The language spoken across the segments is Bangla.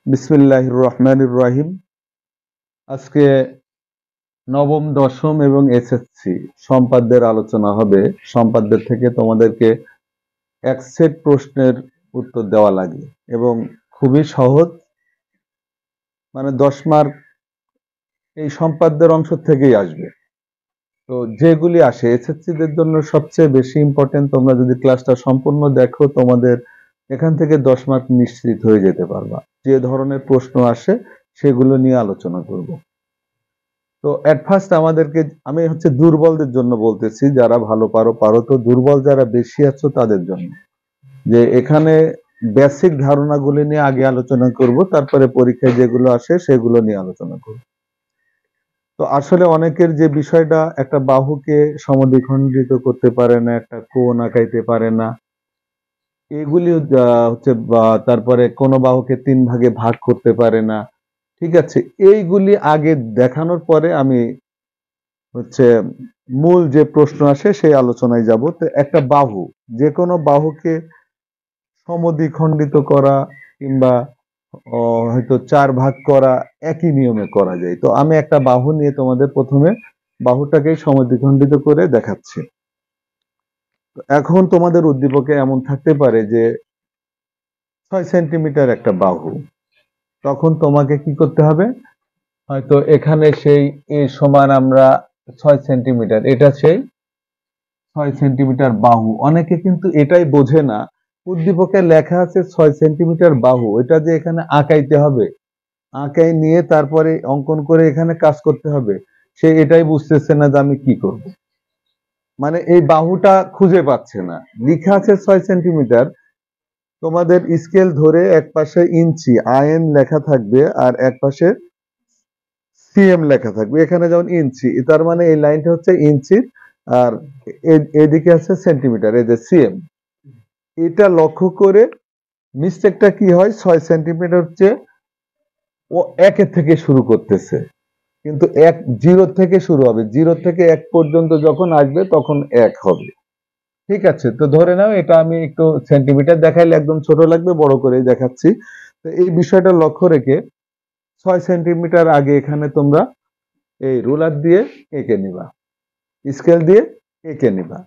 বিসমিল্লাহির রহমানির রহিম। আজকে নবম, দশম এবং এসএসসি সম্পাদ্যের আলোচনা হবে। সম্পাদ্যের থেকে তোমাদেরকে এক সেট প্রশ্নের উত্তর দেওয়া লাগে এবং খুবই সহজ, মানে 10 মার্ক এই সম্পাদ্যের অংশ থেকেই আসবে। তো যেগুলি আসে এসএসসি দের জন্য সবচেয়ে বেশি ইম্পর্টেন্ট, তোমরা যদি ক্লাসটা সম্পূর্ণ দেখো তোমাদের এখান থেকে 10 মার্ক নিশ্চিত হয়ে যেতে পারবা। যে ধরনের প্রশ্ন আসে সেগুলো নিয়ে আলোচনা করব। তো এট ফার্স্ট আমাদেরকে, আমি দুর্বলদের জন্য বলতেছি, যারা ভালো পারো পারো, তো দুর্বল যারা বেশি আছো তাদের জন্য, যে এখানে বেসিক ধারণাগুলি নিয়ে আগে আলোচনা করব, তারপরে পরীক্ষায় যেগুলো আসে সেগুলো নিয়ে আলোচনা করব। তো আসলে অনেকের যে বিষয়টা, একটা বাহুকে সমদ্বিখণ্ডিত করতে পারে না, একটা কোণ আঁকাইতে পারে না, এগুলি তারপরে কোনো বাহুকে 3 ভাগে ভাগ করতে পারে না। ঠিক আছে, এইগুলি আগে দেখানোর পরে আমি মূল যে প্রশ্ন আসে সেই আলোচনায় যাব। তো একটা বাহু, যে কোনো বাহুকে সমদ্বিখণ্ডিত করা কিংবা হয়তো 4 ভাগ করা একই নিয়মে করা যায়। তো আমি একটা বাহু নিয়ে তোমাদের প্রথমে বাহুটাকে সমদ্বিখণ্ডিত করে দেখাচ্ছি। এখন তোমাদের উদ্দীপকে এমন থাকতে পারে যে 6 সেন্টিমিটার একটা বাহু, তখন তোমাকে কি করতে হবে, হয়তো এখানে সেই এ সমান আমরা 6 সেন্টিমিটার, এটা সেই 6 সেন্টিমিটার বাহু। অনেকে কিন্তু এটাই বোঝে না, উদ্দীপকে লেখা আছে 6 সেন্টিমিটার বাহু, এটা যে এখানে আঁকাইতে হবে, আঁকাই নিয়ে তারপরে অঙ্কন করে এখানে কাজ করতে হবে, সে এটাই বুঝতেছে না যে আমি কি করব। মানে এই বাহুটা খুঁজে পাচ্ছে না। লেখা আছে 6 সেন্টিমিটার, তোমাদের স্কেল ধরে এক পাশে ইঞ্চি আইএন লেখা থাকবে আর এক পাশে সিএম লেখা থাকবে। এখানে যেমন ইঞ্চি, তার মানে এই লাইনটা হচ্ছে ইঞ্চি, আর এদিকে আছে সেন্টিমিটার, এই যে সিএম। এটা লক্ষ্য করে মিস্টেকটা কি হয়, 6 সেন্টিমিটার হচ্ছে ও 1 থেকে শুরু করতেছে, কিন্তু 0 থেকে শুরু হবে, 0 থেকে 1 পর্যন্ত যখন আসবে তখন 1 হবে। ঠিক আছে, তো ধরে নাও এটা আমি একটু সেন্টিমিটার দেখাইলে একদম ছোট লাগবে, বড় করে দেখাচ্ছি। তো এই বিষয়টা লক্ষ্য রেখে 6 সেন্টিমিটার আগে এখানে তোমরা এই রুলার দিয়ে এঁকে নিবা, স্কেল দিয়ে এঁকে নিবা।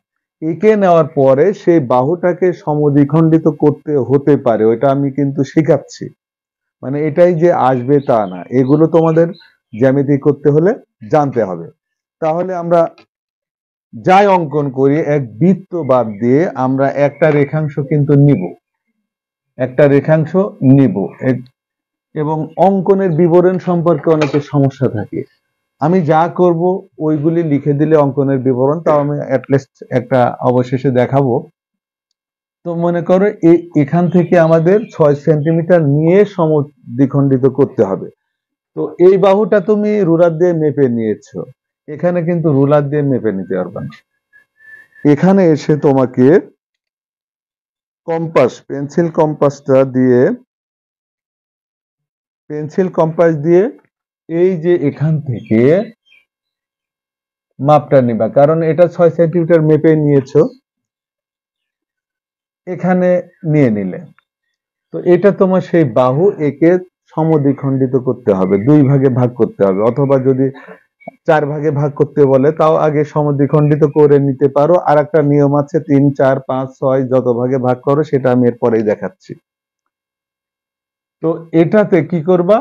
এঁকে নেওয়ার পরে সেই বাহুটাকে সমদ্বিখণ্ডিত করতে হতে পারে, ওইটা আমি কিন্তু শেখাচ্ছি। মানে এটাই যে আসবে তা না, এগুলো তোমাদের জ্যামিতি করতে হলে জানতে হবে। তাহলে আমরা যাই অঙ্কন করি, এক বৃত্ত বাদ দিয়ে আমরা একটা রেখাংশ কিন্তু নিব, একটা রেখাংশ নিব। এবং অঙ্কনের বিবরণ সম্পর্কে অনেকের সমস্যা থাকে, আমি যা করব ওইগুলি লিখে দিলে অঙ্কনের বিবরণ, তাও আমি অ্যাটলিস্ট একটা অবশেষে দেখাবো। তো মনে করো এখান থেকে আমাদের 6 সেন্টিমিটার নিয়ে সমদ্বিখণ্ডিত করতে হবে। তো এই বাহুটা তুমি রুলার দিয়ে মেপে নিয়েছো, এখানে কিন্তু রুলার দিয়ে মেপে নিতে পারবে না। এখানে এসে তোমাকে কম্পাস, পেন্সিল কম্পাস দিয়ে এই যে এখান থেকে মাপটা নিবা, কারণ এটা 6 সেন্টিমিটার মেপে নিয়েছো, এখানে নিয়ে নিলে তো এটা তোমার সেই বাহু, একে সমদ্বিখণ্ডিত করতে হবে, 2 ভাগে ভাগ করতে হবে, অথবা যদি 4 ভাগে ভাগ করতে বলে তাও আগে সমদ্বিখণ্ডিত করে নিতে পারো। আর একটা নিয়ম আছে, 3, 4, 5, 6 যত ভাগে ভাগ করো, সেটা আমি এরপরেই দেখাচ্ছি। তো এটাতে কি করবা,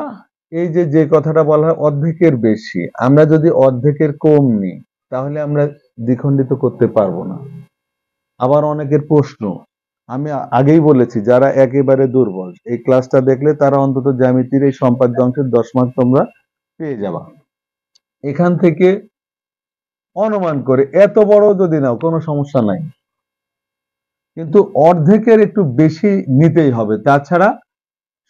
এই যে যে কথাটা বলা হয় অর্ধেকের বেশি, আমরা যদি অর্ধেকের কম নিই তাহলে আমরা দ্বিখণ্ডিত করতে পারবো না। আবার অনেকের প্রশ্ন, আমি আগেই বলেছি, যারা একেবারে দুর্বল এই ক্লাসটা দেখলে তারা অন্তত জ্যামিতির এই সম্পাদ্য অংশের 10 মার্ক তোমরা পেয়ে যাবা। এখান থেকে অনুমান করে এত বড় যদি নাও কোনো সমস্যা নাই, কিন্তু অর্ধেকের একটু বেশি নিতেই হবে, তাছাড়া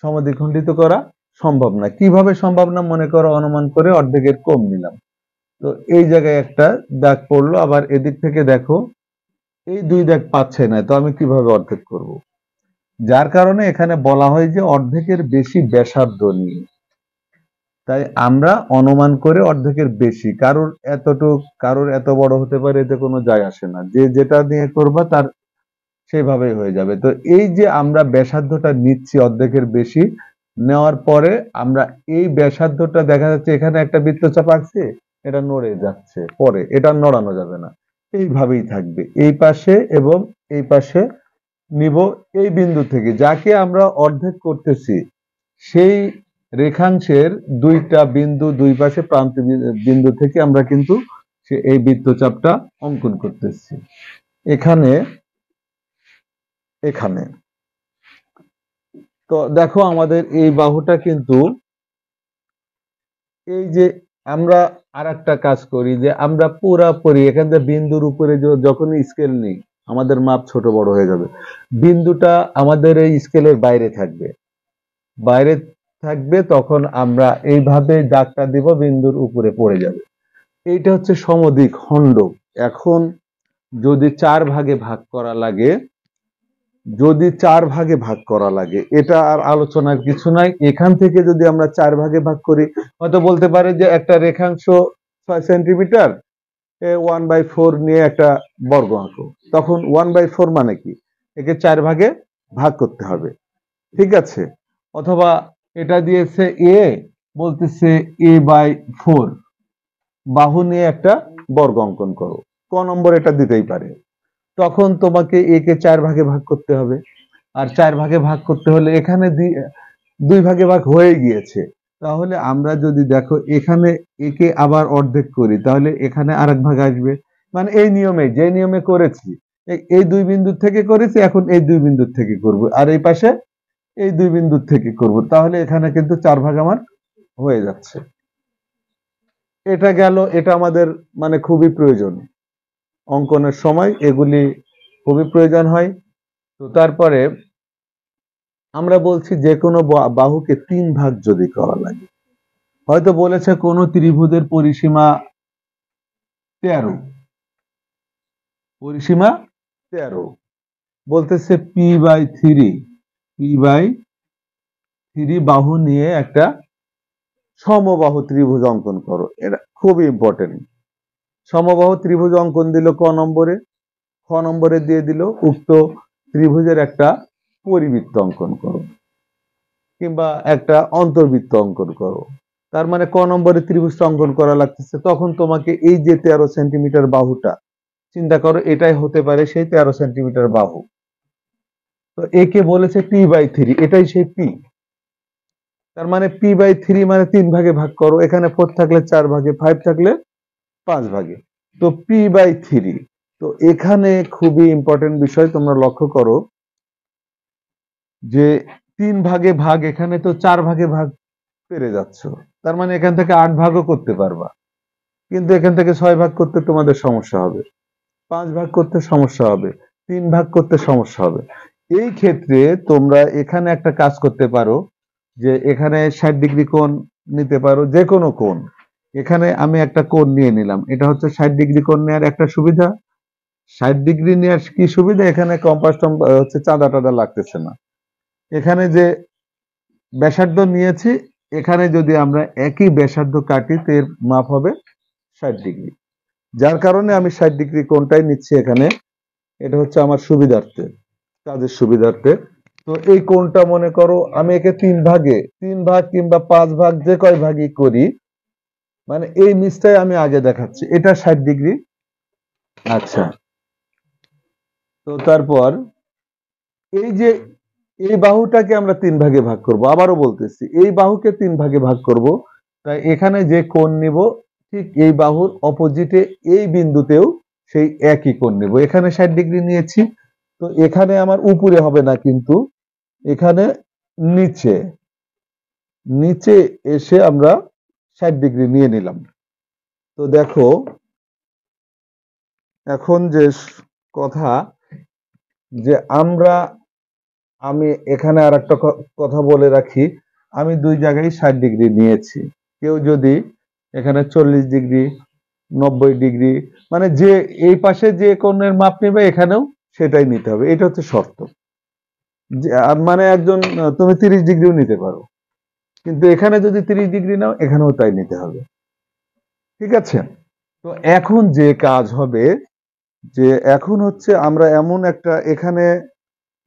সমদ্বিখণ্ডিত করা সম্ভব না। কিভাবে সম্ভব না, মনে করো অনুমান করে অর্ধেকের কম নিলাম, তো এই জায়গায় একটা দাগ পড়লো, আবার এদিক থেকে দেখো এই 2 দাগ পাচ্ছে না, তো আমি কিভাবে অর্ধেক করব? যার কারণে এখানে বলা হয় যে অর্ধেকের বেশি ব্যাসার্ধ নিয়ে, তাই আমরা অনুমান করে অর্ধেকের বেশি, কারোর এতটুক কারোর এত বড় হতে পারে, এতে কোনো যায় আসে না, যে যেটা নিয়ে করবা তার সেইভাবেই হয়ে যাবে। তো এই যে আমরা ব্যাসার্ধটা নিচ্ছি অর্ধেকের বেশি, নেওয়ার পরে আমরা এই ব্যাসার্ধটা দেখা যাচ্ছে এখানে একটা বৃত্তচাপ আঁকছে, এটা নড়ে যাচ্ছে, পরে এটা নড়ানো যাবে না, এইভাবেই থাকবে এই পাশে এবং এই পাশে নিব। এই বিন্দু থেকে যাকে আমরা অর্ধেক করতেছি সেই রেখাংশের দুইটা বিন্দু দুই পাশে প্রান্ত বিন্দু থেকে আমরা কিন্তু এই বৃত্তচাপটা অঙ্কন করতেছি এখানে এখানে। তো দেখো আমাদের এই বাহুটা কিন্তু এই যে আমরা আর একটা কাজ করি যে আমরা পুরাপুরি এখান থেকে বিন্দুর উপরে যখন স্কেল নিই আমাদের মাপ ছোট বড় হয়ে যাবে, বিন্দুটা আমাদের এই স্কেলের বাইরে থাকবে, বাইরে থাকবে, তখন আমরা এইভাবে দাগটা দিব, বিন্দুর উপরে পড়ে যাবে। এইটা হচ্ছে সমদ্বিখ খণ্ড। এখন যদি 4 ভাগে ভাগ করা লাগে, যদি 4 ভাগে ভাগ করা লাগে, এটা আর আলোচনার কিছু নাই। এখান থেকে যদি আমরা 4 ভাগে ভাগ করি, হয়তো বলতে পারে যে একটা রেখাংশ 6 সেন্টিমিটার, 1/4 নিয়ে একটা বর্গ আঁকো। তখন 1/4 মানে কি, একে 4 ভাগে ভাগ করতে হবে, ঠিক আছে। অথবা এটা দিয়েছে এ, বলতেছে a/4, বাহু নিয়ে একটা বর্গ অঙ্কন করো, ক নম্বর এটা দিতেই পারে। তখন তোমাকে একে 4 ভাগে ভাগ করতে হবে, আর 4 ভাগে ভাগ করতে হলে এখানে 2 ভাগে ভাগ হয়ে গিয়েছে, তাহলে আমরা যদি দেখো এখানে একে আবার অর্ধেক করি তাহলে এখানে আরেক ভাগ আসবে। মানে এই নিয়মে, যে নিয়মে করেছি, এই 2 বিন্দু থেকে করেছি, এখন এই 2 বিন্দু থেকে করব, আর এই পাশে এই 2 বিন্দু থেকে করব, তাহলে এখানে কিন্তু 4 ভাগ আমার হয়ে যাচ্ছে। এটা গেল, এটা আমাদের মানে খুবই প্রয়োজন, অঙ্কনের সময় এগুলি খুবই প্রয়োজন হয়। তো তারপরে আমরা বলছি যে কোনো বাহুকে 3 ভাগ যদি করা লাগে, হয়তো বলেছে কোন ত্রিভুজের পরিসীমা 13, পরিসীমা 13, বলতেছে p/3 বাহু নিয়ে একটা সমবাহু ত্রিভুজ অঙ্কন করো। এটা খুবই ইম্পর্টেন্ট। সমবাহু ত্রিভুজ অঙ্কন দিল ক নম্বরে, খ নম্বরে দিয়ে দিল উক্ত ত্রিভুজের একটা পরিবৃত্ত অঙ্কন করো কিংবা একটা অন্তর্বৃত্ত অঙ্কন করো। তার মানে ক নম্বরে ত্রিভুজটা অঙ্কন করা লাগতেছে, তখন তোমাকে এই যে 13 সেন্টিমিটার বাহুটা চিন্তা করো, এটাই হতে পারে সেই 13 সেন্টিমিটার বাহু। তো একে বলেছে p/3, এটাই সেই p। তার মানে p/3 মানে 3 ভাগে ভাগ করো, এখানে 4 থাকলে 4 ভাগে, 5 থাকলে 5 ভাগে, তো p/3। তো এখানে খুবই ইম্পর্টেন্ট বিষয় তোমরা লক্ষ্য করো যে 3 ভাগে ভাগ, এখানে তো 4 ভাগে ভাগ পেরে যাচ্ছ, তার মানে এখান থেকে 8 ভাগও করতে পারবা, কিন্তু এখান থেকে 6 ভাগ করতে তোমাদের সমস্যা হবে, 5 ভাগ করতে সমস্যা হবে, 3 ভাগ করতে সমস্যা হবে। এই ক্ষেত্রে তোমরা এখানে একটা কাজ করতে পারো যে এখানে 60 ডিগ্রি কোণ নিতে পারো, যে কোনো কোণ। এখানে আমি একটা কোণ নিয়ে নিলাম, এটা হচ্ছে 60 ডিগ্রি কোণ নেওয়ার একটা সুবিধা। 60 ডিগ্রি নেওয়ার কি সুবিধা, এখানে কম্পাস হচ্ছে চাঁদা টাদা লাগতেছে না। এখানে যে ব্যাসার্ধ নিয়েছি, এখানে যদি আমরা একই ব্যাসার্ধ কাটি তো এর মাপ হবে 60 ডিগ্রি, যার কারণে আমি 60 ডিগ্রি কোণটাই নিচ্ছি এখানে। এটা হচ্ছে আমার সুবিধার্থে, কাজের সুবিধার্থে। তো এই কোণটা মনে করো আমি একে 3 ভাগে, 3 ভাগ কিংবা 5 ভাগ, যে কয় ভাগই করি, মানে এই নিচটাই আমি আগে দেখাচ্ছি, এটা 60 ডিগ্রি। আচ্ছা, তো তারপর এই যে এই বাহুটাকে আমরা 3 ভাগে ভাগ করব, আবারও বলতেছি এই বাহুকে 3 ভাগে ভাগ করব, তাই এখানে যে কোণ নিব ঠিক এই বাহুর অপোজিটে এই বিন্দুতেও সেই একই কোণ নিব। এখানে 60 ডিগ্রি নিয়েছি, তো এখানে আমার উপরে হবে না, কিন্তু এখানে নিচে, নিচে এসে আমরা 60 ডিগ্রি নিয়ে নিলাম। তো দেখো এখন যে কথা, যে আমি এখানে আর একটা কথা বলে রাখি, আমি 2 জায়গায় 60 ডিগ্রি নিয়েছি। কেউ যদি এখানে 40 ডিগ্রি, 90 ডিগ্রি, মানে যে এই পাশে যে কোণের মাপ নেবে এখানেও সেটাই নিতে হবে, এটা হচ্ছে শর্ত। মানে একজন তুমি 30 ডিগ্রিও নিতে পারো, কিন্তু এখানে যদি 30 ডিগ্রি নাও এখানেও তাই নিতে হবে, ঠিক আছে। তো এখন যে কাজ হবে, যে এখন হচ্ছে আমরা এমন একটা এখানে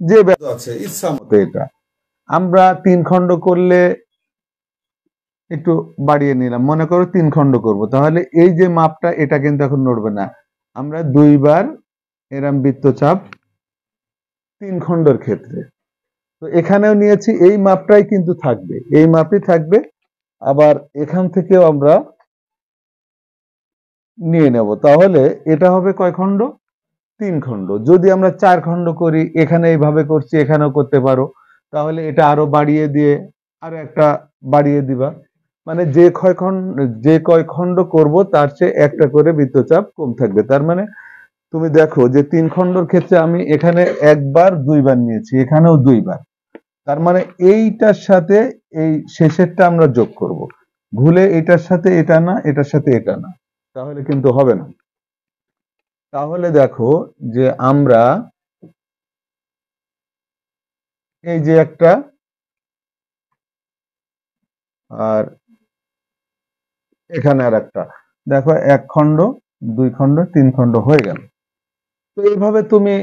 যে আছে ইচ্ছা মতো এটা আমরা 3 খণ্ড করলে একটু বাড়িয়ে নিলাম, মনে করো 3 খণ্ড করব, তাহলে এই যে মাপটা এটা কিন্তু এখন নড়বে না। আমরা দুইবার এরম বৃত্তচাপ 3 খণ্ডের ক্ষেত্রে, তো এখানেও নিয়েছি এই মাপটাই কিন্তু থাকবে, এই মাপই থাকবে। আবার এখান থেকেও আমরা নিয়ে নেব, তাহলে এটা হবে কয় খণ্ড? 3 খণ্ড। যদি আমরা 4 খণ্ড করি, এখানে এইভাবে করছি, এখানেও করতে পারো, তাহলে এটা আরো বাড়িয়ে দিয়ে আরো একটা বাড়িয়ে দিবা, মানে যে কয় খণ্ড করব তার চেয়ে একটা করে বৃত্তচাপ কম থাকবে। তার মানে তুমি দেখো যে 3 খণ্ডর ক্ষেত্রে আমি এখানে একবার দুইবার নিয়েছি, এখানেও দুইবার। তার মানে এইটার সাথে এই শেষেরটা আমরা যোগ করব, ভুলে এটার সাথে এটা না, এটার সাথে এটা না, তাহলে কিন্তু হবে না। তাহলে দেখো যে আমরা এই যে একটা, আর এখানে আর একটা, দেখো 1 খণ্ড 2 খণ্ড 3 খণ্ড হয়ে গেল। তো এইভাবে তুমি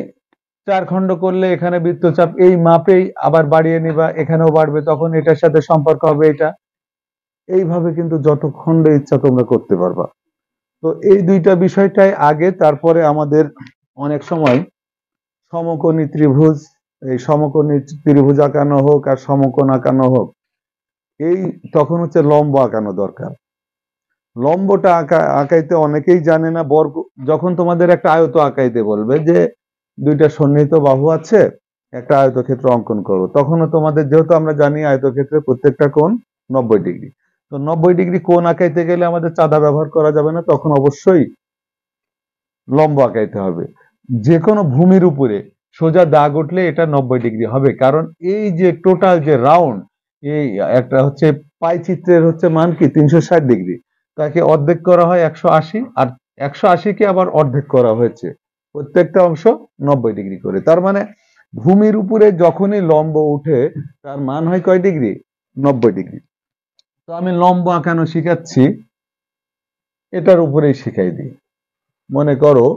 4 খণ্ড করলে এখানে বৃত্তচাপ এই মাপেই আবার বাড়িয়ে নিবা, এখানেও বাড়বে, তখন এটার সাথে সম্পর্ক হবে এটা। এইভাবে কিন্তু যত খণ্ড ইচ্ছা তোমরা করতে পারবা। তো এই দুইটা বিষয়টাই আগে, তারপরে আমাদের অনেক সময় সমকোণী ত্রিভুজ, এই সমকোণী ত্রিভুজ আঁকানো হোক আর সমকোণ আঁকানো হোক, এই তখন হচ্ছে লম্ব আঁকানো দরকার। লম্বটা আঁকাইতে অনেকেই জানে না। যখন তোমাদের একটা আয়ত আঁকাইতে বলবে যে দুইটা সন্নিহিত বাহু আছে, একটা আয়তক্ষেত্র অঙ্কন করো, তখনও তোমাদের, যেহেতু আমরা জানি আয়তক্ষেত্রের প্রত্যেকটা কোণ 90 ডিগ্রি, তো 90 ডিগ্রি কোণ আঁকাইতে গেলে আমাদের চাঁদা ব্যবহার করা যাবে না, তখন অবশ্যই লম্ব আঁকাইতে হবে। যে কোনো ভূমির উপরে সোজা দাগ উঠলে এটা 90 ডিগ্রি হবে, কারণ এই যে টোটাল যে রাউন্ড, এই একটা হচ্ছে পাই চিত্রের হচ্ছে মান কি 360 ডিগ্রি, তাকে অর্ধেক করা হয় 180, আর 180 কে আবার অর্ধেক করা হয়েছে, প্রত্যেকটা অংশ 90 ডিগ্রি করে। তার মানে ভূমির উপরে যখনই লম্ব উঠে তার মান হয় কয় ডিগ্রি? 90 ডিগ্রি। তো আমি লম্ব আঁকানো শিখাচ্ছি, এটার উপরেই শিখাই দিই। মনে করো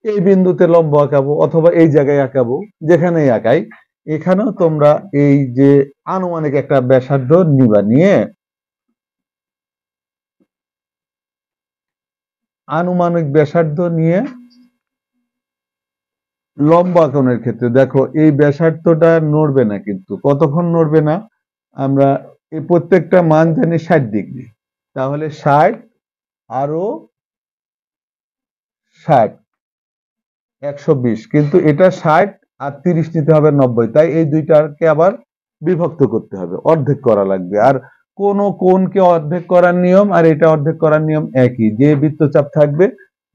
এই বিন্দুতে লম্ব আঁকাবো, অথবা এই জায়গায় আঁকাবো, যেখানেই আঁকাই, এখানেও তোমরা এই যে আনুমানিক একটা ব্যাসার্ধ নিবা, নিয়ে আনুমানিক ব্যাসার্ধ নিয়ে লম্ব আঁকানোর ক্ষেত্রে দেখো এই ব্যাসার্ধটা নড়বে না, কিন্তু কতক্ষণ নড়বে না? আমরা এই প্রত্যেকটা মান জানি 60 ডিগ্রি, তাহলে 60 আরো 60 120, কিন্তু এটা 60 আর 30 নিতে হবে 90, তাই এই দুইটাকে আবার বিভক্ত করতে হবে, অর্ধেক করা লাগবে। আর কোন কোণকে অর্ধেক করার নিয়ম আর এটা অর্ধেক করার নিয়ম একই, যে বৃত্তচাপ থাকবে,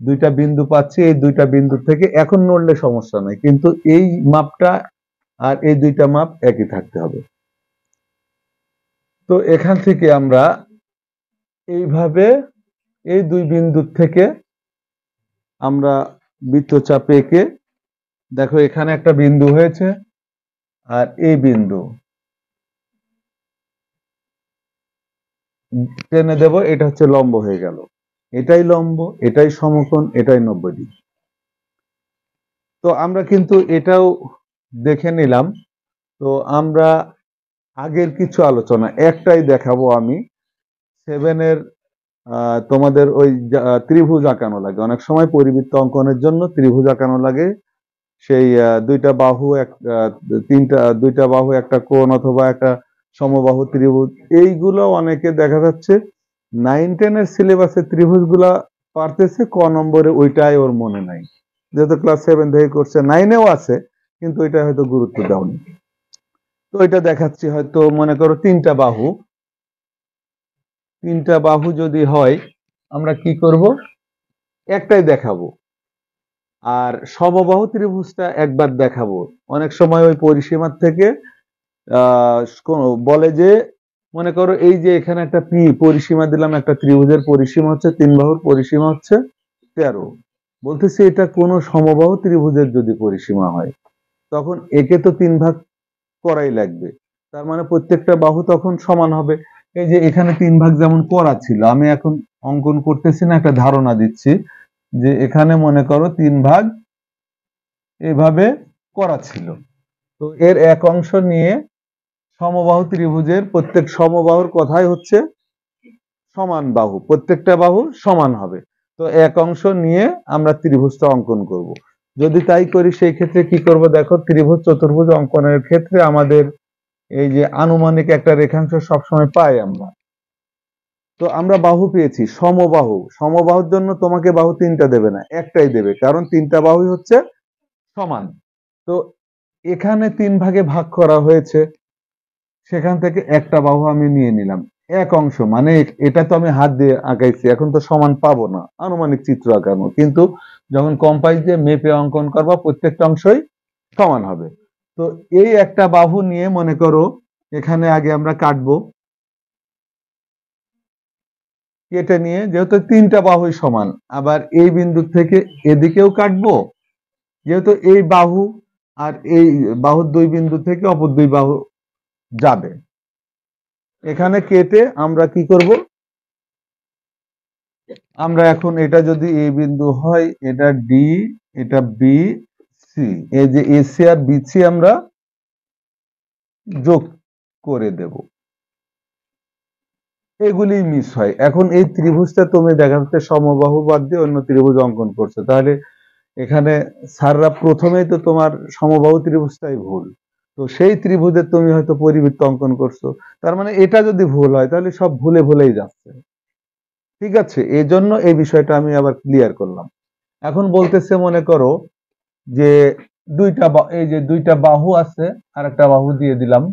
দুইটা বিন্দু পাচ্ছি, এই দুইটা বিন্দু থেকে এখন নড়লে সমস্যা নাই, কিন্তু এই মাপটা আর এই দুইটা মাপ একই থাকতে হবে। তো এখান থেকে আমরা এইভাবে এই দুই বিন্দু থেকে আমরা বৃত্তচাপ এঁকে, দেখো এখানে একটা বিন্দু হয়েছে, আর এই বিন্দু টেনে দেব, এটা হচ্ছে লম্ব হয়ে গেল, এটাই লম্ব, এটাই সমকোণ, এটাই 90 ডিগ্রি। তো আমরা কিন্তু এটাও দেখে নিলাম। তো আমরা আগের কিছু আলোচনা একটাই দেখাবো আমি, 7 এর তোমাদের ওই ত্রিভুজ আঁকানো লাগে, অনেক সময় পরিবৃত্ত অঙ্কনের জন্য ত্রিভুজ আঁকানো লাগে, সেই দুইটা বাহু দুইটা বাহু একটা কোণ অথবা একটা সমবাহু ত্রিভুজ, এইগুলো অনেকে দেখা যাচ্ছে 9-10 এর সিলেবাসে ত্রিভুজগুলা পারতেছে, ক নম্বরে ওইটাই ওর মনে নাই, যেহেতু ক্লাস 7 থেকে করছে, 9-এও আছে কিন্তু ওইটা হয়তো গুরুত্ব দাওনি। তো এটা দেখাচ্ছি, হয়তো মনে করো তিনটা বাহু যদি হয়, আমরা কি করব, একটাই দেখাবো, আর সমবাহু ত্রিভুজটা একবার দেখাবো। অনেক সময় ওই পরিসীমার থেকে বলে যে, মনে করো এই যে এখানে একটা পরিসীমা দিলাম, একটা ত্রিভুজের পরিসীমা হচ্ছে, 3 বাহুর পরিসীমা হচ্ছে 13, বলতেছি এটা কোনো সমবাহু ত্রিভুজের যদি পরিসীমা হয়, তখন একে তো 3 ভাগ করাই লাগবে, তার মানে প্রত্যেকটা বাহু তখন সমান হবে। এই যে এখানে 3 ভাগ যেমন করা ছিল, আমি এখন অঙ্কন করতেছি না, একটা ধারণা দিচ্ছি, যে এখানে মনে করো 3 ভাগ এভাবে করা ছিল, তো এর এক অংশ নিয়ে সমবাহু ত্রিভুজের প্রত্যেক সমবাহুর কথাই হচ্ছে সমান বাহু, প্রত্যেকটা বাহু সমান হবে। তো এক অংশ নিয়ে আমরা ত্রিভুজটা অঙ্কন করব। যদি তাই করি সেই ক্ষেত্রে কি করব দেখো, ত্রিভুজ চতুর্ভুজ অঙ্কনের ক্ষেত্রে আমাদের এই যে আনুমানিক একটা রেখাংশ সবসময় পাই আমরা। তো আমরা বাহু পেয়েছি সমবাহু, সমবাহুর জন্য তোমাকে বাহু তিনটা দেবে না, একটাই দেবে, কারণ তিনটা বাহুই হচ্ছে সমান। তো এখানে তিন ভাগে ভাগ করা হয়েছে, সেখান থেকে একটা বাহু আমি নিয়ে নিলাম, এক অংশ, মানে এটা তো আমি হাত দিয়ে আঁকাইছি, এখন তো সমান পাবো না, আনুমানিক চিত্র আঁকানো, কিন্তু যখন কম্পাস দিয়ে মেপে অঙ্কন করবা প্রত্যেকটা অংশই সমান হবে। তো এই একটা বাহু নিয়ে মনে করো এখানে আগে আমরা কাটবো, কেটে নিয়ে যেহেতু তিনটা বাহুই সমান, আবার এই বিন্দু থেকে এদিকেও কাটবো, যেহেতু এই বাহু আর এই বাহুর দুই বিন্দু থেকে অপর দুই বাহু যাবে, এখানে কেটে আমরা কি করব, আমরা এখন এটা যদি এ বিন্দু হয়, এটা ডি, এটা বি, সি, এই যে এসি আর বিসি আমরা যোগ করে দেব, এগুলি মিস হয়। এখন এই ত্রিভুজটা তুমি দেখা যাচ্ছে সমবাহু বাদ দিয়ে অন্য ত্রিভুজ অঙ্কন করছো, তাহলে এখানে স্যাররা প্রথমেই তো তোমার সমবাহু ত্রিভুজটাই ভুল, তো সেই ত্রিভুজের তুমি হয়তো পরিবৃত্ত অঙ্কন করছো, তার মানে এটা যদি ভুল হয় তাহলে সব ভুলে ভুলেই যাচ্ছে। ঠিক আছে, এই জন্য এই বিষয়টা আমি আবার ক্লিয়ার করলাম। এখন বলতেছে মনে করো যে এই যে দুইটা বাহু আছে, আর একটা বাহু দিয়ে দিলাম,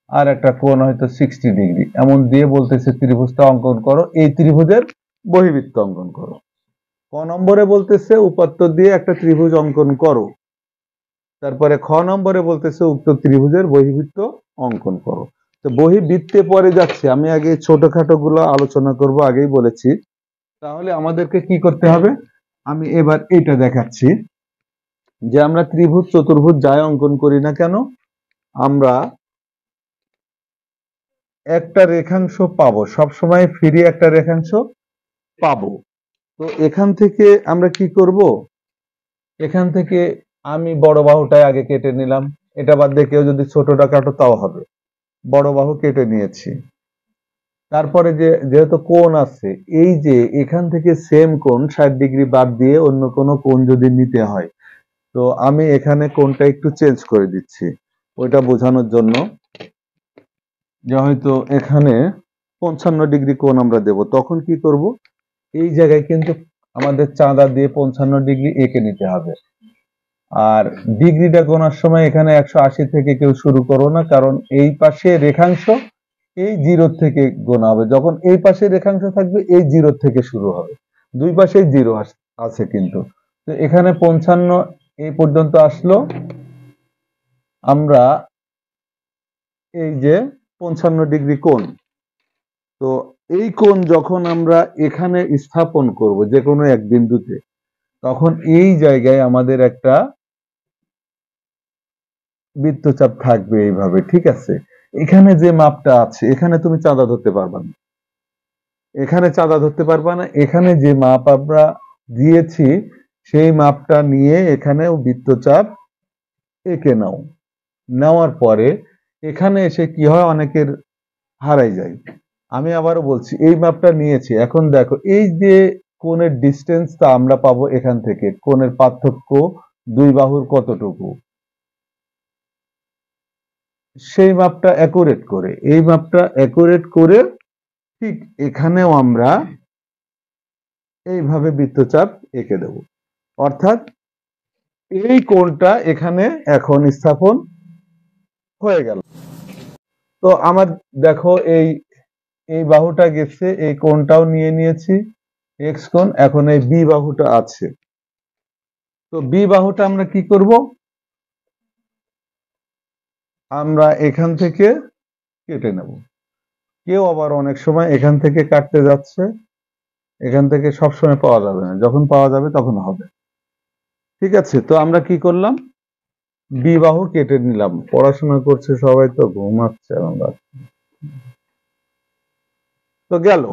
আর একটা কোণ হয়তো 60 ডিগ্রি, এমন দিয়ে বলতেছে ত্রিভুজটা অঙ্কন করো, এই ত্রিভুজের বহির্বৃত্ত অঙ্কন করো। ক নম্বরে বলতেছে উপাত্ত দিয়ে একটা ত্রিভুজ অঙ্কন করো, তারপরে খ নম্বরে বলতেছে উক্ত ত্রিভুজের বহির্বৃত্ত অঙ্কন করো। তো বহির্বৃত্তে পরে যাচ্ছে, আমি আগে ছোটখাটো গুলো আলোচনা করব, আগেই বলেছি। তাহলে আমাদেরকে কি করতে হবে, আমি এবার এটা দেখাচ্ছি যে আমরা ত্রিভুজ চতুর্ভুজ যাই অঙ্কন করি না কেন, আমরা একটা রেখাংশ পাবো, সবসময় ফ্রি একটা রেখাংশ পাবো। তো এখান থেকে আমরা কি করব, এখান থেকে আমি বড় বাহুটাই আগে কেটে নিলাম, এটা বাদ দিয়ে কেউ যদি ছোটটা কাটো তাও হবে, বড় বাহু কেটে নিয়েছি। তারপরে যেহেতু কোণ আছে, এই যে এখান থেকে সেম কোণ 60 ডিগ্রি বাদ দিয়ে অন্য কোনো কোণ যদি নিতে হয়, তো আমি এখানে কোণটা একটু চেঞ্জ করে দিচ্ছি ওইটা বোঝানোর জন্য, যে হয়তো এখানে 55 ডিগ্রি কোণ আমরা দেব, তখন কি করব, এই জায়গায় কিন্তু আমাদের চাঁদা দিয়ে 55 ডিগ্রি এঁকে নিতে হবে। আর ডিগ্রিটা গোনার সময় এখানে 180 থেকে কেউ শুরু করো না, কারণ এই পাশে রেখাংশ এই জিরো থেকে গোনা হবে, যখন এই পাশে রেখাংশ থাকবে এই জিরো থেকে শুরু হবে, দুই পাশেই জিরো আছে কিন্তু। তো এখানে 55 এই পর্যন্ত আসলো, আমরা এই যে 55 ডিগ্রি কোণ, তো এই কোণ যখন আমরা এখানে স্থাপন করব যে কোনো এক বিন্দুতে, তখন এই জায়গায় আমাদের একটা বৃত্তচাপ থাকবে এইভাবে, ঠিক আছে। এখানে যে মাপটা আছে এখানে তুমি চাঁদা ধরতে পারবা না, এখানে চাঁদা ধরতে পারবা না, এখানে যে মাপ আমরা দিয়েছি সেই মাপটা নিয়ে এখানেও বৃত্তচাপ এঁকে নাও, নেওয়ার পরে এখানে এসে কি হয়, অনেকের হারাই যায়। আমি আবারও বলছি, এই মাপটা নিয়েছি, এখন দেখো এই যে কোণের ডিস্টেন্সটা আমরা পাবো এখান থেকে, কোণের পার্থক্য দুই বাহুর কতটুকু, সেই মাপটা অ্যাকুরেট করে, এই মাপটা অ্যাকুরেট করে ঠিক এখানেও আমরা এইভাবে বৃত্তচাপ এঁকে দেব, অর্থাৎ এই কোণটা এখানে এখন স্থাপন হয়ে গেল। তো আমার দেখো এই এই বাহুটা গেছে, এই কোণটাও নিয়ে নিয়েছি এক্স কোণ, এখন এই বি বাহুটা আছে, তো বি বাহুটা আমরা কি করব, আমরা এখান থেকে কেটে নেব। কেউ আবার অনেক সময় এখান থেকে কাটতে যাচ্ছে, এখান থেকে সবসময় পাওয়া যাবে না, যখন পাওয়া যাবে তখন হবে। ঠিক আছে, তো আমরা কি করলাম, বি বাহু কেটে নিলাম, পড়াশোনা করছে সবাই তো ঘুমাচ্ছে আমরা, তো গেল।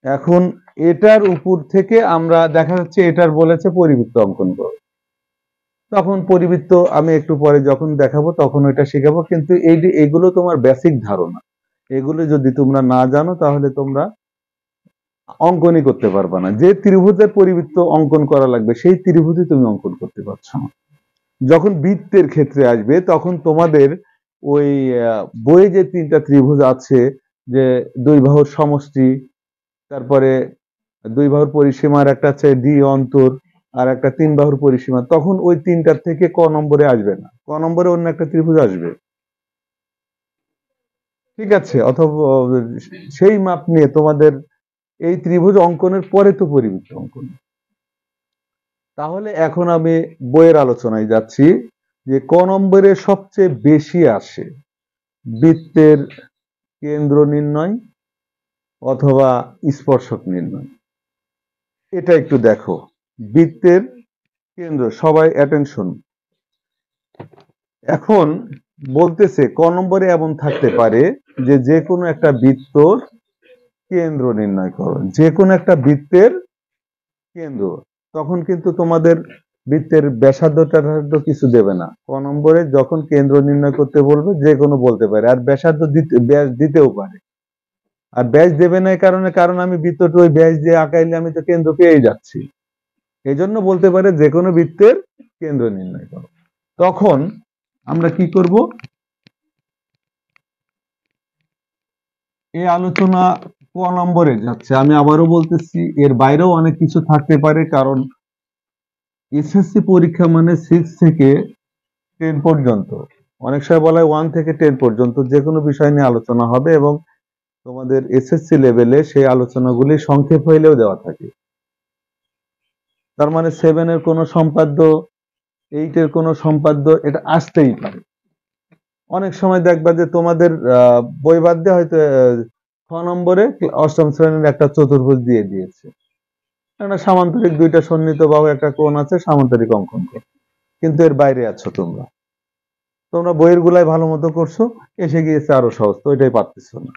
এখন এটার উপর থেকে আমরা দেখা যাচ্ছে এটার বলেছে পরিবৃত্ত অঙ্কন করো, তখন পরিবৃত্ত আমি একটু পরে যখন দেখাবো তখন ওইটা শেখাবো, কিন্তু এগুলো তোমার বেসিক ধারণা। এগুলো যদি তোমরা না জানো তাহলে তোমরা অঙ্কনই করতে পারবা না। যে ত্রিভুজের পরিবৃত্ত অঙ্কন করা লাগবে সেই ত্রিভুজই তুমি অঙ্কন করতে পারছো না। যখন বৃত্তের ক্ষেত্রে আসবে তখন তোমাদের ওই বইয়ে যে তিনটা ত্রিভুজ আছে, যে দুই বাহুর সমষ্টি, তারপরে দুই বাহুর পরিসীমার একটা আছে ডি অন্তর, আর একটা তিন বাহুর পরিসীমা, তখন ওই তিনটার থেকে ক নম্বরে আসবে না, ক নম্বরে অন্য একটা ত্রিভুজ আসবে। ঠিক আছে? অথবা সেই মাপ নিয়ে তোমাদের এই ত্রিভুজ অঙ্কনের পরে তো পরিবৃত্ত অঙ্কন। তাহলে এখন আমি বইয়ের আলোচনায় যাচ্ছি যে ক নম্বরে সবচেয়ে বেশি আসে বৃত্তের কেন্দ্র নির্ণয় অথবা স্পর্শক নির্ণয়। এটা একটু দেখো, বৃত্তের কেন্দ্র, সবাই অ্যাটেনশন। এখন বলতেছে ক নম্বরে এমন থাকতে পারে যে যে কোনো একটা বৃত্তর কেন্দ্র নির্ণয় করো, যে কোনো একটা বৃত্তের কেন্দ্র। তখন কিন্তু তোমাদের বৃত্তের ব্যাসার্ধ ট্যাসার্ধ কিছু দেবে না। ক নম্বরে যখন কেন্দ্র নির্ণয় করতে বলবে যে কোনো বলতে পারে, আর ব্যাসার্ধ ব্যাস দিতেও পারে। আর ব্যাস দেবে না এই কারণে, কারণ আমি বৃত্তটা ওই ব্যাস দিয়ে আঁকাইলে আমি তো কেন্দ্র পেয়ে যাচ্ছি। এই জন্য বলতে পারে যে কোনো বৃত্তের কেন্দ্র নির্ণয় করো। তখন আমরা কি করব, এই আলোচনা ক নম্বরে যাচ্ছে। আমি আবারও বলতেছি এর বাইরেও অনেক কিছু থাকতে পারে, কারণ এসএসসি পরীক্ষা মানে 6 থেকে 10 পর্যন্ত, অনেক সময় বলা হয় 1 থেকে 10 পর্যন্ত যে কোনো বিষয় নিয়ে আলোচনা হবে, এবং তোমাদের এসএসসি লেভেলে সেই আলোচনাগুলি সংক্ষেপ হইলেও দেওয়া থাকে। তার মানে 7 এর কোনো সম্পাদ্য, 8 এর কোনো সম্পাদ্য, এটা আসতেই পারে। অনেক সময় দেখবা যে তোমাদের বই বাদ দিয়ে হয়তো 6 নম্বরে অষ্টম শ্রেণীর একটা চতুর্ভুজ দিয়ে দিয়েছে, একটা সামান্তরিক দুইটা সন্নিহিত বাহু একটা কোণ আছে, সামান্তরিক অঙ্কন করো, কিন্তু এর বাইরে আছো তোমরা। তোমরা বইয়ের গুলাই ভালো মতো করছো, এসে গিয়েছে আরো সহজ, তো এটাই পারতেছো না।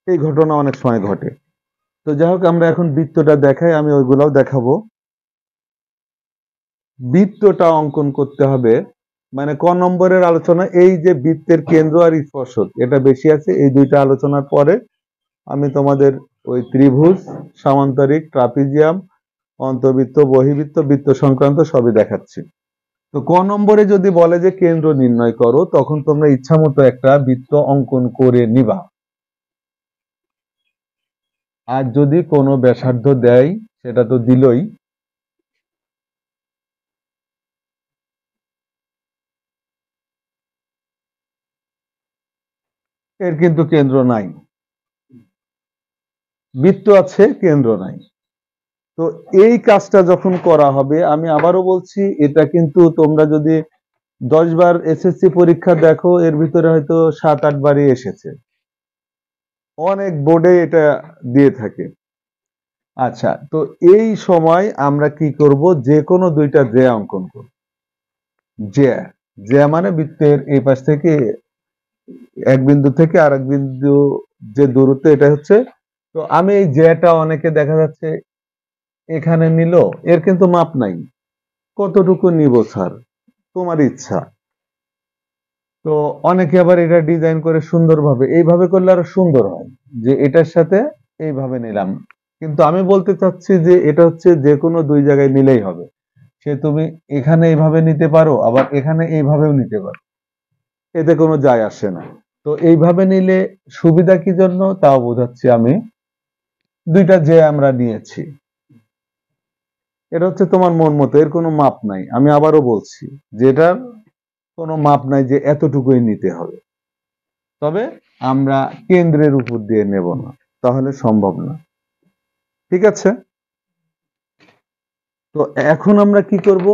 এই ঘটনা অনেক সময় ঘটে। তো যাই হোক, আমরা এখন বৃত্তটা দেখাই, আমি ওইগুলাও দেখাবো। বৃত্তটা অঙ্কন করতে হবে মানে ক নম্বরের আলোচনা এই যে বৃত্তের কেন্দ্র আর স্পর্শক, এটা বেশি আছে। এই দুইটা আলোচনার পরে আমি তোমাদের ওই ত্রিভুজ, সামান্তরিক, ট্রাপিজিয়াম, অন্তর্বৃত্ত, বহির্বৃত্ত, বৃত্ত সংক্রান্ত সবই দেখাচ্ছি। তো ক নম্বরে যদি বলে যে কেন্দ্র নির্ণয় করো, তখন তোমরা ইচ্ছা মতো একটা বৃত্ত অঙ্কন করে নিবা। আর যদি কোনো ব্যাসার্ধ দেয়, সেটা তো দিলই, এর কিন্তু কেন্দ্র নাই। বৃত্ত আছে, কেন্দ্র নাই। তো এই কাজটা যখন করা হবে, আমি আবারও বলছি, এটা কিন্তু তোমরা যদি 10 বার এসএসসি পরীক্ষা দেখো, এর ভিতরে হয়তো 7-8 বারই এসেছে। অনেক বোর্ডে এটা দিয়ে থাকে। আচ্ছা, তো এই সময় আমরা কি করব, যে কোনো দুইটা জ্যা অঙ্কন করব। জ্যা, জ্যা মানে বৃত্তের এই পাশ থেকে এক বিন্দু থেকে আরেক বিন্দু যে দূরত্ব, এটা হচ্ছে। তো আমি এই জ্যাটা, অনেকে দেখা যাচ্ছে এখানে নিল, এর কিন্তু মাপ নাই, কতটুকু নিব স্যার, তোমার ইচ্ছা। তো অনেকে আবার এটা ডিজাইন করে সুন্দরভাবে, এইভাবে করলে আরো সুন্দর হয়, যে এটার সাথে এইভাবে নিলাম। কিন্তু আমি বলতে চাচ্ছি যে এটা হচ্ছে যে কোনো দুই জায়গায় নিলেই হবে। সে তুমি এখানে এইভাবে নিতে পারো, আবার এখানে এইভাবেও নিতে পারো, এতে কোনো যায় আসে না। তো এইভাবে নিলে সুবিধা কি জন্য তাও বোঝাচ্ছি আমি। দুইটা যে আমরা নিয়েছি, এটা হচ্ছে তোমার মন মতো, এর কোনো মাপ নাই। আমি আবারও বলছি, যেটার কোনো মাপ নাই যে এতটুকুই নিতে হবে। তবে আমরা কেন্দ্রের উপর দিয়ে নেব না, তাহলে সম্ভব না। ঠিক আছে? তো এখন আমরা কি করব,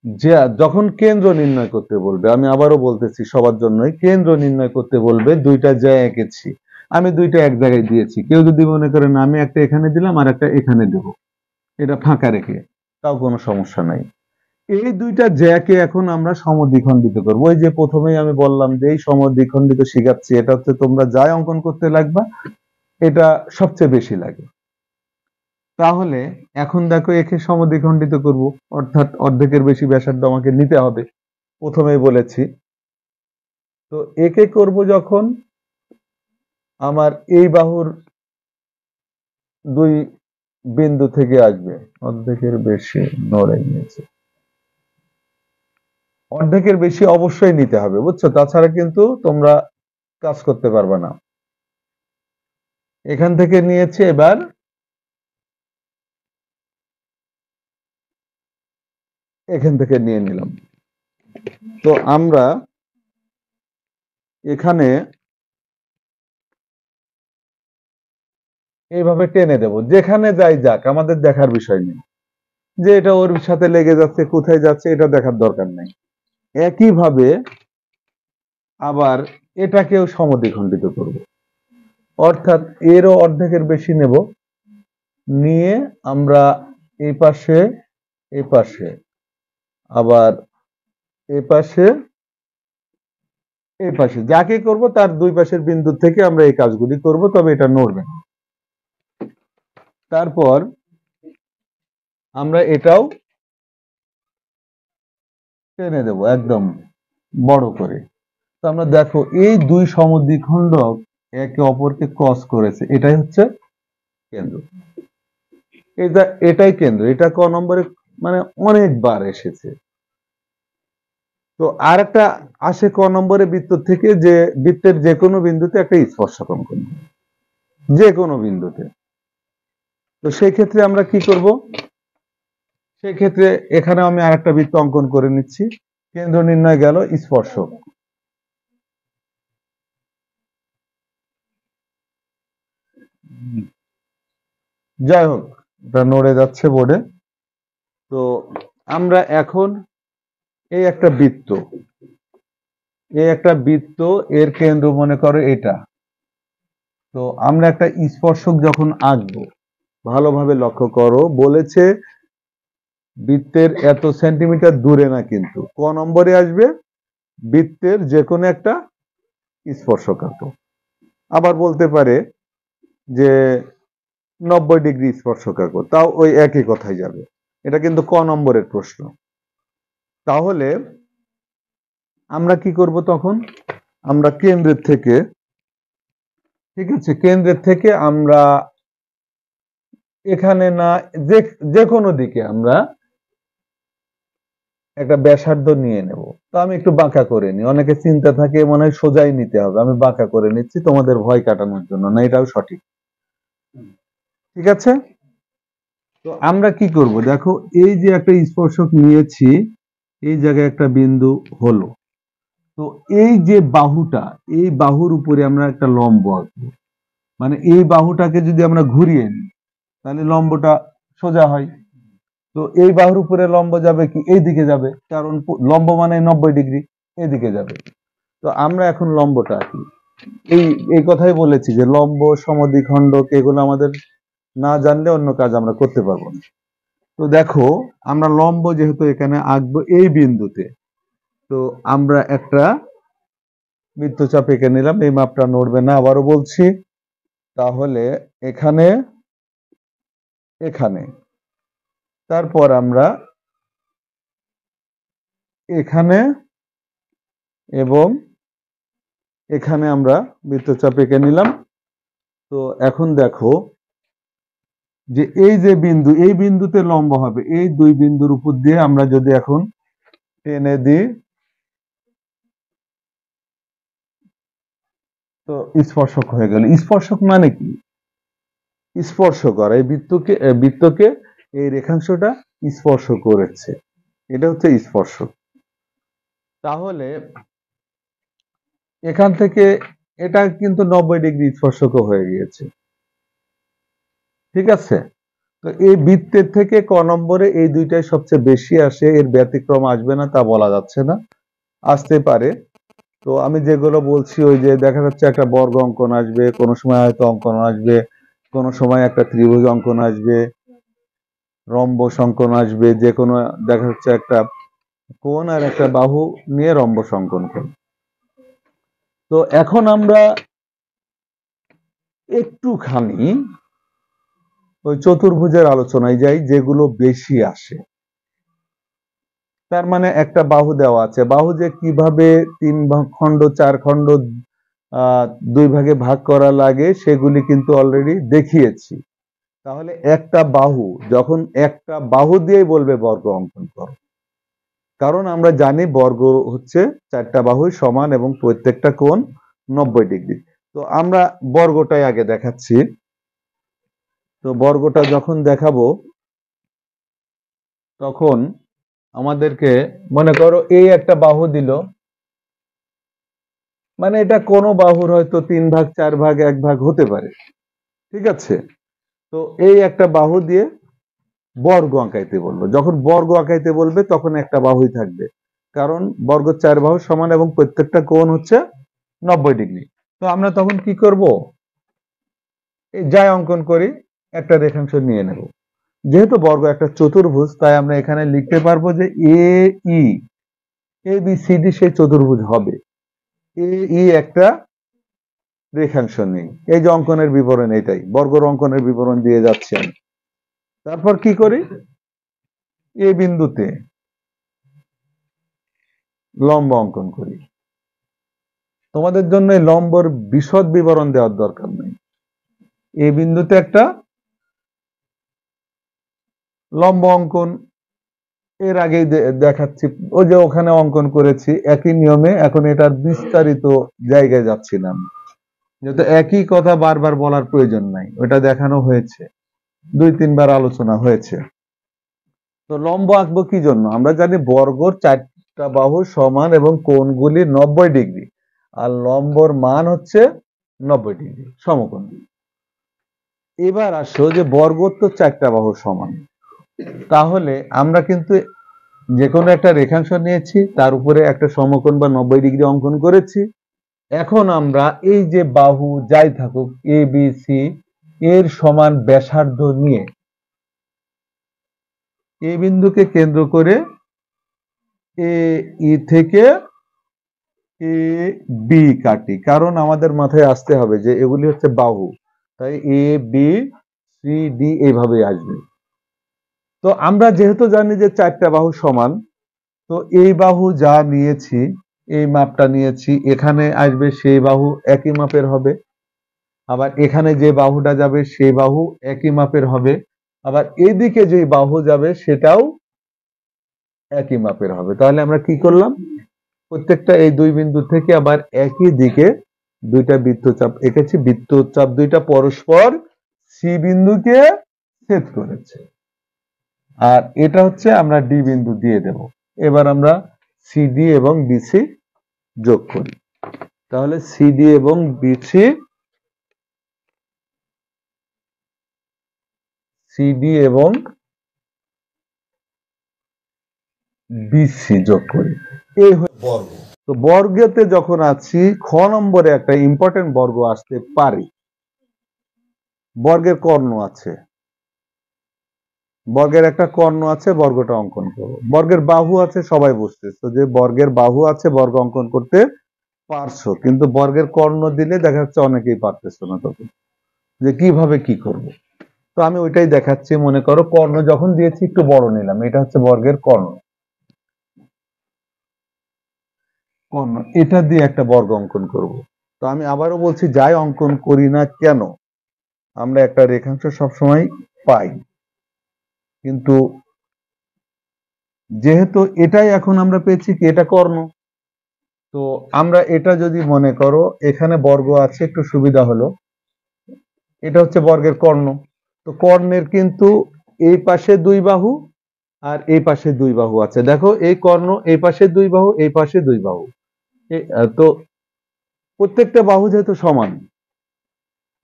যে যখন কেন্দ্র নির্ণয় করতে বলবে, আমি আবারও বলতেছি সবার জন্যই, কেন্দ্র নির্ণয় করতে বলবে, দুইটা জ্যা এঁকেছি, আমি দুইটা এক জায়গায় দিয়েছি। কেউ যদি মনে করেন আমি একটা এখানে দিলাম আর একটা এখানে দেব, এটা ফাঁকা রেখে, তাও কোনো সমস্যা নাই। এই দুইটা জ্যাকে এখন আমরা সমদ্বিখণ্ডিত করবো। ওই যে প্রথমেই আমি বললাম যে এই সমদ্বিখণ্ডিত শিখাচ্ছি, এটা হচ্ছে তোমরা যাই অঙ্কন করতে লাগবা, এটা সবচেয়ে বেশি লাগে। তাহলে এখন দেখো একে সমদ্বিখণ্ডিত করব, অর্থাৎ অর্ধেকের বেশি ব্যাসার্ধ আমাকে নিতে হবে, প্রথমেই বলেছি। তো একে করব যখন, আমার এই বাহুর দুই বিন্দু থেকে আসবে, অর্ধেকের বেশি নড়ে নিয়েছে, অর্ধেকের বেশি অবশ্যই নিতে হবে, বুঝছো? তাছাড়া কিন্তু তোমরা কাজ করতে পারবে না। এখান থেকে নিয়েছে, এবার এখান থেকে নিয়ে নিলাম। তো আমরা এখানে এইভাবে টেনে দেব, যেখানে যাই যাক আমাদের দেখার বিষয় নেই, যে এটা ওর সাথে লেগে যাচ্ছে কোথায় যাচ্ছে এটা দেখার দরকার নেই। একইভাবে আবার এটাকেও সমদ্বিখণ্ডিত করব, অর্থাৎ এরও অর্ধেকের বেশি নেব, নিয়ে আমরা এই পাশে, এই পাশে, আবার এই পাশে, এই পাশে যাকে করব তার দুই পাশের বিন্দু থেকে আমরা এই কাজগুলি করব, তবে এটা নড়বে না। তারপর আমরা এটাও টেনে দেব একদম বড় করে। তো আমরা দেখো এই দুই সমদ্বিখণ্ডক একে অপরকে ক্রস করেছে, এটাই হচ্ছে কেন্দ্র। এটাই কেন্দ্র, এটা ক নম্বরে মানে অনেকবার এসেছে। তো আর একটা আসে ক নম্বরে বৃত্ত থেকে, যে বৃত্তের যে কোনো বিন্দুতে একটা স্পর্শক অঙ্কন, যে কোনো বিন্দুতে। তো সেই ক্ষেত্রে আমরা কি করব, সেই ক্ষেত্রে এখানে আমি আর একটা বৃত্ত অঙ্কন করে নিচ্ছি, কেন্দ্র নির্ণয় গেল, স্পর্শক। যাই হোক, এটা নড়ে যাচ্ছে বোর্ডে। তো আমরা এখন এই একটা বৃত্ত, এই একটা বৃত্ত, এর কেন্দ্র মনে করো এটা। তো আমরা একটা স্পর্শক যখন আঁকবো, ভালোভাবে লক্ষ্য করো, বলেছে বৃত্তের এত সেন্টিমিটার দূরে না, কিন্তু ক নম্বরে আসবে বৃত্তের যে কোনো একটা স্পর্শক আঁকো। আবার বলতে পারে যে 90 ডিগ্রি স্পর্শক আঁকো, তাও ওই একই কথাই যাবে। এটা কিন্তু ক নম্বরের প্রশ্ন। তাহলে আমরা কি করব তখন, আমরা কেন্দ্রের থেকে, ঠিক আছে, কেন্দ্রের থেকে আমরা এখানে না, যে কোনো দিকে আমরা একটা ব্যাসার্ধ নিয়ে নেব। তো আমি একটু বাঁকা করে নিই, অনেকে চিন্তা থাকে মনে হয় সোজাই নিতে হবে, আমি বাঁকা করে নিচ্ছি তোমাদের ভয় কাটানোর জন্য, না এটাও সঠিক, ঠিক আছে? তো আমরা কি করব, দেখো এই যে একটা স্পর্শক নিয়েছি, এই জায়গায় একটা বিন্দু হলো। তো এই যে বাহুটা, এই বাহুর উপরে আমরা একটা লম্ব আঁকবো, মানে এই বাহুটাকে যদি আমরা ঘুরিয়ে নিই তাহলে লম্বটা সোজা হয়। তো এই বাহুর উপরে লম্ব যাবে কি, এই দিকে যাবে, কারণ লম্ব মানে 90 ডিগ্রি, এদিকে যাবে। তো আমরা এখন লম্বটা আঁকি। এই এই কথাই বলেছি যে লম্ব, সমদ্বিখণ্ডক এগুলো আমাদের না জানলে অন্য কাজ আমরা করতে পারবো না। তো দেখো আমরা লম্ব যেহেতু এখানে আঁকবো এই বিন্দুতে, তো আমরা একটা বৃত্তচাপ এঁকে নিলাম, এই মাপটা নড়বে না, আবারও বলছি। তাহলে এখানে, এখানে, তারপর আমরা এখানে এবং এখানে আমরা বৃত্তচাপ এঁকে নিলাম। তো এখন দেখো যে এই যে বিন্দু, এই বিন্দুতে লম্ব হবে, এই দুই বিন্দুর উপর দিয়ে আমরা যদি এখন টেনে দিই, তো স্পর্শক হয়ে গেল। স্পর্শক মানে কি, স্পর্শ করা, এই বৃত্তকে এই রেখাংশটা স্পর্শ করেছে, এটা হচ্ছে স্পর্শক। তাহলে এখান থেকে এটা কিন্তু 90 ডিগ্রি স্পর্শক হয়ে গিয়েছে, ঠিক আছে? তো এই বৃত্তের থেকে ক নম্বরে এই দুইটাই সবচেয়ে বেশি আসে, এর ব্যতিক্রম আসবে না তা বলা যাচ্ছে না, আসতে পারে। তো আমি যেগুলো বলছি, ওই যে দেখা যাচ্ছে একটা বর্গ অঙ্কন আসবে, কোনো সময় হয়তো অঙ্কন আসবে, কোনো সময় একটা ত্রিভুজ অঙ্কন আসবে, রম্বস অঙ্কন আসবে, যে কোনো দেখা যাচ্ছে একটা কোণ আর একটা বাহু নিয়ে রম্বস অঙ্কন করব। তো এখন আমরা একটুখানি ওই চতুর্ভুজের আলোচনায় যাই, যেগুলো বেশি আসে। তার মানে একটা বাহু দেওয়া আছে, বাহু যে কিভাবে 3 খণ্ড 4 খণ্ড 2 ভাগে ভাগ করা লাগে সেগুলি কিন্তু অলরেডি দেখিয়েছি। তাহলে একটা বাহু, যখন একটা বাহু দিয়েই বলবে বর্গ অঙ্কন করো, কারণ আমরা জানি বর্গ হচ্ছে 4টা বাহুই সমান এবং প্রত্যেকটা কোণ 90 ডিগ্রি। তো আমরা বর্গটাই আগে দেখাচ্ছি। তো বর্গটা যখন দেখাবো তখন আমাদেরকে মনে করো এই একটা বাহু দিল, মানে এটা কোনো বাহুর হয়তো 3 ভাগ 4 ভাগ 1 ভাগ হতে পারে, ঠিক আছে। তো এই একটা বাহু দিয়ে বর্গ আঁকাইতে বলবো, যখন বর্গ আঁকাইতে বলবে তখন একটা বাহুই থাকবে, কারণ বর্গ 4 বাহু সমান এবং প্রত্যেকটা কোণ হচ্ছে 90 ডিগ্রি। তো আমরা তখন কি করব, যাই অঙ্কন করি একটা রেখাংশ নিয়ে নেব। যেহেতু বর্গ একটা চতুর্ভুজ, তাই আমরা এখানে লিখতে পারবো যে এ বি সি ডি সেই চতুর্ভুজ হবে। একটা রেখাংশ নেই, এই যে অঙ্কনের বিবরণ, এটাই বর্গর অঙ্কনের বিবরণ দিয়ে যাচ্ছি আমি। তারপর কি করি, এ বিন্দুতে লম্ব অঙ্কন করি। তোমাদের জন্য লম্বর বিশদ বিবরণ দেওয়ার দরকার নেই। এই বিন্দুতে একটা লম্ব অঙ্কন এর আগেই দেখাচ্ছি, ওই যে ওখানে অঙ্কন করেছি একই নিয়মে। এখন এটার বিস্তারিত জায়গায় যাচ্ছি না, যেহেতু একই কথা বারবার বলার প্রয়োজন নাই, ওটা দেখানো হয়েছে, 2-3 বার আলোচনা হয়েছে। তো লম্ব আঁকবো কি জন্য, আমরা জানি বর্গর 4টা বাহু সমান এবং কোণগুলি 90 ডিগ্রি, আর লম্বর মান হচ্ছে 90 ডিগ্রি সমকোণ। এবার আসো যে বর্গর তো 4টা বাহু সমান, তাহলে আমরা কিন্তু যে কোনো একটা রেখাংশ নিয়েছি, তার উপরে একটা সমকোণ বা 90 ডিগ্রি অঙ্কন করেছি। এখন আমরা এই যে বাহু যাই থাকুক এ বি সি এর সমান ব্যাসার্ধ নিয়ে এই বিন্দুকে কেন্দ্র করে ই থেকে এ বি কাটি, কারণ আমাদের মাথায় আসতে হবে যে এগুলি হচ্ছে বাহু, তাই এ বি সি ডি এইভাবে আসবে। তো আমরা যেহেতু জানি যে 4টা বাহু সমান, তো এই বাহু যা নিয়েছি, এই মাপটা নিয়েছি, এখানে আসবে সেই বাহু একই মাপের হবে, আবার এখানে যে বাহুটা যাবে সেই বাহু একই মাপের হবে, আবার এদিকে যে বাহু যাবে সেটাও একই মাপের হবে। তাহলে আমরা কি করলাম, প্রত্যেকটা এই 2 বিন্দু থেকে আবার একই দিকে 2টা বৃত্তচাপ এঁকেছি, বৃত্তচাপ 2টা পরস্পর সি বিন্দুকে ছেদ করেছে, আর এটা হচ্ছে আমরা ডি বিন্দু দিয়ে দেব। এবার আমরা সিডি এবং বিসি যোগ করি, তাহলে সিডি এবং বিসি যোগ করি, এই বর্গ। তো বর্গেতে যখন আছি, খ নম্বরে একটা ইম্পর্টেন্ট বর্গ আসতে পারে। বর্গের কর্ণ আছে, বর্গের একটা কর্ণ আছে, বর্গটা অঙ্কন করো। বর্গের বাহু আছে, সবাই বুঝতেছো যে বর্গের বাহু আছে, বর্গ অঙ্কন করতে পারছো, কিন্তু বর্গের কর্ণ দিলে দেখা যাচ্ছে অনেকেই পারতেছো না তখন, যে কিভাবে কি করব। তো আমি ওইটাই দেখাচ্ছি। মনে করো কর্ণ যখন দিয়েছি একটু বড় নিলাম, এটা হচ্ছে বর্গের কর্ণ, এটা দিয়ে একটা বর্গ অঙ্কন করব। তো আমি আবারও বলছি, যাই অঙ্কন করি না কেন আমরা একটা রেখাংশ সবসময় পাই, কিন্তু যেহেতু এটাই এখন আমরা পেয়েছি কি এটা কর্ণ, তো আমরা এটা যদি মনে করো এখানে বর্গ আছে, একটু সুবিধা হলো, এটা হচ্ছে বর্গের কর্ণ। তো কর্ণের কিন্তু এই পাশে 2 বাহু আর এই পাশে 2 বাহু আছে, দেখো এই কর্ণ, এই পাশে 2 বাহু, এই পাশে 2 বাহু, তো প্রত্যেকটা বাহু যেহেতু সমান।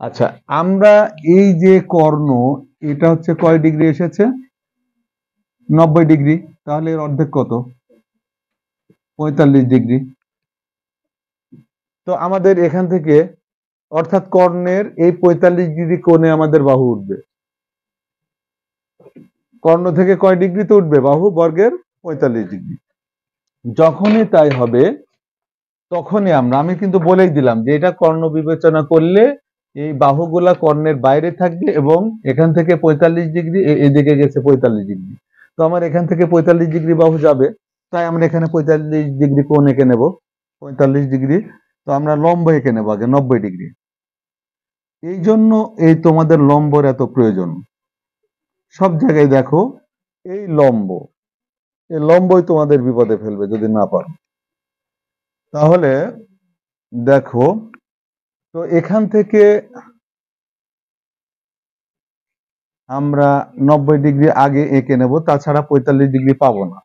আচ্ছা, আমরা এই যে কর্ণ, এটা হচ্ছে কয় ডিগ্রি এসেছে, 90 ডিগ্রি, তাহলে এর অর্ধেক কত, 45 ডিগ্রি। তো আমাদের এখান থেকে, অর্থাৎ কর্ণের এই 45 ডিগ্রি কোণে আমাদের বাহু উঠবে। কর্ণ থেকে কয় ডিগ্রিতে উঠবে বাহু, বর্গের 45 ডিগ্রি। যখনই তাই হবে তখনই আমি কিন্তু বলেই দিলাম যে এটা কর্ণ বিবেচনা করলে এই বাহুগুলা কর্ণের বাইরে থাকবে এবং এখান থেকে 45 ডিগ্রি এদিকে গেছে 45 ডিগ্রি। তো আমার এখান থেকে 45 ডিগ্রি বাহু যাবে, তাই আমরা এখানে 45 ডিগ্রি কোণ এঁকে নেব, 45 ডিগ্রি। তো আমরা লম্ব এঁকে নেব আগে 90 ডিগ্রি। এই জন্য এই তোমাদের লম্বর এত প্রয়োজন। সব জায়গায় দেখো এই লম্বই তোমাদের বিপদে ফেলবে যদি না পারো। তাহলে দেখো, তো এখান থেকে আমরা 90 ডিগ্রি আগে এঁকে নেব, তাছাড়া 45 ডিগ্রি পাবো না।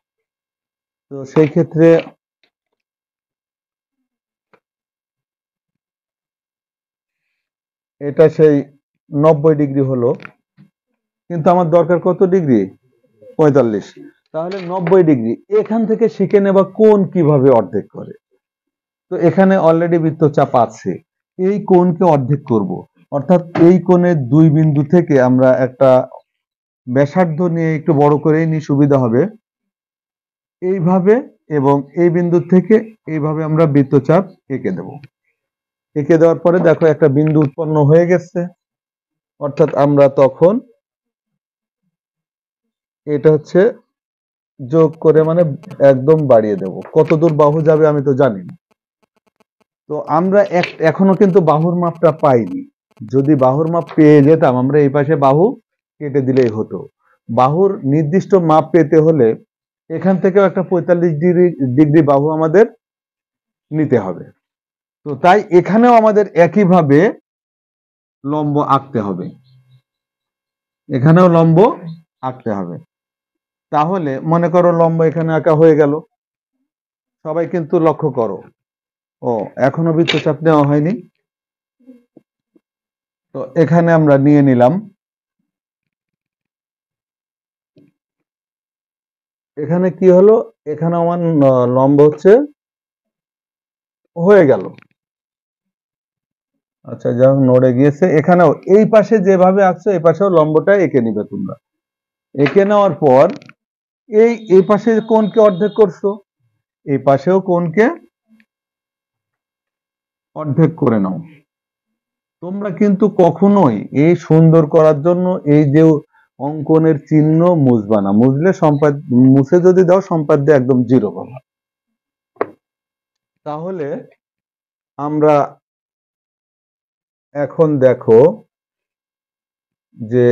তো সেই ক্ষেত্রে এটা সেই 90 ডিগ্রি হলো, কিন্তু আমার দরকার কত ডিগ্রি? 45। তাহলে 90 ডিগ্রি এখান থেকে শিখে নেবা কোণ কিভাবে অর্ধেক করে। তো এখানে অলরেডি বৃত্তচাপ আছে, এই কোণকে অর্ধেক করব, অর্থাৎ এই কোণের দুই বিন্দু থেকে আমরা একটা ব্যাসার্ধ নিয়ে একটু বড় করেই নিয়ে সুবিধা হবে, এইভাবে, এবং এই বিন্দু থেকে এইভাবে আমরা বৃত্তচাপ এঁকে দেব। এঁকে দেওয়ার পরে দেখো একটা বিন্দু উৎপন্ন হয়ে গেছে, অর্থাৎ আমরা তখন এটা হচ্ছে যোগ করে মানে একদম বাড়িয়ে দেব। কত দূর বাহু যাবে আমি তো জানি না। তো আমরা এখনো কিন্তু বাহুর মাপটা পাইনি। যদি বাহুর মাপ পেয়ে যেতাম, আমরা এই পাশে বাহু কেটে দিলেই হতো। বাহুর নির্দিষ্ট মাপ পেতে হলে এখান থেকেও একটা 45 ডিগ্রি বাহু আমাদের নিতে হবে। তো তাই এখানেও আমাদের একইভাবে লম্ব আঁকতে হবে, এখানেও লম্ব আঁকতে হবে। তাহলে মনে করো লম্ব এখানে আঁকা হয়ে গেল। সবাই কিন্তু লক্ষ্য করো, ও এখনো বৃত্তচাপ নেওয়া হয়নি। তো এখানে আমরা নিয়ে নিলাম, এখানে কি হলো, এখানে আমার লম্ব হচ্ছে হয়ে গেল। আচ্ছা, যখন নড়ে গিয়েছে, এখানেও এই পাশে যেভাবে আঁকছো এই পাশেও লম্বটা এঁকে নিবে তোমরা। এঁকে নেওয়ার পর এই পাশে কোণকে অর্ধেক করছো, এই পাশেও কোণকে অর্ধেক করে নাও। তোমরা কিন্তু কখনোই এই সুন্দর করার জন্য এই যে অঙ্কনের চিহ্ন মুছবা না, মুছলে মুছে যদি দাও সম্পাদ্য একদম জিরো পাবা। তাহলে আমরা এখন দেখো যে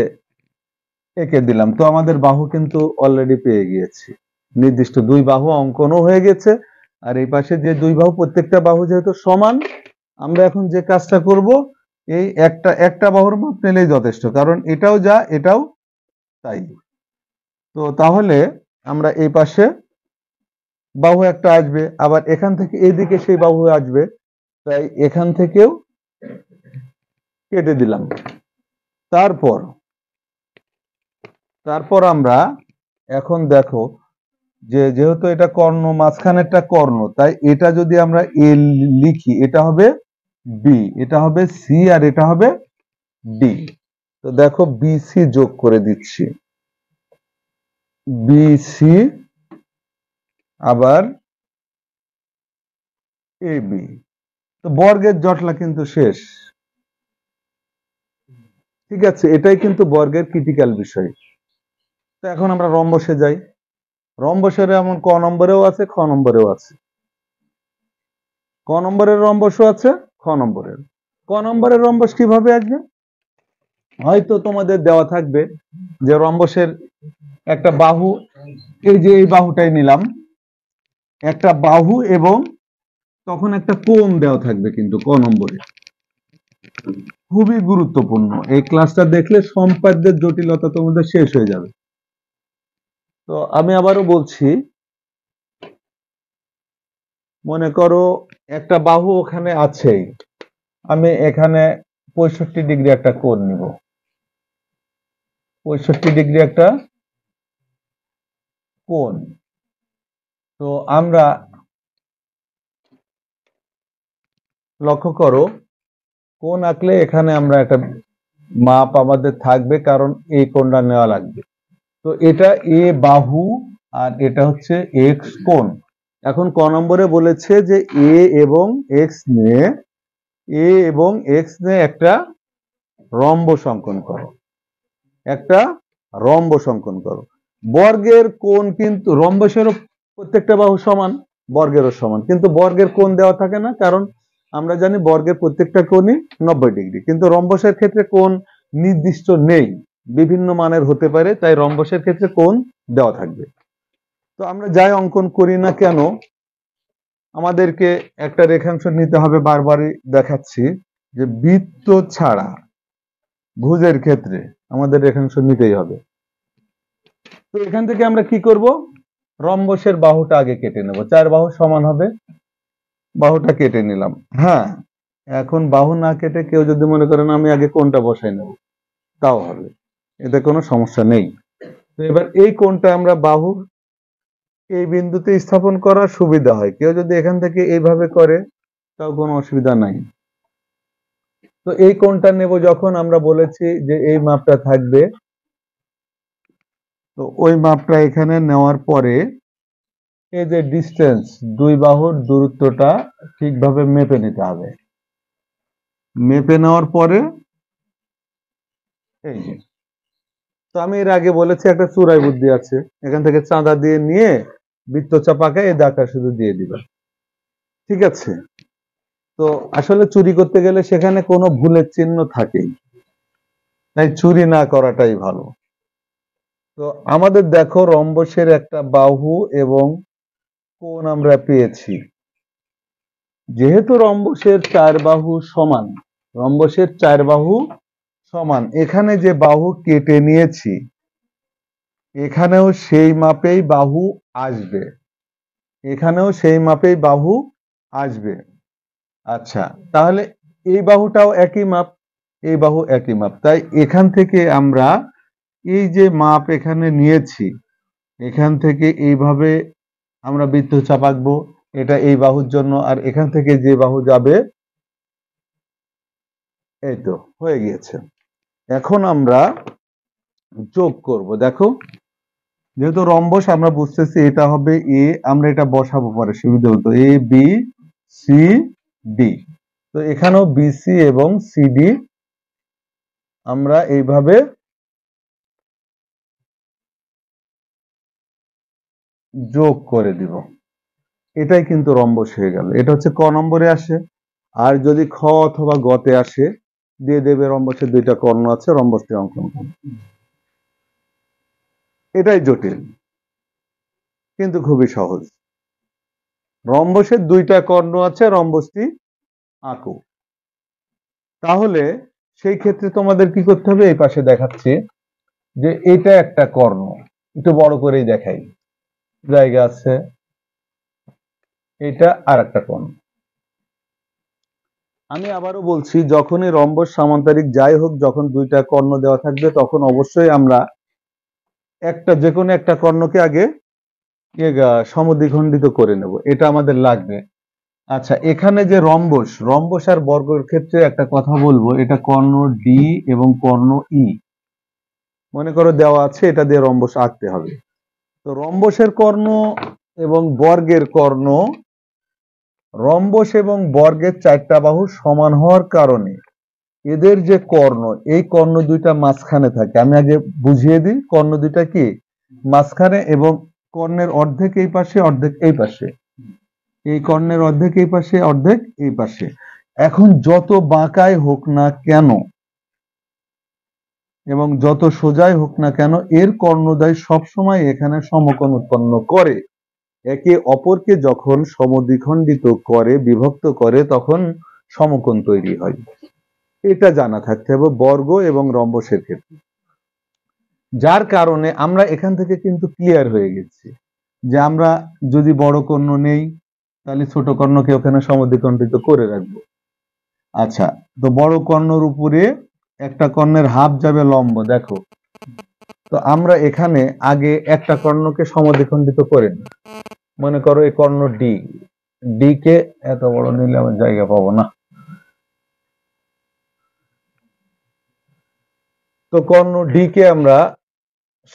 এঁকে দিলাম, তো আমাদের বাহু কিন্তু অলরেডি পেয়ে গিয়েছি, নির্দিষ্ট দুই বাহু অঙ্কনও হয়ে গেছে। আর এই পাশে যে দুই বাহু, প্রত্যেকটা বাহু যেহেতু সমান, আমরা এখন যে কাজটা করব, এই একটা বাহুর মাপ নিলেই যথেষ্ট, কারণ এটাও যা এটাও তাই। তো তাহলে আমরা এই পাশে বাহু একটা আসবে, আবার এখান থেকে এইদিকে সেই বাহু আসবে, তাই এখান থেকেও কেটে দিলাম। তারপর আমরা এখন দেখো যে যেহেতু এটা কর্ণ, মাঝখানেরটা কর্ণ, তাই এটা যদি আমরা এ লিখি, এটা হবে বি, এটা হবে সি, আর এটা হবে ডি। তো দেখো বিসি যোগ করে দিচ্ছি, বিসি আবার এ বি। তো বর্গের জটলা কিন্তু শেষ। ঠিক আছে, এটাই কিন্তু বর্গের ক্রিটিক্যাল বিষয়। তো এখন আমরা রম্বসে যাই। রম্বসের এমন ক নম্বরেও আছে, খ নম্বরেও আছে। ক নম্বরের রম্বসও আছে, খ নম্বরের। ক নম্বরের রম্বস কিভাবে আসবে? হয়তো তোমাদের দেওয়া থাকবে যে রম্বসের একটা বাহু, এই যে এই বাহুটাই নিলাম, একটা বাহু এবং তখন একটা কোণ দেওয়া থাকবে কিন্তু ক নম্বরে। খুবই গুরুত্বপূর্ণ, এই ক্লাসটা দেখলে সম্পাদ্যের জটিলতা তোমাদের শেষ হয়ে যাবে। তো আমি আবারও বলছি, মনে করো একটা বাহু ওখানে আছেই, আমি এখানে 65 ডিগ্রি একটা কোণ নিব, 65 ডিগ্রি একটা কোণ। তো আমরা লক্ষ্য করো, কোণ আঁকলে এখানে আমরা একটা মাপ আমাদের থাকবে, কারণ এই কোণটা নেওয়া লাগবে। তো এটা এ বাহু আর এটা হচ্ছে এক্স কোণ। এখন ক নম্বরে বলেছে যে এ এবং এক্স নিয়ে একটা রম্বস অঙ্কন করো, একটা রম্বস অঙ্কন করো। বর্গের কোণ কিন্তু রম্বসেরও প্রত্যেকটা বাহু সমান, বর্গেরও সমান, কিন্তু বর্গের কোণ দেওয়া থাকে না, কারণ আমরা জানি বর্গের প্রত্যেকটা কোণই 90 ডিগ্রি, কিন্তু রম্বসের ক্ষেত্রে কোণ নির্দিষ্ট নেই, বিভিন্ন মানের হতে পারে, তাই রম্বসের ক্ষেত্রে কোণ দেওয়া থাকবে। তো আমরা যাই অঙ্কন করি না কেন আমাদেরকে একটা রেখাংশ নিতে হবে, বারবারই দেখাচ্ছি যে বৃত্ত ছাড়া ভুজের ক্ষেত্রে আমাদের রেখাংশ নিতেই হবে। তো এখান থেকে আমরা কি করব, রম্বসের বাহুটা আগে কেটে নেব, 4 বাহু সমান হবে, বাহুটা কেটে নিলাম। হ্যাঁ, এখন বাহু না কেটে কেউ যদি মনে করেন আমি আগে কোণটা বসাই নেব, তাও হবে, এতে কোনো সমস্যা নেই। তো এবার এই কোণটা আমরা বাহু এই বিন্দুতে স্থাপন করার সুবিধা হয়, কেউ যদি এখান থেকে এইভাবে করে তাও কোনো অসুবিধা নাই। তো এই কোণটা নেব যখন, আমরা বলেছি যে এই মাপটা থাকবে, তো ওই মাপটা এখানে নেওয়ার পরে এই যে ডিস্টেন্স, দুই বাহুর দূরত্বটা ঠিকভাবে মেপে নিতে হবে। মেপে নেওয়ার পরে এই যে, তো আমি এর আগে বলেছি একটা চুরাই বুদ্ধি আছে, এখান থেকে চাঁদা দিয়ে নিয়ে বৃত্তচাপ আঁকায় এই দাগটা শুধু দিয়ে দিবা, ঠিক আছে। তো আসলে চুরি করতে গেলে সেখানে কোনো ভুলের চিহ্ন থাকেই, তাই চুরি না করাটাই ভালো। তো আমাদের দেখো রম্বসের একটা বাহু এবং কোণ আমরা পেয়েছি, যেহেতু রম্বসের 4 বাহু সমান, রম্বসের 4 বাহু সমান, এখানে যে বাহু কেটে নিয়েছি এখানেও সেই মাপেই বাহু আসবে, এখানেও সেই মাপেই বাহু আসবে। আচ্ছা, তাহলে এই বাহুটাও একই মাপ, এই বাহু একই মাপ, তাই এখান থেকে আমরা এই যে মাপ এখানে নিয়েছি, এখান থেকে এইভাবে আমরা বৃত্তচাপ আঁকবো, এটা এই বাহুর জন্য, আর এখান থেকে যে বাহু যাবে এই তো হয়ে গিয়েছে। এখন আমরা যোগ করব, দেখো যেহেতু রম্বস আমরা বুঝতেছি এটা হবে এ, আমরা এটা বসাবো পরে সুবিধা হতো, এ বি সি ডি। তো এখানেও বিসি এবং সিডি আমরা এইভাবে যোগ করে দিব, এটাই কিন্তু রম্বস হয়ে গেল। এটা হচ্ছে ক নম্বরে আসে, আর যদি খ অথবা গতে আসে দিয়ে দেবে রম্বসের 2টা কর্ণ আছে, রম্বসটি অঙ্কন করবে। এটাই জটিল কিন্তু খুবই সহজ, রম্বসের 2টা কর্ণ আছে, রম্বসটি আঁকো। তাহলে সেই ক্ষেত্রে তোমাদের কি করতে হবে, এই পাশে দেখাচ্ছি যে এটা একটা কর্ণ, একটু বড় করেই দেখাই, জায়গা আছে, এটা আর একটা কর্ণ। আমি আবারও বলছি, যখনই রম্বস সামান্তরিক যাই হোক, যখন 2টা কর্ণ দেওয়া থাকবে তখন অবশ্যই আমরা একটা যে কোনো একটা কর্ণকে আগে সমদ্বিখণ্ডিত করে নেব, এটা আমাদের লাগবে। আচ্ছা, এখানে যে রম্বস, রম্বস আর বর্গের ক্ষেত্রে একটা কথা বলবো, এটা কর্ণ ডি এবং কর্ণ ই মনে করো দেওয়া আছে, এটা দিয়ে রম্বস আঁকতে হবে। তো রম্বসের কর্ণ এবং বর্গের কর্ণ, রম্বস এবং বর্গের 4টা বাহু সমান হওয়ার কারণে এদের যে কর্ণ, এই কর্ণ 2টা মাঝখানে থাকে। আমি আগে বুঝিয়ে দিই, কর্ণ 2টা কি মাঝখানে, এবং কর্ণের অর্ধেক এই পাশে, অর্ধেক এই পাশে, এই কর্ণের অর্ধেক এই পাশে, অর্ধেক এই পাশে। এখন যত বাঁকাই হোক না কেন এবং যত সোজাই হোক না কেন, এর কর্ণদ্বয় সবসময় এখানে সমকোণ উৎপন্ন করে। একে অপরকে যখন সমদ্বিখণ্ডিত করে, বিভক্ত করে, তখন সমকোণ তৈরি হয়। এটা জানা থাকতে হবে বর্গ এবং রম্বসের ক্ষেত্রে। যার কারণে আমরা এখান থেকে কিন্তু ক্লিয়ার হয়ে গেছি যে আমরা যদি বড় কর্ণ নেই তাহলে ছোট কর্ণকে ওখানে সমদ্বিখণ্ডিত করে রাখবো। আচ্ছা, তো বড় কর্ণর উপরে একটা কর্ণের হাফ যাবে লম্ব, দেখো। তো আমরা এখানে আগে একটা কর্ণকে সমদ্বিখণ্ডিত করে নিই, মনে করো এই কর্ণ ডি, ডি কে এত বড় নিলে আমার জায়গা পাবো না, তো কর্ণ ডি কে আমরা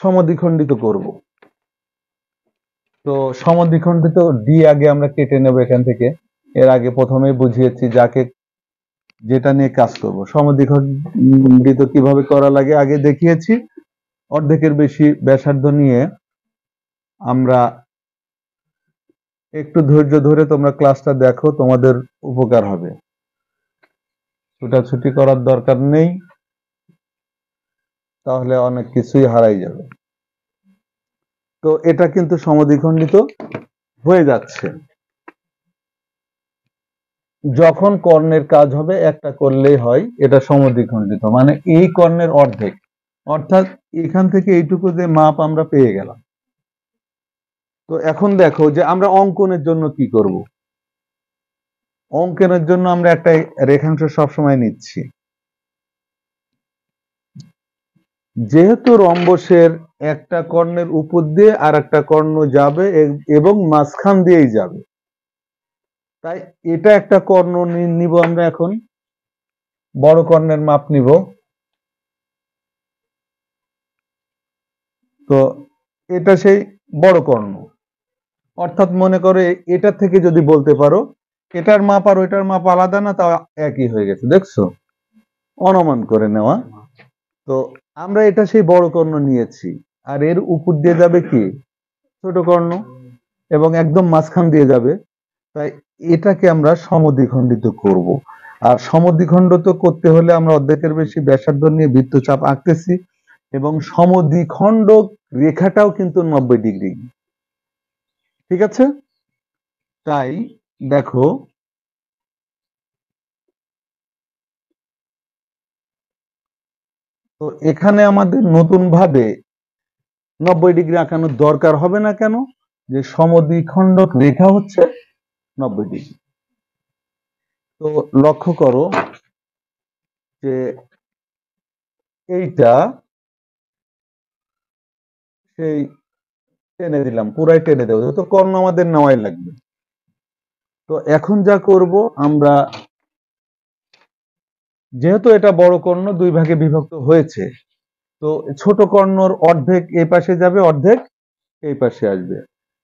সমদ্বিখণ্ডিত করব। তো সমদ্বিখণ্ডিত ডি আগে আমরা কেটে নেব এখান থেকে, এর আগে প্রথমে বুঝিয়েছি যাকে যেটা নিয়ে কাজ করব। সমদ্বিখণ্ডিত কিভাবে করা লাগে আগে দেখিয়েছি। অর্ধেকের বেশি ব্যাসার্ধ নিয়ে আমরা একটু ধৈর্য ধরে তোমরা ক্লাসটা দেখো, তোমাদের উপকার হবে। ছুটাছুটি করার দরকার নেই, তাহলে অনেক কিছুই হারাই যাবে। তো এটা কিন্তু সমদ্বিখণ্ডিত হয়ে যাচ্ছে। যখন কর্ণের কাজ হবে একটা করলেই হয়, এটা সমদ্বিখণ্ডিত, মানে এই কর্ণের অর্ধেক, অর্থাৎ এখান থেকে এইটুকু যে মাপ আমরা পেয়ে গেলাম। তো এখন দেখো যে আমরা অঙ্কনের জন্য কি করব। অঙ্কনের জন্য আমরা একটা রেখাংশ সবসময় নিচ্ছি। যেহেতু রম্বসের একটা কর্ণের উপর দিয়ে আর একটা কর্ণ যাবে এবং মাঝখান দিয়েই যাবে, তাই এটা একটা কর্ণ নিব আমরা। এখন বড় কর্ণের মাপ নিব। তো এটা সেই বড় কর্ণ, অর্থাৎ মনে করো এটা থেকে যদি বলতে পারো এটার মাপ আর ওইটার মাপ আলাদা না, তা একই হয়ে গেছে, দেখছো, অনুমান করে নেওয়া। তো আমরা এটা সেই বড় কর্ণ নিয়েছি, আর এর উপর দিয়ে যাবে কি ছোট কর্ণ, এবং একদম মাঝখান দিয়ে যাবে। তাই এটাকে আমরা সমদ্বিখণ্ডিত করব। আর সমদ্বিখণ্ডিত করতে হলে আমরা অর্ধেকের বেশি ব্যাসার্ধ নিয়ে বৃত্তচাপ আঁকতেছি, এবং সমদ্বিখণ্ডক রেখাটাও কিন্তু 90 ডিগ্রি। ঠিক আছে? তাই দেখো, তো এখানে আমাদের নতুন ভাবে 90 ডিগ্রি আঁকানোর দরকার হবে না। কেন? যে সমদ্বিখণ্ডক রেখা হচ্ছে 90 ডিগ্রি। তো লক্ষ্য করো যে এইটা সেই টেনে দিলাম, পুরাই টেনে দেবো, তো কর্ণ আমাদের নেওয়াই লাগবে। তো এখন যা করব আমরা, যেহেতু এটা বড় কর্ণ দুই ভাগে বিভক্ত হয়েছে, তো ছোট কর্ণর অর্ধেক এই পাশে যাবে, অর্ধেক এই পাশে আসবে।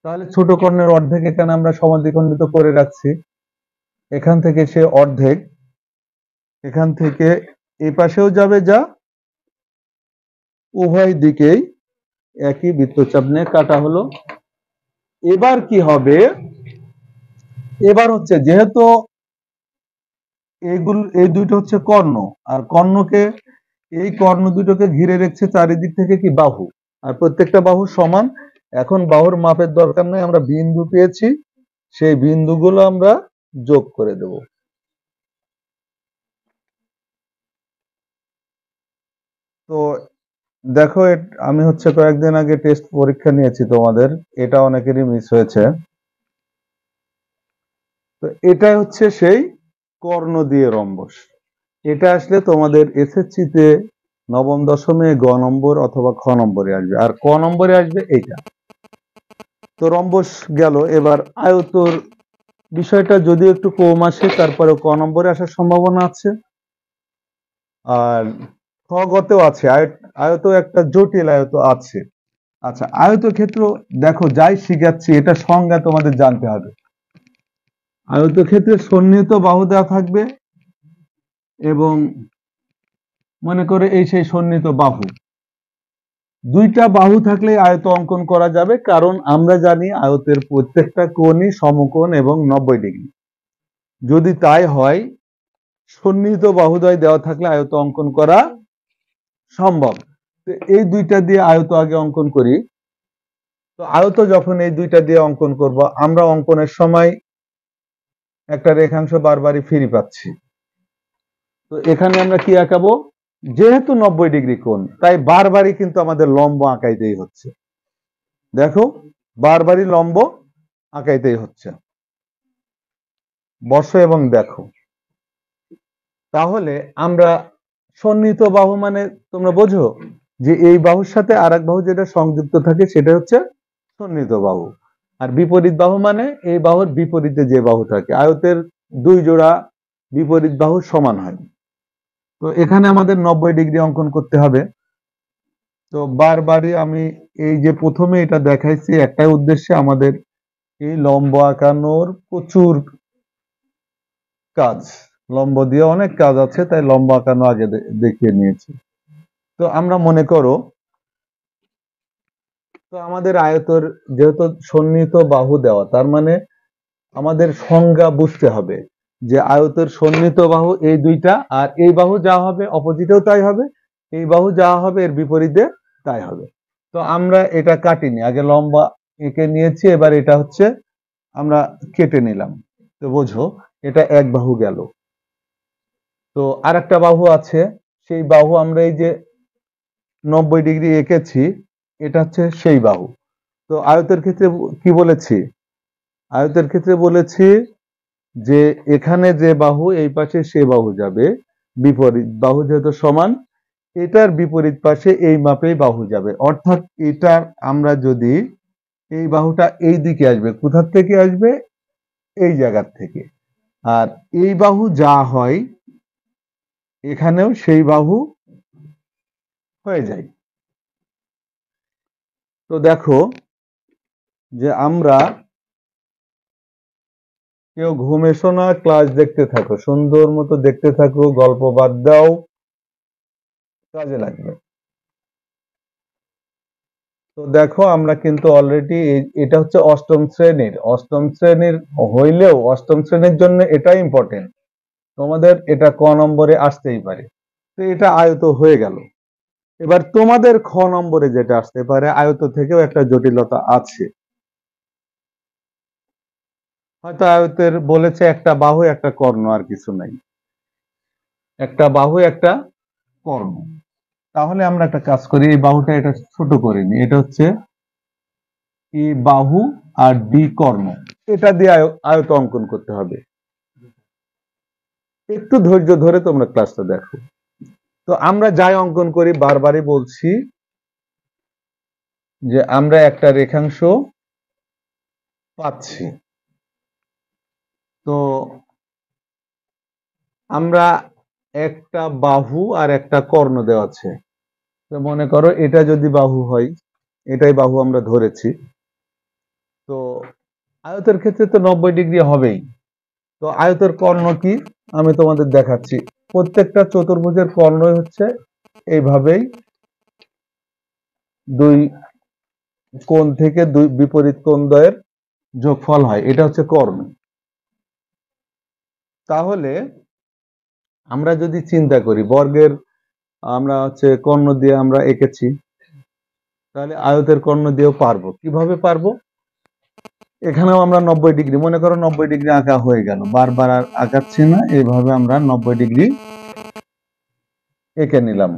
তাহলে ছোট কর্ণের অর্ধেক এখানে আমরা সমদ্বিখণ্ডিত করে রাখছি। এখান থেকে সে অর্ধেক এখান থেকে এই পাশেও যাবে, যা উভয় দিকেই একই বৃত্তচাপ নিয়ে কাটা হলো। এবার কি হবে, এবার হচ্ছে যেহেতু এই দুটো হচ্ছে কর্ণ, আর কর্ণকে এই কর্ণ দুটোকে ঘিরে রেখেছে চারিদিক থেকে কি বাহু, আর প্রত্যেকটা বাহু সমান। এখন বাহুর মাপের দরকার নেই, আমরা বিন্দু পেয়েছি, সেই বিন্দুগুলো আমরা যোগ করে দেব। তো দেখো, আমি হচ্ছে কয়েকদিন আগে টেস্ট পরীক্ষা নিয়েছি তোমাদের, এটা অনেকেরই মিস হয়েছে। তো এটাই হচ্ছে সেই কর্ণ দিয়ে রম্বস। এটা আসলে তোমাদের এসএসসি তে নবম দশমে গ নম্বর অথবা খ নম্বরে আসবে, আর ক নম্বরে আসবে এইটা। তো রম্বস গেল, এবার আয়তর বিষয়টা যদিও একটু কম আসে, তারপরে ক নম্বরে আসার সম্ভাবনা আছে। আর খ গতেও আছে, আয়ত একটা জটিল আয়ত আছে। আচ্ছা, আয়তক্ষেত্র দেখো, যাই শিখাচ্ছি এটা সংজ্ঞা তোমাদের জানতে হবে। আয়তক্ষেত্রে সন্নিহিত বাহু দেওয়া থাকবে, এবং মনে করে এই সেই সন্নিহিত বাহু, দুইটা বাহু থাকলে আয়ত অঙ্কন করা যাবে, কারণ আমরা জানি আয়তের প্রত্যেকটা কোণই সমকোণ এবং 90 ডিগ্রি। যদি তাই হয়, সন্নিহিত বাহুদ্বয় দেওয়া থাকলে আয়ত অঙ্কন করা সম্ভব। তো এই দুইটা দিয়ে আয়ত আগে অঙ্কন করি। তো আয়ত যখন এই দুইটা দিয়ে অঙ্কন করব, আমরা অঙ্কনের সময় একটা রেখাংশ বারবারই ফিরে পাচ্ছি। তো এখানে আমরা কি আঁকাবো, যেহেতু 90 ডিগ্রি কোণ, তাই বারবারই কিন্তু আমাদের লম্ব আঁকাইতেই হচ্ছে। দেখো, বারবারই লম্ব আঁকাইতেই হচ্ছে। বসো এবং দেখো, তাহলে আমরা সন্নিহিত বাহু মানে তোমরা বোঝো যে এই বাহুর সাথে আর এক বাহু যেটা সংযুক্ত থাকে সেটা হচ্ছে সন্নিহিত বাহু। আর বিপরীত বাহু মানে এই বাহুর বিপরীতে যে বাহু থাকে। আয়তের দুই জোড়া বিপরীত বাহু সমান হয়। তো এখানে আমাদের 90 ডিগ্রি অঙ্কন করতে হবে। তো বারবারই আমি এই যে প্রথমে এটা দেখাইছি একটাই উদ্দেশ্যে, আমাদের এই লম্ব আঁকানোর প্রচুর কাজ, লম্ব দিয়ে অনেক কাজ আছে, তাই লম্ব আঁকানো আগে দেখিয়ে নিয়েছি। তো আমরা মনে করো, তো আমাদের আয়তর যেহেতু সন্নিহিত বাহু দেওয়া, তার মানে আমাদের সংজ্ঞা বুঝতে হবে যে আয়তের সন্নিহিত বাহু এই দুইটা, আর এই বাহু যা হবে অপোজিটেও তাই হবে, এই বাহু যা হবে এর বিপরীতে তাই হবে। তো আমরা এটা কাটিনি, আগে লম্বা এঁকে নিয়েছি, এবার এটা হচ্ছে আমরা কেটে নিলাম। তো বোঝো এটা এক বাহু গেল। তো আর একটা বাহু আছে, সেই বাহু আমরা এই যে 90 ডিগ্রি এঁকেছি, এটা হচ্ছে সেই বাহু। তো আয়তের ক্ষেত্রে কি বলেছি? আয়তের ক্ষেত্রে বলেছি যে এখানে যে বাহু এই পাশে সে বাহু যাবে, বিপরীত বাহু যেহেতু সমান, এটার বিপরীত পাশে এই মাপেই বাহু যাবে। অর্থাৎ এটার আমরা যদি এই বাহুটা এই দিকে আসবে, কোথার থেকে আসবে? এই জায়গার থেকে। আর এই বাহু যা হয় এখানেও সেই বাহু হয়ে যায়। তো দেখো যে আমরা, কেউ ঘুম এসো না, ক্লাস দেখতে থাকো, সুন্দর মতো দেখতে থাকো, গল্প বাদ দাও, কাজে লাগবে। তো দেখো আমরা কিন্তু অলরেডি, এটা হচ্ছে অষ্টম শ্রেণীর হইলেও অষ্টম শ্রেণীর জন্য এটা ইম্পর্টেন্ট, তোমাদের এটা ক নম্বরে আসতেই পারে। তো এটা আয়ত হয়ে গেল। এবার তোমাদের খ নম্বরে যেটা আসতে পারে, আয়ত থেকেও একটা জটিলতা আছে। হয়তো আয়তের বলেছে একটা বাহু একটা কর্ণ, আর কিছু নাই, একটা বাহু একটা কর্ণ। তাহলে আমরা একটা কাজ করি, এই বাহুটা এটা ছোট করে নিই, এটা হচ্ছে এ বাহু আর ডি কর্ণ, এটা দিয়ে আয়ত অঙ্কন করতে হবে। একটু ধৈর্য ধরে তোমরা ক্লাসটা দেখো। তো আমরা যাই অঙ্কন করি, বারবারই বলছি যে আমরা একটা রেখাংশ পাচ্ছি। তো আমরা একটা বাহু আর একটা কর্ণ দেওয়া আছে। তো মনে করো এটা যদি বাহু হয়, এটাই বাহু আমরা ধরেছি। তো আয়তের ক্ষেত্রে তো 90 ডিগ্রি হবেই। তো আয়তের কর্ণ কি আমি তোমাদের দেখাচ্ছি। প্রত্যেকটা চতুর্ভুজের কর্ণই হচ্ছে এইভাবেই দুই কোণ থেকে দুই বিপরীত কোণ দ্বয়ের যোগফল হয়, এটা হচ্ছে কর্ণ। তাহলে আমরা যদি চিন্তা করি বর্গের, আমরা হচ্ছে কর্ণ দিয়ে আমরা এঁকেছি, তাহলে আয়তের কর্ণ দিয়েও পারবো। কিভাবে পারবো? এখানেও আমরা 90 ডিগ্রি, মনে করো 90 ডিগ্রি আঁকা হয়ে গেল, বারবার আর আঁকাচ্ছি না, এইভাবে আমরা 90 ডিগ্রি এঁকে নিলাম।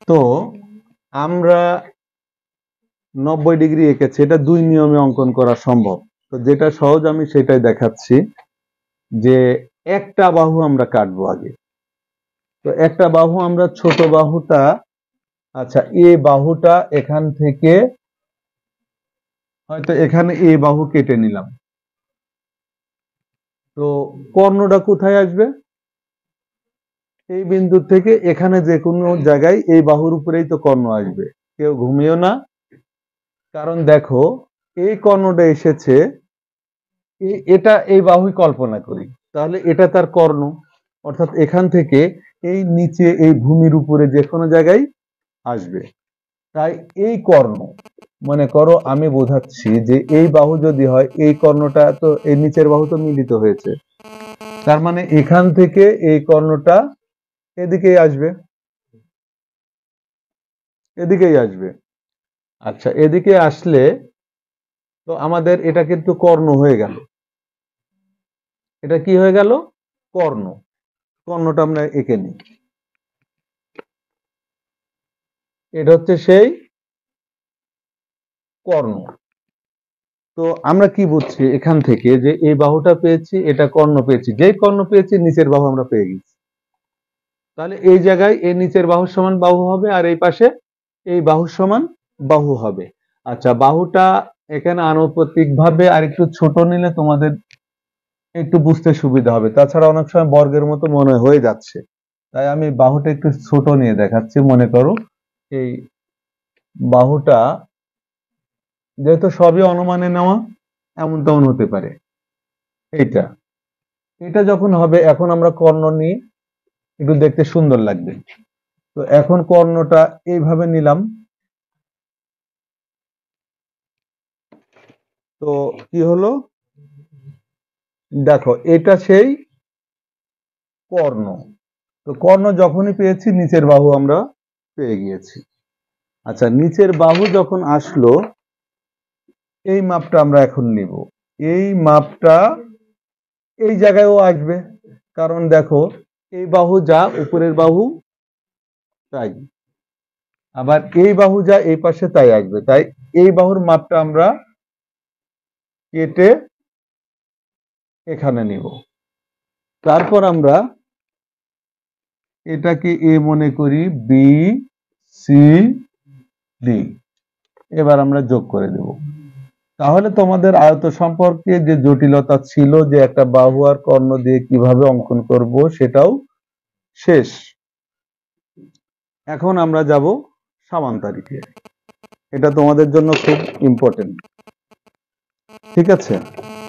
তো আমরা 90 ডিগ্রি এঁকেছি, এটা দুই নিয়মে অঙ্কন করা সম্ভব। তো যেটা সহজ আমি সেটাই দেখাচ্ছি, যে একটা বাহু আমরা কাটবো আগে। তো একটা বাহু আমরা ছোট বাহুটা, আচ্ছা এই বাহুটা এখান থেকে হয়তো এখানে এই বাহু কেটে নিলাম। তো কর্ণটা কোথায় আসবে? এই বিন্দু থেকে এখানে যে কোনো জায়গায় এই বাহুর উপরেই তো কর্ণ আসবে। কেউ ঘুমিও না, কারণ দেখো এই কর্ণটা এসেছে, এটা এই বাহুই কল্পনা করি, তাহলে এটা তার কর্ণ। অর্থাৎ এখান থেকে এই নিচে এই ভূমির উপরে যে কোনো জায়গায় আসবে। তাই এই কর্ণ, মনে করো আমি বোঝাচ্ছি যে এই বাহু যদি হয়, এই কর্ণটা তো এই নিচের বাহু তো মিলিত হয়েছে, তার মানে এখান থেকে এই কর্ণটা এদিকেই আসবে, এদিকেই আসবে। আচ্ছা এদিকে আসলে তো আমাদের এটা কিন্তু কর্ণ হয়ে গেল। এটা কি হয়ে গেল? কর্ণ। কর্ণটা আমরা এঁকে নিই, এটা হচ্ছে সেই কর্ণ। তো আমরা কি বুঝছি এখান থেকে, যে এই বাহুটা পেয়েছি, এটা কর্ণ পেয়েছি, যেই কর্ণ পেয়েছি নিচের বাহু আমরা পেয়ে গেছি। তাহলে এই জায়গায় এই নিচের বাহুর সমান বাহু হবে, আর এই পাশে এই বাহুর সমান বাহু হবে। আচ্ছা বাহুটা এখানে আনুপাতিক ভাবে আর একটু ছোট নিলে তোমাদের একটু বুঝতে সুবিধা হবে, তাছাড়া অনেক সময় বর্গের মতো মনে হয়ে যাচ্ছে। তাই আমি বাহুটা একটু ছোট নিয়ে দেখাচ্ছি। মনে করো এই বাহুটা, যেহেতু সবই অনুমানে নেওয়া, এমন তেমন হতে পারে এইটা। এটা যখন হবে এখন আমরা কর্ণ নিয়ে একটু দেখতে সুন্দর লাগবে। তো এখন কর্ণটা এইভাবে নিলাম। তো কি হলো, দেখো এটা সেই কর্ণ। তো কর্ণ যখনই পেয়েছি নিচের বাহু আমরা পেয়ে গিয়েছি। আচ্ছা, নিচের বাহু যখন আসলো এই মাপটা আমরা এখন নিব। এই মাপটা এই জায়গায়ও আসবে, কারণ দেখো এই বাহু যা উপরের বাহু তাই, আবার এই বাহু যা এই পাশে তাই আসবে। তাই এই বাহুর মাপটা আমরা কেটে এখানে নিব। তারপর আমরা এটাকে এ মনে করি, বি সি ডি। এবার আমরা যোগ করে দেব। তাহলে তোমাদের আয়ত সম্পর্কে যে জটিলতা ছিল যে একটা বাহু আর কর্ণ দিয়ে কিভাবে অঙ্কন করব সেটাও শেষ। এখন আমরা যাব সামান্তরিকে। এটা তোমাদের জন্য খুব ইম্পর্টেন্ট। ঠিক আছে,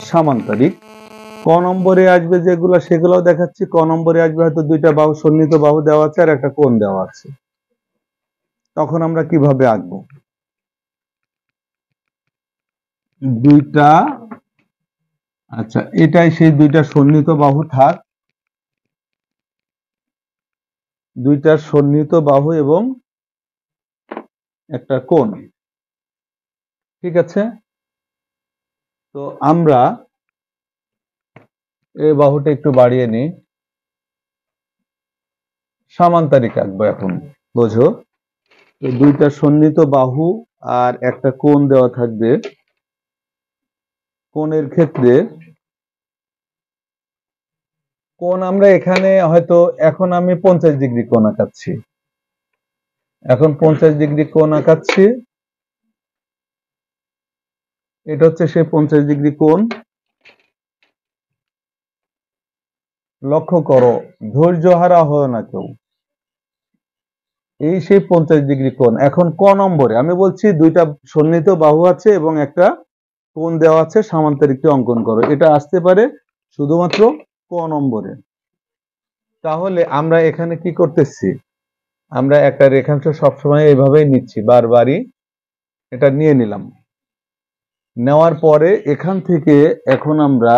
সামান্তরিক ক নম্বরে আসবে যেগুলো সেগুলোও দেখাচ্ছি। ক নম্বরে আসবে হয়তো দুইটা বাহু, সন্নিহিত বাহু দেওয়া আছে আর একটা কোণ দেওয়া আছে। তখন আমরা কিভাবে আঁকবো? দুইটা, আচ্ছা এটাই সেই দুইটা সন্নিহিত বাহু থাক, দুইটা সন্নিহিত বাহু এবং একটা কোণ। ঠিক আছে, তো আমরা এই বাহুটা একটু বাড়িয়ে নিই, সামান্তরিক আঁকবো এখন। বোঝো, দুইটা সন্নিহিত বাহু আর একটা কোণ দেওয়া থাকবে। কোণের ক্ষেত্রে কোণ আমরা এখানে হয়তো এখন আমি 50 ডিগ্রি কোণ আঁকাচ্ছি। এখন 50 ডিগ্রি কোণ আঁকাচ্ছি। এটা হচ্ছে সেই 50 ডিগ্রি কোণ। লক্ষ্য করো, ধৈর্য হারা হয় না কেউ। এই সেই 50 ডিগ্রি কোণ। এখন ক নম্বরে আমি বলছি দুইটা সন্নিহিত বাহু আছে এবং একটা কোণ দেওয়া আছে, সামান্তরিকটি অঙ্কন করো। এটা আসতে পারে শুধুমাত্র ক নম্বরে। তাহলে আমরা এখানে কি করতেছি, আমরা একটা রেখাংশ সবসময় এইভাবেই নিচ্ছি, বারবারই এটা নিয়ে নিলাম। নেওয়ার পরে এখান থেকে এখন আমরা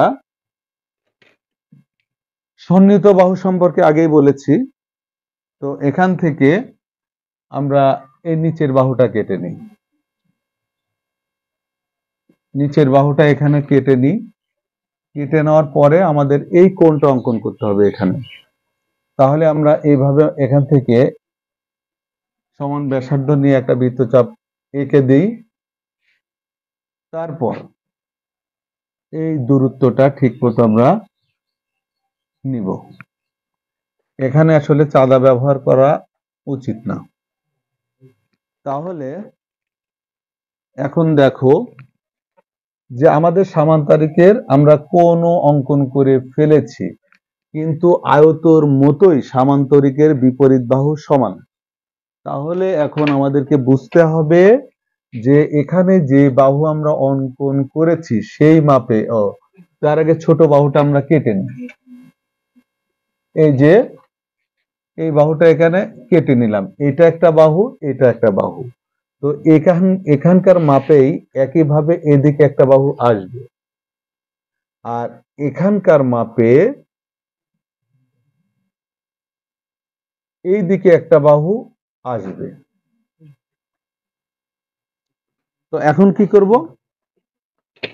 সন্নিহিত বাহু সম্পর্কে আগেই বলেছি। তো এখান থেকে আমরা এই নিচের বাহুটা কেটে নিই, নিচের বাহুটা এখানে কেটে নিই। কেটে নেওয়ার পরে আমাদের এই কোণটা অঙ্কন করতে হবে এখানে। তাহলে আমরা এইভাবে এখান থেকে সমান ব্যাসার্ধ নিয়ে একটা বৃত্তচাপ এঁকে দিই। তারপর এই দূরত্বটা ঠিক মতো আমরা নিব। এখানে আসলে চাঁদা ব্যবহার করা উচিত না। তাহলে এখন দেখো যে আমাদের সামান্তরিকের আমরা কোণও অঙ্কন করে ফেলেছি, কিন্তু আয়তর মতোই সামান্তরিকের বিপরীত বাহু সমান। তাহলে এখন আমাদেরকে বুঝতে হবে যে এখানে যে বাহু আমরা অঙ্কন করেছি সেই মাপে, তার আগে ছোট বাহুটা আমরা কেটে নিই। এই যে এই বাহুটা এখানে কেটে নিলাম, এটা একটা বাহু, এটা একটা বাহু। তো এখানকার মাপেই একইভাবে এদিকে একটা বাহু আসবে, আর এখানকার মাপে এই দিকে একটা বাহু আসবে। তো এখন কি করব,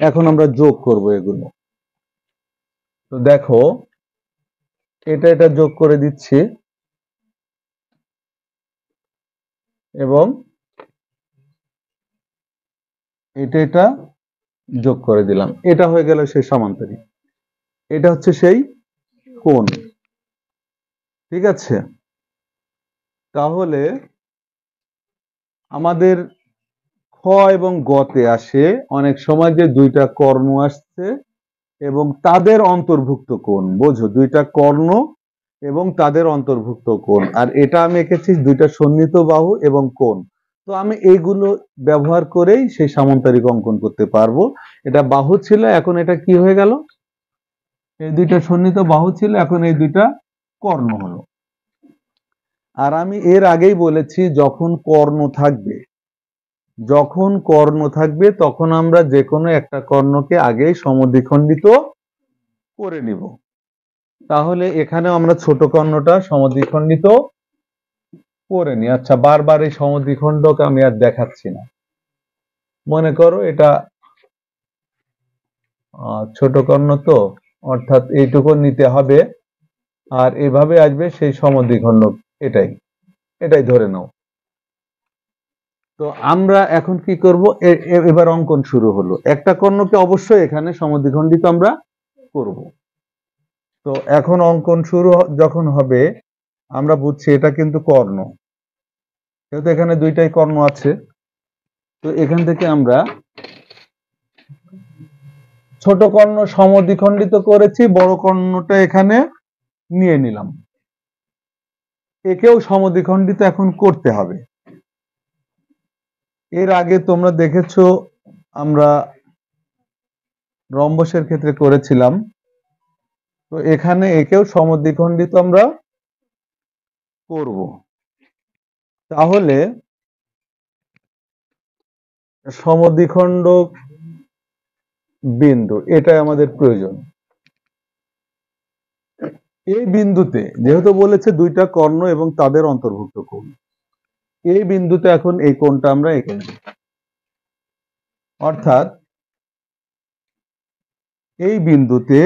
এখন আমরা যোগ করব এগুলো। তো দেখো এটা এটা যোগ করে দিচ্ছি এবং এটা এটা যোগ করে দিলাম। এটা হয়ে গেল সেই সামান্তরিক, এটা হচ্ছে সেই কোণ। ঠিক আছে, তাহলে আমাদের খ এবং গতে আসে অনেক সময় যে দুইটা কর্ণ আসছে এবং তাদের অন্তর্ভুক্ত কোণ। বোঝো, দুইটা কর্ণ এবং তাদের অন্তর্ভুক্ত কোণ। আর এটা আমি এঁকেছি দুইটা সন্নিহিত বাহু এবং কোণ। তো আমি এইগুলো ব্যবহার করেই সেই সামান্তরিক অঙ্কন করতে পারবো। এটা বাহু ছিল, এখন এটা কি হয়ে গেল, এই দুইটা সন্নিহিত বাহু ছিল, এখন এই দুইটা কর্ণ হলো। আর আমি এর আগেই বলেছি যখন কর্ণ থাকবে তখন আমরা যে কোনো একটা কর্ণকে আগেই সমদ্বিখণ্ডিত করে নিব। তাহলে এখানে আমরা ছোট কর্ণটা সমদ্বিখণ্ডিত করে নি। আচ্ছা, বারবার এই সমদ্বিখণ্ডক আমি আর দেখাচ্ছি না। মনে করো এটা ছোট কর্ণ, তো অর্থাৎ এইটুকু নিতে হবে, আর এভাবে আসবে সেই সমদ্বিখণ্ডক, এটাই ধরে নাও। তো আমরা এখন কি করব, এবার অঙ্কন শুরু হলো। একটা কর্ণকে অবশ্যই এখানে সমদ্বিখণ্ডিত আমরা করব। তো এখন অঙ্কন শুরু যখন হবে, আমরা বুঝছি এটা কিন্তু কর্ণ, যেহেতু এখানে দুইটাই কর্ণ আছে। তো এখান থেকে আমরা ছোট কর্ণ সমদ্বিখণ্ডিত করেছি, বড় কর্ণটা এখানে নিয়ে নিলাম। একেও সমদ্বিখণ্ডিত এখন করতে হবে। এর আগে তোমরা দেখেছো আমরা রম্বসের ক্ষেত্রে করেছিলাম। তো এখানে একেও সমদ্বিখণ্ডিত আমরা করব। তাহলে সমদ্বিখণ্ডক বিন্দু, এটাই আমাদের প্রয়োজন। এই বিন্দুতে যেহেতু বলেছে দুইটা কর্ণ এবং তাদের অন্তর্ভুক্ত কোণ, এই বিন্দুতে এখন এই কোণটা আমরা এঁকে নেব। অর্থাৎ এই বিন্দুতে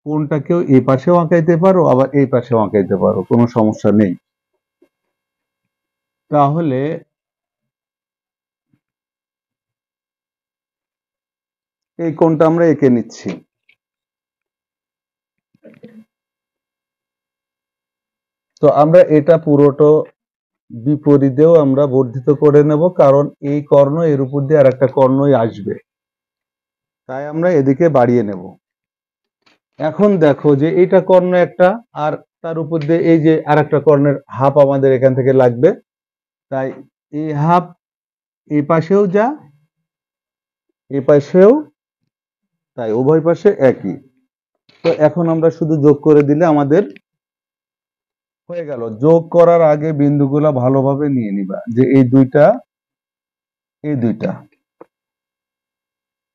কোণটাকেও এই পাশেও আঁকাইতে পারো, আবার এই পাশেও আঁকাইতে পারো, কোনো সমস্যা নেই। তাহলে এই কোণটা আমরা এঁকে নিচ্ছি। তো আমরা এটা পুরোটা বিপরীতেও আমরা বর্ধিত করে নেব, কারণ এই কর্ণ এর উপর দিয়ে আর একটা কর্ণই আসবে, তাই আমরা এদিকে বাড়িয়ে নেব। এখন দেখো যে এইটা কর্ণ একটা, আর তার উপর দিয়ে এই যে আর একটা কর্ণের হাফ আমাদের এখান থেকে লাগবে, তাই এই হাফ এই পাশেও যা, এই পাশেও তাই, উভয় পাশে একই। তো এখন আমরা শুধু যোগ করে দিলে আমাদের হয়ে গেল। যোগ করার আগে বিন্দুগুলা ভালোভাবে নিয়ে নিবা, যে এই দুইটা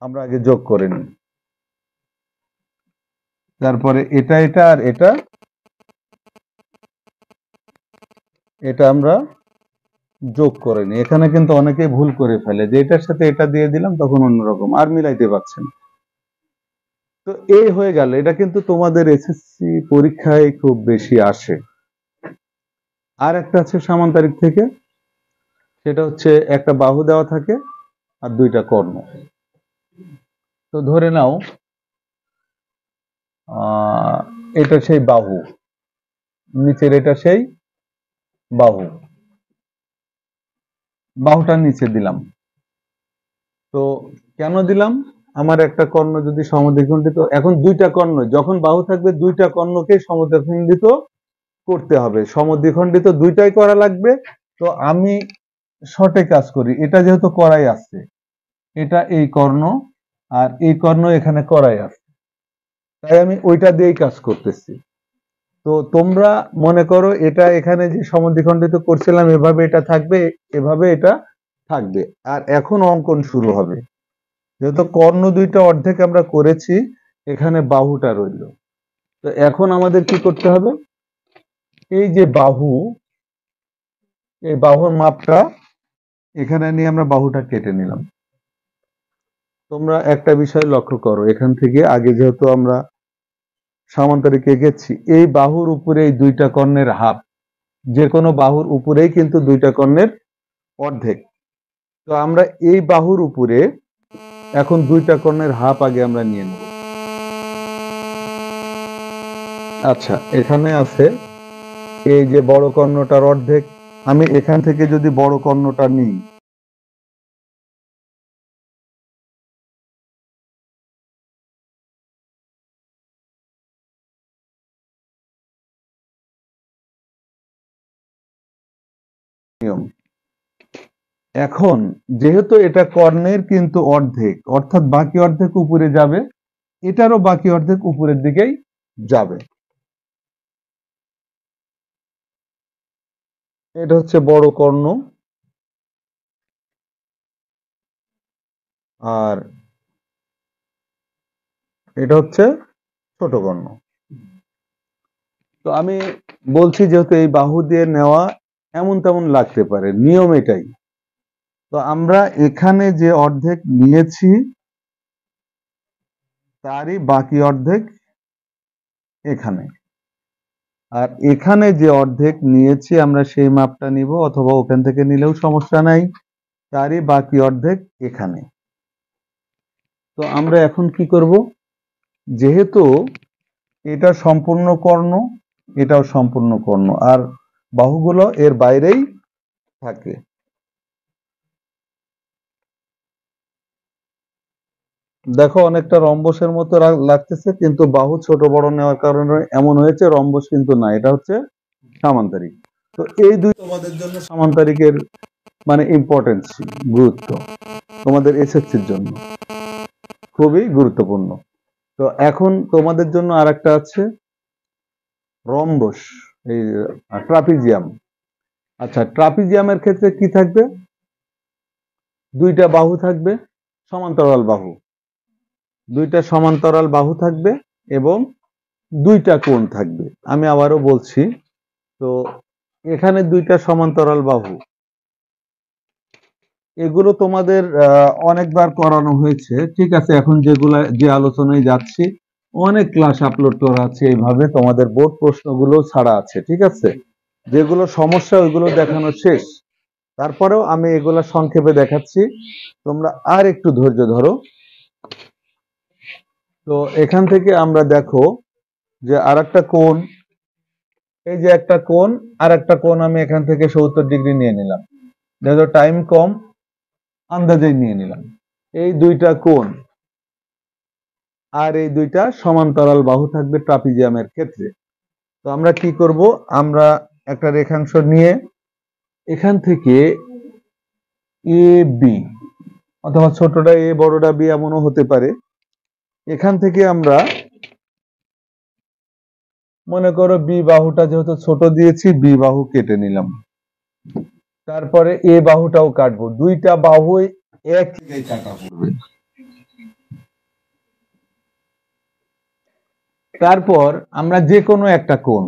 আমরা আগে যোগ করে নিই, তারপরে এটা আর এটা আমরা যোগ করে নিই। এখানে কিন্তু অনেকেই ভুল করে ফেলে, যে এটার সাথে এটা দিয়ে দিলাম তখন অন্যরকম, আর মিলাইতে পারছেন। তো এই হয়ে গেল। এটা কিন্তু তোমাদের এসএসসি পরীক্ষায় খুব বেশি আসে। আর একটা আছে সামান্তরিক থেকে, সেটা হচ্ছে একটা বাহু দেওয়া থাকে আর দুইটা কর্ণ। তো ধরে নাও এটা সেই বাহু, নিচের এটা সেই বাহুটার নিচে দিলাম। তো কেন দিলাম, আমার একটা কর্ণ যদি সমদ্বিখণ্ডিত, এখন দুইটা কর্ণ, যখন বাহু থাকবে দুইটা কর্ণকে সমদ্বিখণ্ডিত করতে হবে, সমদ্বিখণ্ডিত দুইটাই করা লাগবে। তো আমি শর্টে কাজ করি, এটা যেহেতু করাই আছে, এটা এই কর্ণ আর এই কর্ণ এখানে করাই আছে, তাই আমি ওইটা দিয়েই কাজ করতেছি। তো তোমরা মনে করো এটা এখানে যে সমদ্বিখণ্ডিত করছিলাম এভাবে এটা থাকবে, এভাবে এটা থাকবে। আর এখন অঙ্কন শুরু হবে, যেহেতু কর্ণ দুইটা অর্ধেক আমরা করেছি, এখানে বাহুটা রইল। তো এখন আমাদের কি করতে হবে, এই যে বাহু, এই বাহুর মাপটা এখানে নিয়ে আমরা বাহুটা কেটে নিলাম। তোমরা একটা বিষয় লক্ষ্য করো, এখান থেকে আগে যেহেতু আমরা সামান্তরিক এঁকেছি, এই বাহুর উপরে এই দুইটা কর্ণের হাফ, যে কোনো বাহুর উপরেই কিন্তু দুইটা কর্ণের অর্ধেক। তো আমরা এই বাহুর উপরে এখন দুইটা কর্ণের হাফ আগে আমরা নিয়ে নেব। আচ্ছা, এখানে আছে এই যে বড় কর্ণটার অর্ধেক, আমি এখান থেকে যদি বড় কর্ণটা নিই, নিয়ম। এখন যেহেতু এটা কর্ণের কিন্তু অর্ধেক, অর্থাৎ বাকি অর্ধেক উপরে যাবে, এটারও বাকি অর্ধেক উপরের দিকেই যাবে। এটা হচ্ছে বড় কর্ণ, আর এটা হচ্ছে ছোট কর্ণ। তো আমি বলছি যেহেতু এই বাহু দিয়ে নেওয়া এমন তেমন লাগতে পারে, নিয়ম এটাই। তো আমরা এখানে যে অর্ধেক নিয়েছি তারই বাকি অর্ধেক এখানে, আর এখানে যে অর্ধেক নিয়েছি আমরা সেই মাপটা নিব, অথবা ওখান থেকে নিলেও সমস্যা নাই, তারই বাকি অর্ধেক এখানে। তো আমরা এখন কি করব, যেহেতু এটা সম্পূর্ণ কর্ণ, এটাও সম্পূর্ণ কর্ণ, আর বাহুগুলো এর বাইরেই থাকে। দেখো অনেকটা রম্বসের মতো লাগতেছে, কিন্তু বাহু ছোট বড় নেওয়ার কারণে এমন হয়েছে, রম্বস কিন্তু না, এটা হচ্ছে সামান্তরিক। তো এই দুই তোমাদের জন্য সামান্তরিকের মানে ইম্পর্টেন্স, গুরুত্ব তোমাদের এসএসসির জন্য খুবই গুরুত্বপূর্ণ। তো এখন তোমাদের জন্য আরেকটা আছে রম্বস, এই ট্রাপিজিয়াম। আচ্ছা, ট্রাপিজিয়ামের ক্ষেত্রে কি থাকবে, দুইটা বাহু থাকবে, সমান্তরাল বাহু, দুইটা সমান্তরাল বাহু থাকবে এবং দুইটা কোণ থাকবে। আমি আবারও বলছি, তো এখানে দুইটা সমান্তরাল বাহু, এগুলো তোমাদের অনেকবার করানো হয়েছে, ঠিক আছে। এখন যেগুলা যে আলোচনায় যাচ্ছি, অনেক ক্লাস আপলোড করা আছে এইভাবে, তোমাদের বোর্ড প্রশ্নগুলো ছাড়া আছে, ঠিক আছে। যেগুলো সমস্যা ওইগুলো দেখানো শেষ, তারপরেও আমি এগুলা সংক্ষেপে দেখাচ্ছি, তোমরা আর একটু ধৈর্য ধরো। তো এখান থেকে আমরা দেখো যে আরেকটা কোণ, এই যে একটা কোণ, আর একটা কোণ আমি এখান থেকে 70 ডিগ্রি নিয়ে নিলাম, যেহেতু টাইম কম আন্দাজেই নিয়ে নিলাম। এই দুইটা কোণ আর এই দুইটা সমান্তরাল বাহু থাকবে ট্রাপিজিয়ামের ক্ষেত্রে। তো আমরা কি করব, আমরা একটা রেখাংশ নিয়ে এখান থেকে এ বি, অথবা ছোটটা এ বড়টা বি এমনও হতে পারে, এখান থেকে আমরা মনে করো বি বাহুটা যেহেতু ছোট দিয়েছি, বি বাহু কেটে নিলাম, তারপরে এ বাহুটাও কাটবো, দুইটা বাহু এক জায়গায় কাটা পড়বে। তারপর আমরা যে কোনো একটা কোণ,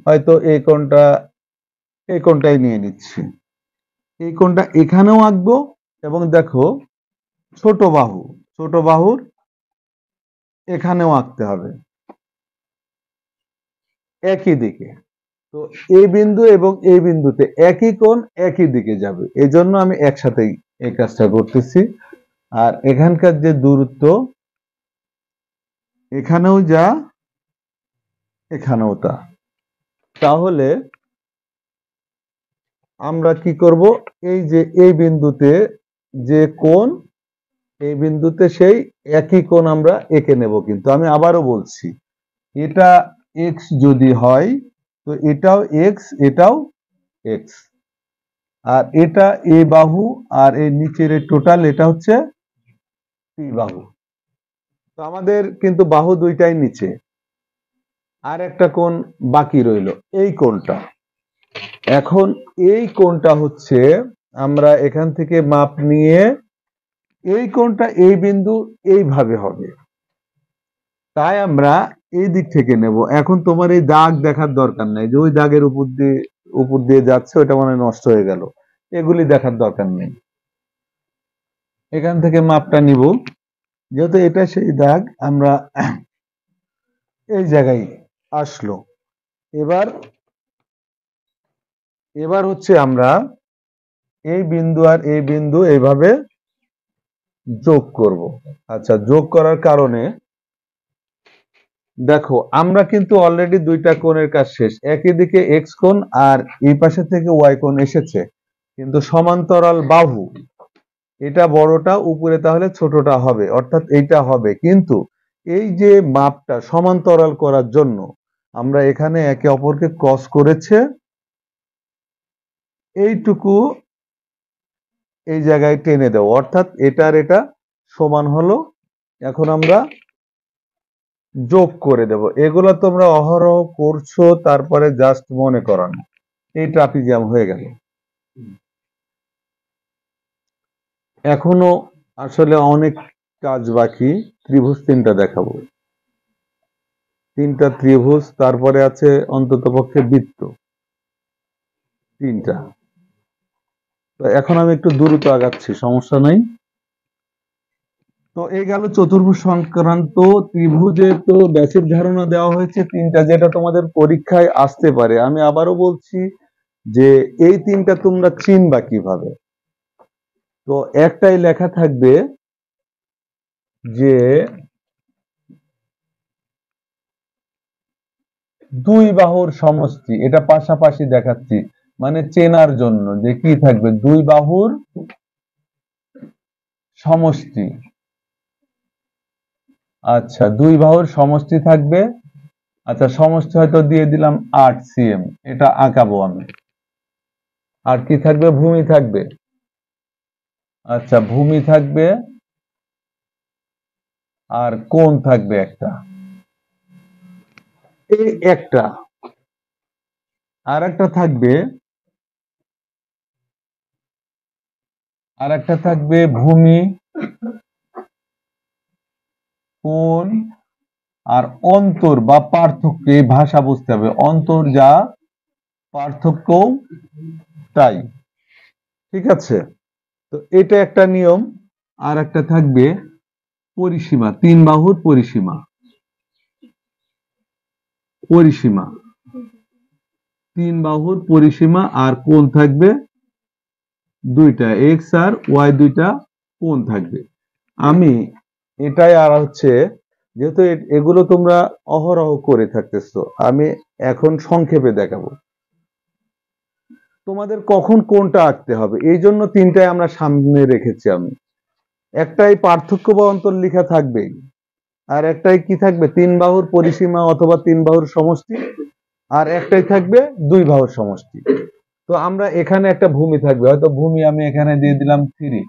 হয়তো এই কোণটাই নিয়ে নিচ্ছি, এই কোণটা এখানেও আঁকবো, এবং দেখো ছোট বাহুর এখানেও আঁকতে হবে একই দিকে। তো এই বিন্দু এবং এই বিন্দুতে একই কোণ একই দিকে যাবে, এই জন্য আমি একসাথেই এই কাজটা করতেছি। আর এখানকার যে দূরত্ব, এখানেও যা এখানেও তা, তাহলে আমরা কি করব, এই যে এই বিন্দুতে যে কোণ, এই বিন্দুতে সেই একই কোণ আমরা এঁকে নেব। কিন্তু আমি আবারও বলছি, এটা এক্স যদি হয় তো এটাও এক্স, এটাও এক্স, আর এটা এ বাহু, আর এই নিচের টোটাল এটা হচ্ছে পি বাহু। তো আমাদের কিন্তু বাহু দুইটাই নিচে, আর একটা কোণ বাকি রইল, এই কোণটা। এখন এই কোণটা হচ্ছে, আমরা এখান থেকে মাপ নিয়ে এই কোণটা এই বিন্দু এইভাবে হবে, তাই আমরা এই দিক থেকে নেব। এখন তোমার এই দাগ দেখার দরকার নাই, যে ওই দাগের উপর দিয়ে যাচ্ছে, ওটা মানে নষ্ট হয়ে গেল, এগুলি দেখার দরকার নেই। এখান থেকে মাপটা নিব, যেহেতু এটা সেই দাগ, আমরা এই জায়গায় আসলো। এবার হচ্ছে আমরা এই বিন্দু আর এই বিন্দু এইভাবে যোগ করব। আচ্ছা, যোগ করার কারণে দেখো আমরা কিন্তু অলরেডি দুইটা কোণের কাজ শেষ, একই দিকে এক্স কোণ আর এই পাশে থেকে ওয়াই কোণ এসেছে, কিন্তু সমান্তরাল বাহু, এটা বড়টা উপরে তাহলে ছোটটা হবে, অর্থাৎ এইটা হবে। কিন্তু এই যে মাপটা সমান্তরাল করার জন্য আমরা এখানে একে অপরকে ক্রস করেছে, এইটুকু এই জায়গায় টেনে দেব, অর্থাৎ এটার এটা সমান হলো। এখন আমরা যোগ করে দেব। এগুলো তোমরা অহরহ করছো, তারপরে জাস্ট মনে করানো। এই ট্রাপিজিয়াম হয়ে গেল। এখনো আসলে অনেক কাজ বাকি। ত্রিভুজ তিনটা দেখাবো, তিনটা ত্রিভুজ, তারপরে আছে অন্ততপক্ষে বৃত্ত তিনটা। তো এখন আমি একটু দ্রুত আগাচ্ছি, সমস্যা নাই। তো এই গেল চতুর্ভুজ সংক্রান্ত। ত্রিভুজে তো বেসিক ধারণা দেওয়া হয়েছে তিনটা, যেটা তোমাদের পরীক্ষায় আসতে পারে। আমি আবারও বলছি যে এই তিনটা তোমরা চিনবা কিভাবে। তো একটাই লেখা থাকবে যে দুই বাহুর সমষ্টি, এটা পাশাপাশি দেখাচ্ছি মানে চেনার জন্য, যে কি থাকবে দুই বাহুর সমষ্টি। আচ্ছা, দুই বাহুর সমষ্টি থাকবে। আচ্ছা, সমষ্টি হয়তো দিয়ে দিলাম 8 cm, এটা আঁকাবো আমি। আর কি থাকবে? ভূমি থাকবে। আচ্ছা, ভূমি থাকবে আর কোণ থাকবে একটা, এই একটা। আর একটা থাকবে, ভূমি, কোণ আর অন্তর বা পার্থক্য। এই ভাষা বুঝতে হবে, অন্তর যা পার্থক্য তাই। ঠিক আছে, তো এটা একটা নিয়ম। আর একটা থাকবে পরিসীমা, তিন বাহুর পরিসীমা। পরিসীমা, তিন বাহুর পরিসীমা আর কোণ থাকবে দুইটা, এক্স আর ওয়াই দুইটা কোণ থাকবে। আমি এটাই, আর হচ্ছে যেহেতু এগুলো তোমরা অহরহ করে থাকতেছো, আমি এখন সংক্ষেপে দেখাবো তোমাদের কখন কোনটা আঁকতে হবে। এই জন্য তিনটায় আমরা সামনে রেখেছি আমি। একটাই পার্থক্য বা অন্তর লেখা থাকবে, আর একটাই কি থাকবে? তিন বাহুর পরিসীমা অথবা তিন বাহুর সমষ্টি, আর একটাই থাকবে দুই বাহুর সমষ্টি। তো আমরা এখানে একটা ভূমি থাকবে, হয়তো ভূমি আমি এখানে দিয়ে দিলাম 3,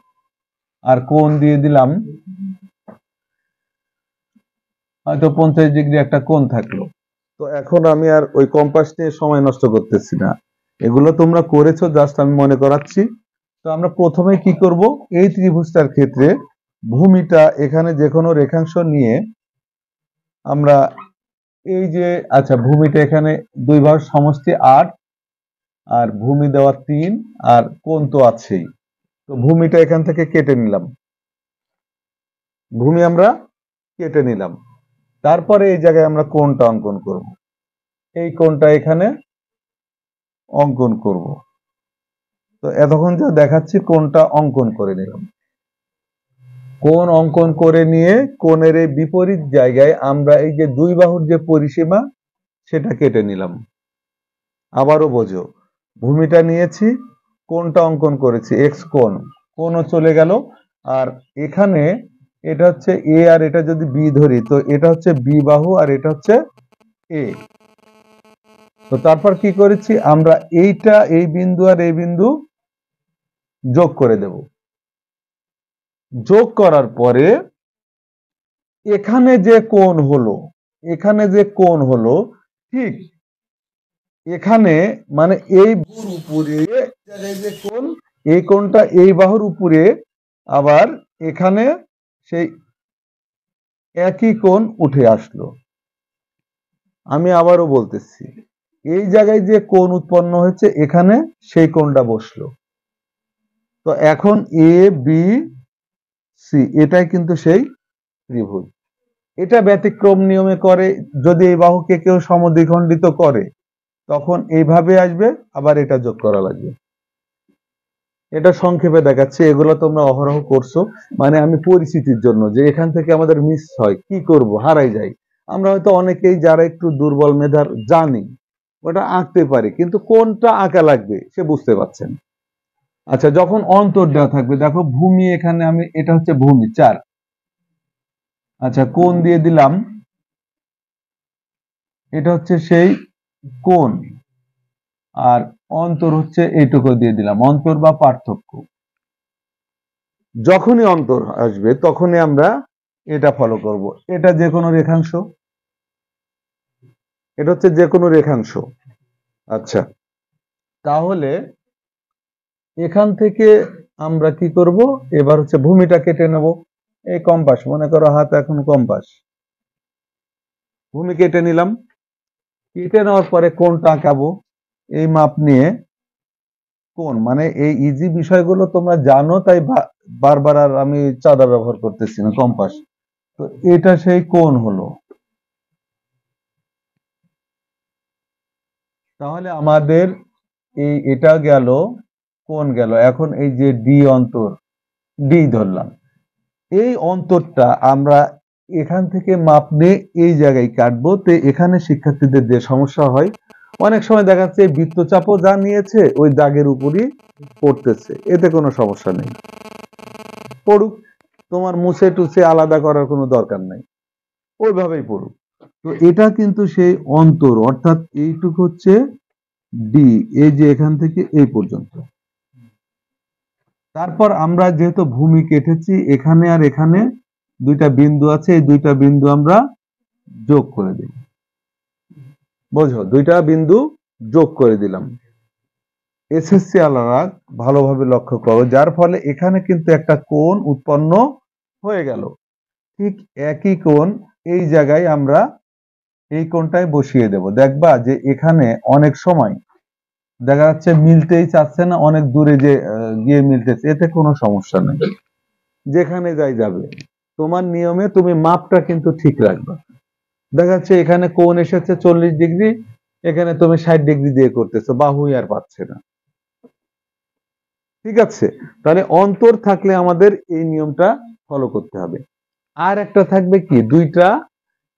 আর কোণ দিয়ে দিলাম হয়তো 50 ডিগ্রি একটা কোণ থাকলো। তো এখন আমি আর ওই কম্পাস নিয়ে সময় নষ্ট করতেছি না, এগুলো তোমরা করেছো, জাস্ট আমি মনে করাচ্ছি। তো আমরা প্রথমে কি করব, এই ত্রিভুজটার ক্ষেত্রে ভূমিটা এখানে যে কোনো রেখাংশ নিয়ে আমরা এই যে, আচ্ছা ভূমিটা এখানে দুই বাহুর সমষ্টি 8, আর ভূমি দেওয়া 3, আর কোণ তো আছেই। তো ভূমিটা এখান থেকে কেটে নিলাম, ভূমি আমরা কেটে নিলাম। তারপরে এই জায়গায় আমরা কোণটা অঙ্কন করব, এই কোণটা এখানে অঙ্কন করব। তো এতক্ষণ যা দেখাচ্ছি কোণটা অঙ্কন করে নিলাম। কোণ অঙ্কন করে নিয়ে কোণের এই বিপরীত জায়গায় আমরা এই যে দুই বাহুর যে পরিসীমা সেটা কেটে নিলাম। আবারও বোঝো, ভূমিটা নিয়েছি, কোণটা অঙ্কন করেছি, এক্স কোণ, কোণও চলে গেল। আর এখানে এটা হচ্ছে এ, আর এটা যদি বি ধরি, তো এটা হচ্ছে বি বাহু আর এটা হচ্ছে এ। তো তারপর কি করেছি আমরা, এইটা এই বিন্দু আর এই বিন্দু যোগ করে দেব। যোগ করার পরে এখানে যে কোণ হলো, এখানে যে কোণ হলো, ঠিক এখানে মানে এই বাহুর উপরে যে কোণ, এই কোণটা এই বাহুর উপরে, আবার এখানে সেই একই কোণ উঠে আসলো। আমি আবারও বলতেছি, এই জায়গায় যে কোণ উৎপন্ন হয়েছে এখানে সেই কোণটা বসলো। তো এখন এ বি সি, এটাই কিন্তু সেই ত্রিভুজ। এটা ব্যতিক্রম নিয়মে করে, যদি এই বাহুকে কেউ সমদ্বিখণ্ডিত করে তখন এইভাবে আসবে, আবার এটা যোগ করা লাগবে। এটা সংক্ষেপে দেখাচ্ছি, এগুলো তোমরা অহরহ করছো, মানে আমি পরিচিতির জন্য, যে এখান থেকে আমাদের মিস হয়, কি করব, হারাই যাই। আমরা হয়তো অনেকেই যারা একটু দুর্বল মেধার জানি, ওটা আঁকতে পারি, কিন্তু কোনটা আঁকা লাগবে সে বুঝতে পারছেন। আচ্ছা, যখন অন্তর দেওয়া থাকবে, দেখো ভূমি এখানে আমি, এটা হচ্ছে ভূমি 4, আচ্ছা কোণ দিয়ে দিলাম, এটা হচ্ছে সেই কোণ, আর অন্তর হচ্ছে এইটুকু দিয়ে দিলাম, অন্তর বা পার্থক্য। যখনই অন্তর আসবে তখনই আমরা এটা ফলো করব, এটা যে কোনো রেখাংশ। এটা হচ্ছে যে কোনো রেখাংশ। আচ্ছা, তাহলে এখান থেকে আমরা কি করব, এবার হচ্ছে ভূমিটা কেটে নেব। এই কম্পাস, মনে করো হাত এখন কম্পাস, ভূমি কেটে নিলাম। কেটে নেওয়ার পরে কোণটা আঁকাবো এই মাপ নিয়ে। কোণ মানে এই ইজি বিষয়গুলো তোমরা জানো, তাই বারবার আর আমি চাঁদা ব্যবহার করতেছি না, কম্পাস। তো এটা সেই কোণ হলো। তাহলে আমাদের এটা গেল, কোণ গেল। এখন এই যে ডি অন্তর, ডি ধরলাম, এই অন্তরটা আমরা এখান থেকে মাপ নিয়ে এই জায়গায় কাটবো। তো এখানে শিক্ষার্থীদের যে সমস্যা হয়, অনেক সময় দেখা যাচ্ছে বৃত্তচাপও যা নিয়েছে ওই দাগের উপরই পড়তেছে, এতে কোনো সমস্যা নেই, পড়ুক, তোমার মুছে টুছে আলাদা করার কোনো দরকার নাই, ওইভাবেই পড়ুক। তো এটা কিন্তু সেই অন্তর, অর্থাৎ এইটুকু হচ্ছে ডি, এই যে এখান থেকে এই পর্যন্ত। তারপর আমরা যেহেতু ভূমি কেটেছি, এখানে আর এখানে দুইটা বিন্দু আছে, এই দুইটা বিন্দু আমরা যোগ করে দিই। বোঝো, দুইটা বিন্দু যোগ করে দিলাম। এসএসসি আলারা ভালোভাবে লক্ষ্য করো, যার ফলে এখানে কিন্তু একটা কোণ উৎপন্ন হয়ে গেল। ঠিক একই কোণ এই জায়গায় আমরা এই কোণটায় বসিয়ে দেব। দেখবা যে এখানে অনেক সময় দেখা যাচ্ছে মিলতেই চাচ্ছে না, অনেক দূরে যে গিয়ে মিলতেছে, এতে কোনো সমস্যা নেই, যেখানে যাই যাবে। তোমার নিয়মে তুমি মাপটা কিন্তু ঠিক রাখবা। দেখা যাচ্ছে এখানে কোণ এসেছে 40 ডিগ্রি, এখানে তুমি 60 ডিগ্রি দিয়ে করতেছো, বাহুই আর পাচ্ছে না। ঠিক আছে, তাহলে অন্তর থাকলে আমাদের এই নিয়মটা ফলো করতে হবে। আর একটা থাকবে কি, দুইটা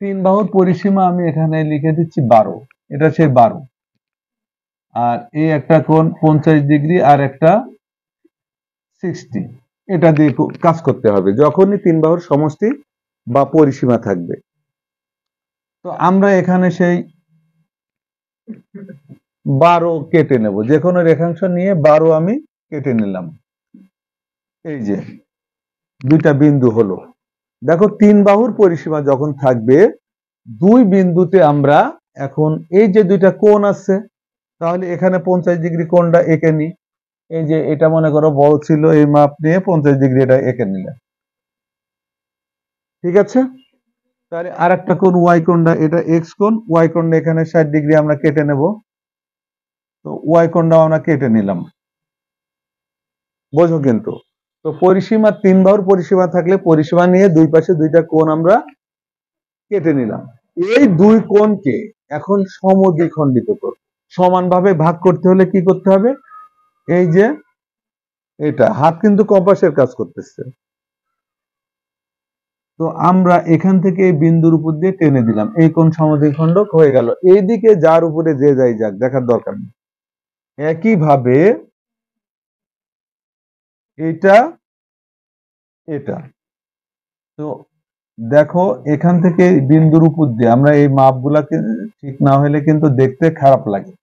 তিন বাহুর পরিসীমা আমি এখানে লিখে দিচ্ছি 12, এটা সেই 12। আর এই একটা কোণ 50 ডিগ্রি, আর একটা 60, এটা দিয়ে কাজ করতে হবে যখনই তিন বাহুর সমষ্টি বা পরিসীমা থাকবে। তো আমরা এখানে সেই 12 কেটে নেব, যে কোনো রেখাংশ নিয়ে 12 আমি কেটে নিলাম। এই যে দুইটা বিন্দু হলো। দেখো তিন বাহুর পরিসীমা যখন থাকবে, দুই বিন্দুতে আমরা এখন এই যে দুইটা কোণ আছে, তাহলে এখানে 50 ডিগ্রি কোণটা এঁকে নি। এই যে এটা মনে করো বড় ছিল, এই মাপ নিয়ে 50 ডিগ্রি এটা এঁকে নিলাম। ঠিক আছে, তাহলে আর একটা কোণ ওয়াই কোণটা, এটা এক্স কোণ, ওয়াই কোণটা এখানে 60 ডিগ্রি আমরা কেটে নেব। তো ওয়াই কোণটাও আমরা কেটে নিলাম, বোঝো কিন্তু। তো পরিসীমা তিন বাহুর পরিসীমা থাকলে পরিসীমা নিয়ে দুই পাশে দুইটা কোণ আমরা কেটে নিলাম। এই দুই কোণকে এখন সমদ্বিখণ্ডিত করব। সমানভাবে ভাগ করতে হলে কি করতে হবে, এই যে এটা হাত কিন্তু কম্পাসের কাজ করতেছে। তো আমরা এখান থেকে এই বিন্দুর উপর দিয়ে টেনে দিলাম, এই কোণ সমদ্বিখণ্ডক হয়ে গেল। এইদিকে যার উপরে যে যাই যাক, দেখার দরকার নেই। একইভাবে এটা, এটা, তো দেখো এখান থেকে বিন্দুর উপর দিয়ে আমরা এই মাপগুলাকে ঠিক না হলে কিন্তু দেখতে খারাপ লাগে।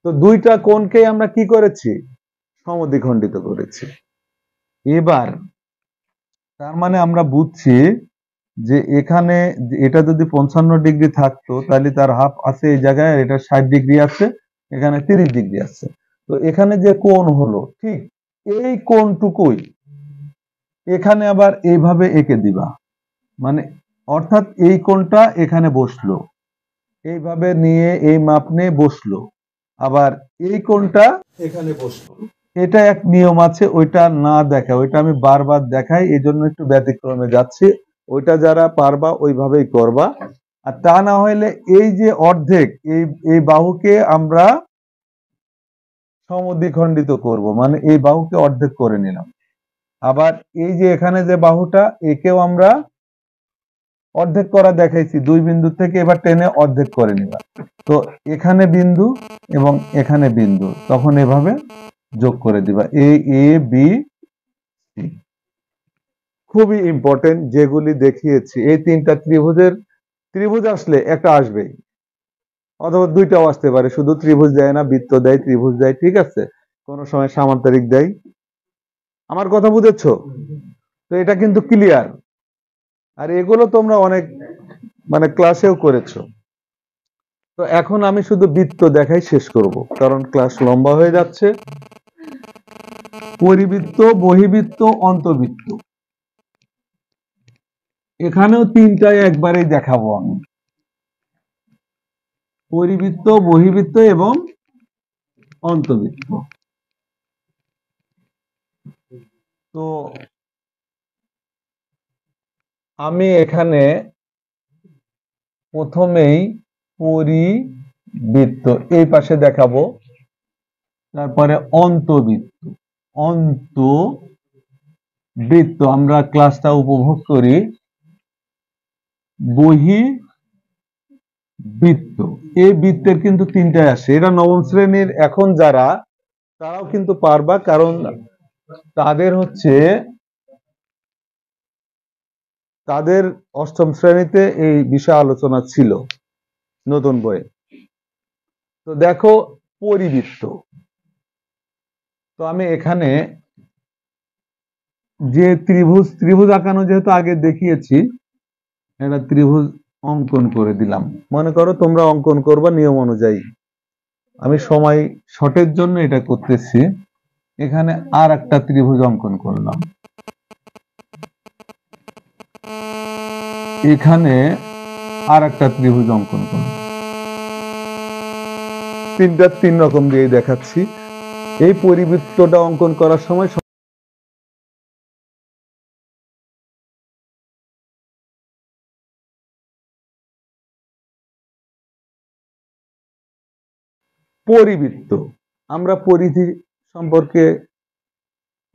তো দুইটা কোণকে আমরা কি করেছি, সমদ্বিখণ্ডিত করেছি। এবার তার মানে আমরা বুঝছি যে এখানে এটা যদি 55 ডিগ্রি থাকতো, তাহলে তার হাফ আছে এই জায়গায়, এটা 60 ডিগ্রি আছে, এখানে 30 ডিগ্রি আছে। তো এখানে যে কোণ হলো, ঠিক এই কোণটুকুই এখানে আবার এইভাবে এঁকে দিবা, মানে অর্থাৎ এই কোণটা এখানে বসলো, এইভাবে নিয়ে এই মাপ নিয়ে বসলো, আবার এই কোণটা এখানে বসলো। এটা এক নিয়ম আছে, ওইটা না দেখা, ওইটা আমি বারবার দেখাই, এই জন্য একটু ব্যতিক্রমে যাচ্ছি। ওইটা যারা পারবা ওইভাবেই করবা। আর তা না হলে এই যে অর্ধেক, এই বাহুকে আমরা সমদ্বিখণ্ডিত করব, মানে এই বাহুকে অর্ধেক করে নিলাম। আবার এই যে এখানে যে বাহুটা, একেও আমরা অর্ধেক করা দেখাইছি, দুই বিন্দু থেকে এবার টেনে অর্ধেক করে নিলাম। তো এখানে বিন্দু এবং এখানে বিন্দু, তখন এভাবে যোগ করে দিবা, এ বি সি। খুবই ইম্পর্টেন্ট, যেগুলি দেখিয়েছি এই তিনটা ত্রিভুজ আসলে একটা আসবেই, অথবা দুইটাও আসতে পারে, শুধু ত্রিভুজ দেয় না, বৃত্ত দেয়, ত্রিভুজ দেয়, ঠিক আছে, কোনো সময় সামান্তরিক দেয়। আমার কথা বুঝেছো? তো এটা কিন্তু ক্লিয়ার। আর এগুলো তোমরা অনেক মানে ক্লাসেও করেছো। তো এখন আমি শুধু বৃত্ত দেখাই শেষ করব, কারণ ক্লাস লম্বা হয়ে যাচ্ছে। পরিবৃত্ত, বহিবৃত্ত, অন্তবৃত্ত, এখানেও তিনটাই একবারেই দেখাবো আমি। পরিবৃত্ত, বহিবৃত্ত এবং অন্তবৃত্ত। তো আমি এখানে প্রথমেই পরিবৃত্ত এই পাশে দেখাবো, তারপরে অন্তবৃত্ত। অন্তবৃত্ত আমরা ক্লাসটা উপভোগ করি। বহিবৃত্ত, এই বৃত্তের কিন্তু তিনটায় আসে। এরা নবম শ্রেণীর এখন যারা, তারাও কিন্তু পারবা, কারণ তাদের অষ্টম শ্রেণীতে এই বিষয় আলোচনা ছিল নতুন বইয়ে। তো দেখো পরিবৃত্ত, তো আমি এখানে যে ত্রিভুজ আঁকানো যেহেতু আগে দেখিয়েছি, একটা ত্রিভুজ অঙ্কন করে দিলাম। মনে করো তোমরা অঙ্কন করবা নিয়ম অনুযায়ী, আমি সময় শর্টের জন্য এটা করতেছি। এখানে আর একটা ত্রিভুজ অঙ্কন করলাম, এখানে আর একটা ত্রিভুজ অঙ্কন করলাম। তিনটা তিন রকম দিয়ে দেখাচ্ছি। এই পরিবৃত্তটা অঙ্কন করার সময় পরিবৃত্ত, আমরা পরিধি সম্পর্কে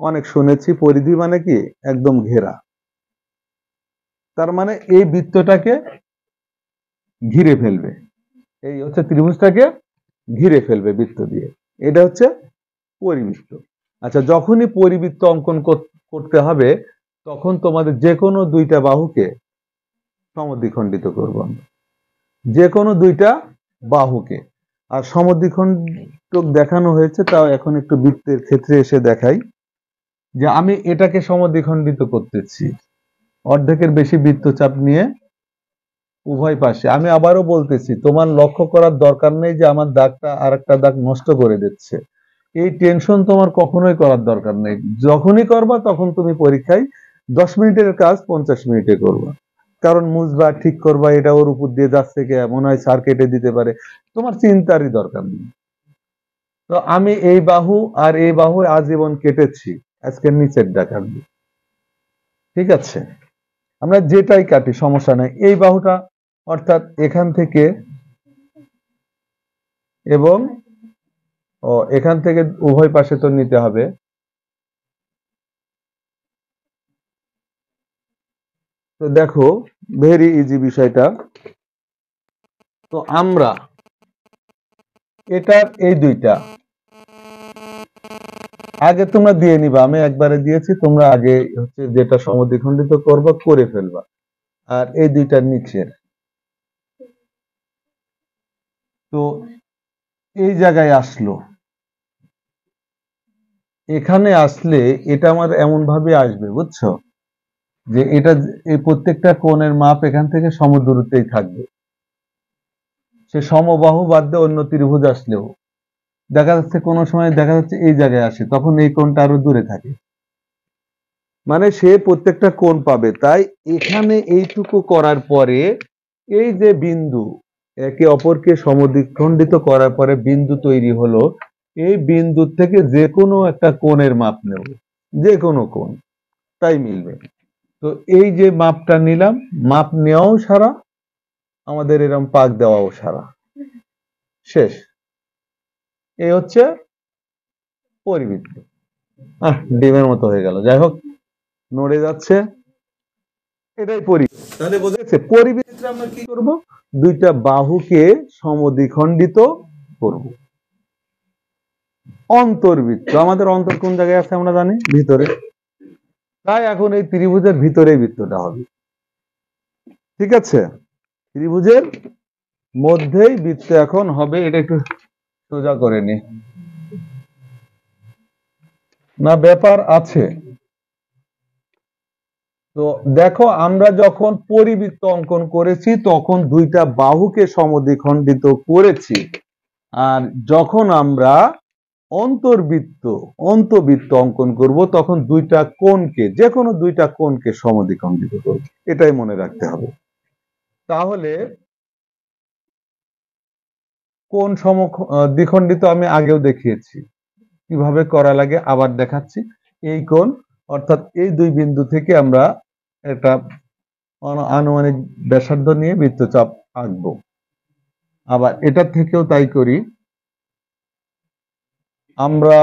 অনেক শুনেছি। পরিধি মানে কি, একদম ঘেরা। তার মানে এই বৃত্তটাকে ঘিরে ফেলবে, এই হচ্ছে ত্রিভুজটাকে ঘিরে ফেলবে বৃত্ত দিয়ে, এটা হচ্ছে পরিবৃত্ত। আচ্ছা, যখনই পরিবৃত্ত অঙ্কন করতে হবে, তখন তোমাদের যে কোনো দুইটা বাহুকে সমদ্বিখণ্ডিত করবো আমরা, যে কোনো দুইটা বাহুকে। আর সমদ্বিখণ্ডক দেখানো হয়েছে, তাও এখন একটু বৃত্তের ক্ষেত্রে এসে দেখাই যে আমি এটাকে সমদ্বিখণ্ডিত করতেছি অর্ধেকের বেশি বৃত্তচাপ নিয়ে উভয় পাশে। আমি আবারও বলতেছি, তোমার লক্ষ্য করার দরকার নেই যে আমার দাগটা আর একটা দাগ নষ্ট করে দিচ্ছে, এই টেনশন তোমার কখনোই করার দরকার নেই। যখনই করবা তখন তুমি পরীক্ষায় 10 মিনিটের কাজ 50 মিনিটে করবা, কারণ মুছবা, ঠিক করবা, এটা ওর উপর দিয়ে যাচ্ছে কে, মনে হয় স্যার কেটে দিতে পারে, তোমার চিন্তারই দরকার নেই। তো আমি এই বাহু আর এই বাহু আজীবন কেটেছি, আজকের নিচের কাটবো, ঠিক আছে? আমরা যেটাই কাটি সমস্যা নাই। এই বাহুটা অর্থাৎ এখান থেকে এবং এখান থেকে উভয় পাশে তো নিতে হবে। তো দেখো ভেরি ইজি বিষয়টা। তো আমরা এটার এই দুইটা আগে তোমরা দিয়ে নিবা, আমি একবারে দিয়েছি, তোমরা আগে হচ্ছে যেটা সমদ্বিখণ্ডিত করবা করে ফেলবা। আর এই দুইটার নিচের, তো এই জায়গায় আসলো, এখানে আসলে এটা আমার এমন ভাবে আসবে, বুঝছো, যে এটা এই প্রত্যেকটা কোণের মাপ এখান থেকে সমদূরত্বেই থাকবে। সে সমবাহু বাদ দিয়ে অন্য ত্রিভুজ আসলেও দেখা যাচ্ছে, কোনো সময় দেখা যাচ্ছে এই জায়গায় আসে, তখন এই কোণটা আরো দূরে থাকে, মানে সে প্রত্যেকটা কোণ পাবে। তাই এখানে এইটুকু করার পরে এই যে বিন্দু, একে অপরকে সমদ্বিখণ্ডিত করার পরে বিন্দু তৈরি হলো, এই বিন্দু থেকে যে কোনো একটা কোণের মাপ নেব, যে কোনো কোণ, তাই মিলবে। তো এই যে মাপটা নিলাম, মাপ নেওয়াও সারা, আমাদের এরকম পাক দেওয়াও সারা, শেষ। এই হচ্ছে পরিবৃত্ত। ডিমের মতো হয়ে গেল, যাই হোক, নড়ে যাচ্ছে, এটাই পরিবৃত্ত। তাহলে বোঝা যাচ্ছে পরিবৃত্তে আমরা কি করব, দুইটা বাহুকে সমদ্বিখণ্ডিত করব। অন্তর্বৃত্ত, আমাদের অন্তর কোন জায়গায় আছে আমরা জানি, ভিতরে, তাই এখন এই ত্রিভুজের ভিতরে বৃত্তটা হবে, ঠিক আছে? ত্রিভুজের মধ্যেই বৃত্ত এখন হবে। এটা একটু সোজা করে নি, না ব্যাপার আছে? তো দেখো আমরা যখন পরিবৃত্ত অঙ্কন করেছি তখন দুইটা বাহুকে সমদ্বিখণ্ডিত করেছি, আর যখন আমরা অন্তবৃত্ত অঙ্কন করব তখন দুইটা কোণকে, যে কোনো দুইটা কোণকে সমদ্বিখণ্ডিত করব, এটাই মনে রাখতে হবে। তাহলে কোণ দ্বিখণ্ডিত আমি আগেও দেখিয়েছি, কিভাবে করা লাগে আবার দেখাচ্ছি। এই কোণ অর্থাৎ এই দুই বিন্দু থেকে আমরা একটা আনুমানিক ব্যাসার্ধ নিয়ে বৃত্তচাপ আঁকবো। আবার এটা থেকেও তাই করি। আমরা